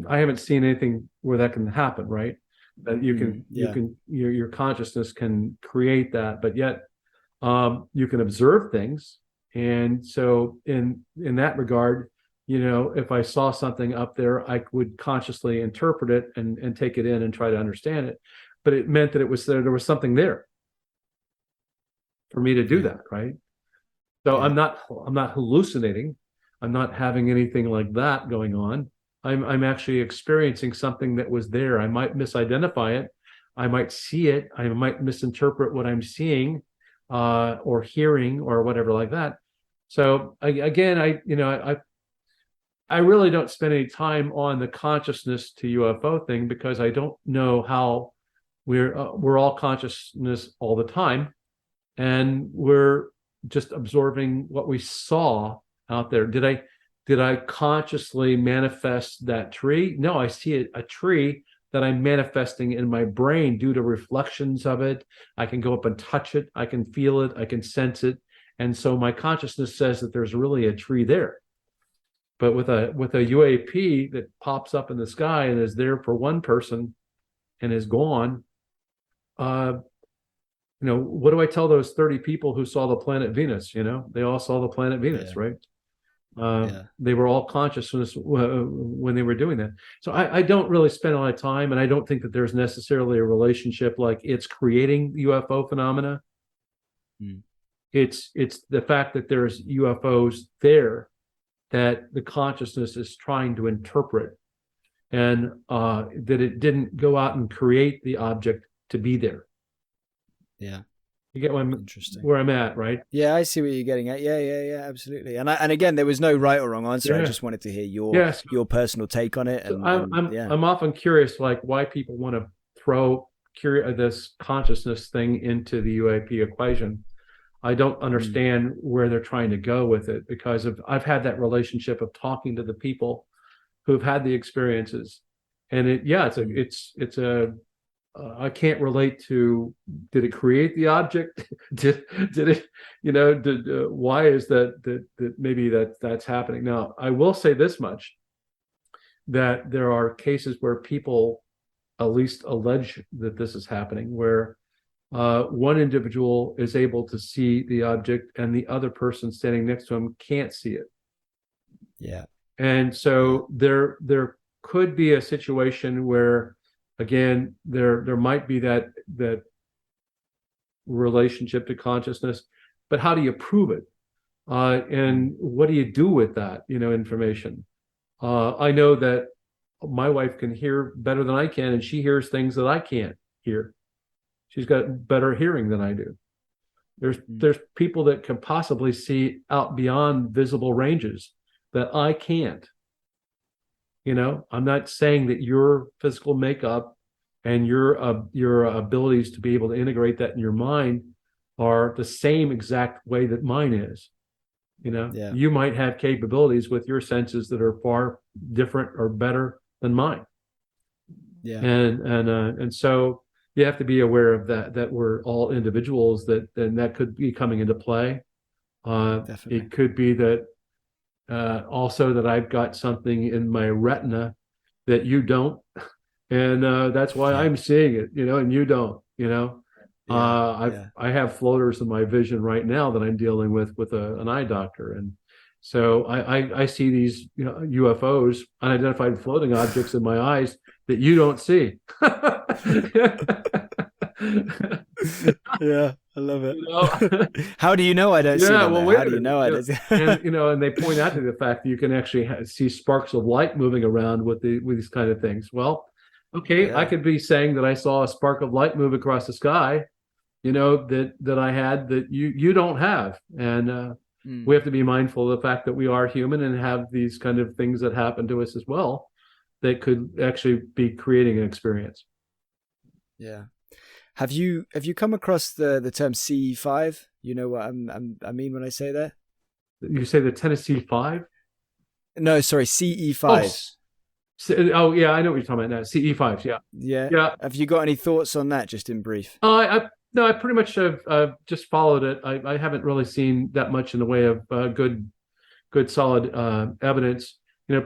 haven't seen anything where that can happen, right? That you can, your consciousness can create that, but yet, you can observe things. And so in that regard, you know, if I saw something up there, I would consciously interpret it and take it in and try to understand it. But it meant that there was something there for me to do that, right? So I'm not hallucinating. I'm not having anything like that going on. I'm actually experiencing something that was there. I might misidentify it. I might see it. I might misinterpret what I'm seeing, or hearing, or whatever like that. So I really don't spend any time on the consciousness to UFO thing, because I don't know how we're all consciousness all the time, and we're just absorbing what we saw out there. Did I consciously manifest that tree? No, I see a tree that I'm manifesting in my brain due to reflections of it. I can go up and touch it. I can feel it. I can sense it. And so my consciousness says that there's really a tree there. But with a UAP that pops up in the sky and is there for one person and is gone, you know, what do I tell those 30 people who saw the planet Venus? You know, they all saw the planet Venus, right? They were all conscious when they were doing that. So I don't really spend a lot of time, and I don't think that there's necessarily a relationship like it's creating UFO phenomena. It's the fact that there's UFOs there that the consciousness is trying to interpret, and that it didn't go out and create the object to be there. Yeah. You get where I'm at, right? Yeah, I see what you're getting at. Yeah, absolutely. And again, there was no right or wrong answer. I just wanted to hear your personal take on it. And, I'm often curious, like, why people want to throw this consciousness thing into the UAP equation. I don't understand where they're trying to go with it, because I've had that relationship of talking to the people who've had the experiences, and it's a I can't relate to, did it create the object? did it, you know, why is that maybe that's happening? Now, I will say this much. that there are cases where people at least allege that this is happening, where one individual is able to see the object and the other person standing next to him can't see it. Yeah. And so there could be a situation where, again, there might be that relationship to consciousness, but how do you prove it? And what do you do with that, information? I know that my wife can hear better than I can, and she hears things that I can't hear. She's got better hearing than I do. There's people that can possibly see out beyond visible ranges that I can't. I'm not saying that your physical makeup and your abilities to be able to integrate that in your mind are the same exact way that mine is. You might have capabilities with your senses that are far different or better than mine. Yeah. And so you have to be aware of that we're all individuals, that could be coming into play. Definitely. It could be that also that I've got something in my retina that you don't, and that's why I'm seeing it, and you don't. I have floaters in my vision right now that I'm dealing with an eye doctor, and so I see these UFOs, unidentified floating objects, in my eyes that you don't see. Yeah, I love it. How do you know I don't see them? Well, how do you know I don't see and they point out to the fact that you can actually see sparks of light moving around with these kind of things. Well, okay, I could be saying that I saw a spark of light move across the sky, that I had that you don't have. And we have to be mindful of the fact that we are human and have these kind of things that happen to us as well that could actually be creating an experience. Yeah. Have you come across the term CE5? You know what I mean when I say that? You say the Tennessee 5? No, sorry, CE5. Oh yeah, I know what you're talking about now. CE5s, yeah. Yeah. Have you got any thoughts on that, just in brief? No, I pretty much have just followed it. I haven't really seen that much in the way of good solid evidence.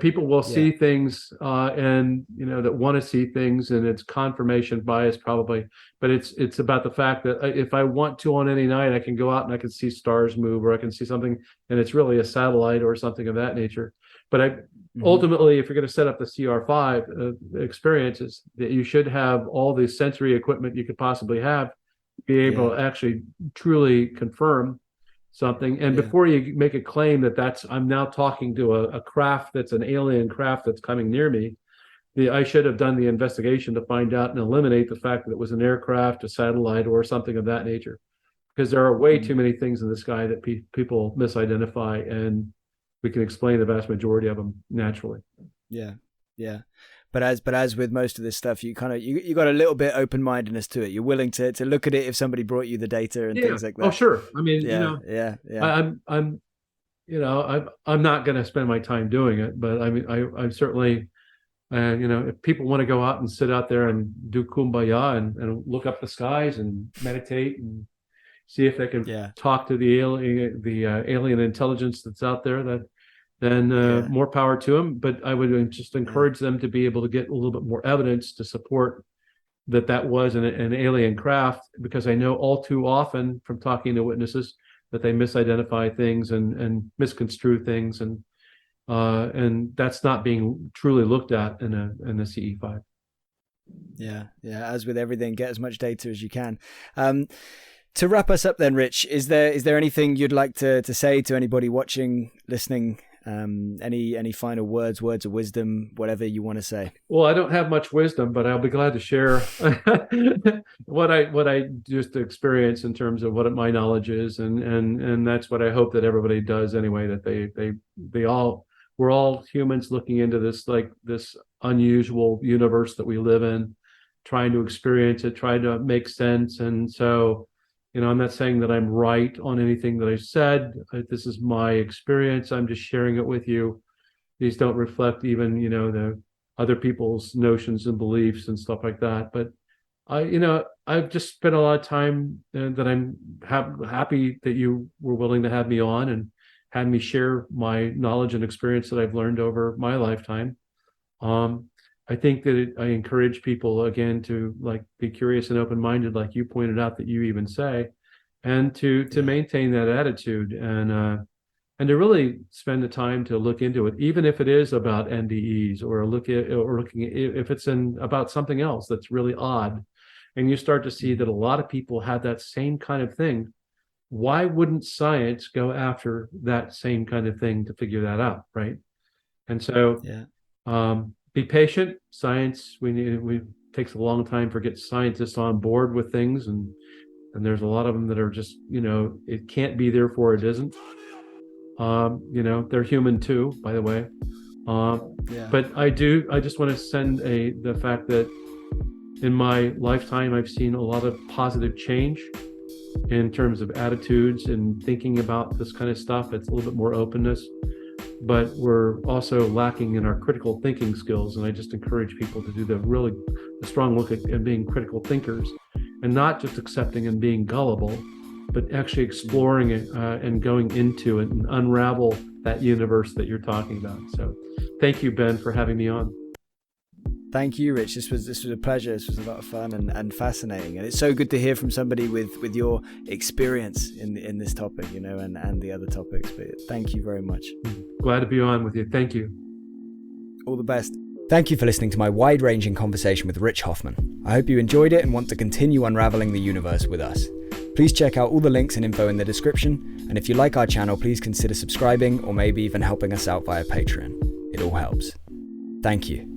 People will see things and that want to see things, and it's confirmation bias probably, but it's about the fact that if I want to on any night, I can go out and I can see stars move, or I can see something and it's really a satellite or something of that nature. But ultimately, if you're going to set up the CR5 experiences, that you should have all the sensory equipment you could possibly have, be able to actually truly confirm something. And before you make a claim that I'm now talking to a craft that's an alien craft that's coming near me, I should have done the investigation to find out and eliminate the fact that it was an aircraft, a satellite, or something of that nature, because there are way too many things in the sky that people misidentify, and we can explain the vast majority of them naturally. Yeah. But as with most of this stuff, you got a little bit open-mindedness to it. You're willing to look at it if somebody brought you the data and things like that. Oh, sure. I mean, I'm not going to spend my time doing it, but I mean, I'm certainly, if people want to go out and sit out there and do kumbaya and look up the skies and meditate and see if they can talk to the alien intelligence that's out there, then more power to them. But I would just encourage them to be able to get a little bit more evidence to support that was an alien craft, because I know all too often from talking to witnesses that they misidentify things and misconstrue things, and that's not being truly looked at in a CE5. Yeah. As with everything, get as much data as you can. To wrap us up then, Rich, is there anything you'd like to say to anybody watching, listening? Any final words of wisdom, whatever you want to say? Well, I don't have much wisdom, but I'll be glad to share what I just experience in terms of what my knowledge is, and that's what I hope that everybody does anyway. That we're all humans looking into this unusual universe that we live in, trying to experience it, trying to make sense. And so, I'm not saying that I'm right on anything that I said. This is my experience. I'm just sharing it with you. These don't reflect even, the other people's notions and beliefs and stuff like that. But I've just spent a lot of time that I'm happy that you were willing to have me on and had me share my knowledge and experience that I've learned over my lifetime. I think that I encourage people again to like be curious and open-minded, like you pointed out that you even say, and to maintain that attitude and to really spend the time to look into it, even if it is about NDEs or looking at if it's about something else that's really odd, and you start to see that a lot of people have that same kind of thing. Why wouldn't science go after that same kind of thing to figure that out, right? And so, be patient. Science, we takes a long time for get scientists on board with things, and there's a lot of them that are just, it can't be, therefore it isn't. They're human too, by the way. But I just want to send the fact that in my lifetime, I've seen a lot of positive change in terms of attitudes and thinking about this kind of stuff. It's a little bit more openness, but we're also lacking in our critical thinking skills. And I just encourage people to do the strong look at being critical thinkers and not just accepting and being gullible, but actually exploring it and going into it and unravel that universe that you're talking about. So thank you, Ben, for having me on. Thank you, Rich. This was a pleasure. This was a lot of fun and fascinating. And it's so good to hear from somebody with your experience in this topic, and the other topics. But thank you very much. Glad to be on with you. Thank you. All the best. Thank you for listening to my wide-ranging conversation with Rich Hoffman. I hope you enjoyed it and want to continue unraveling the universe with us. Please check out all the links and info in the description. And if you like our channel, please consider subscribing or maybe even helping us out via Patreon. It all helps. Thank you.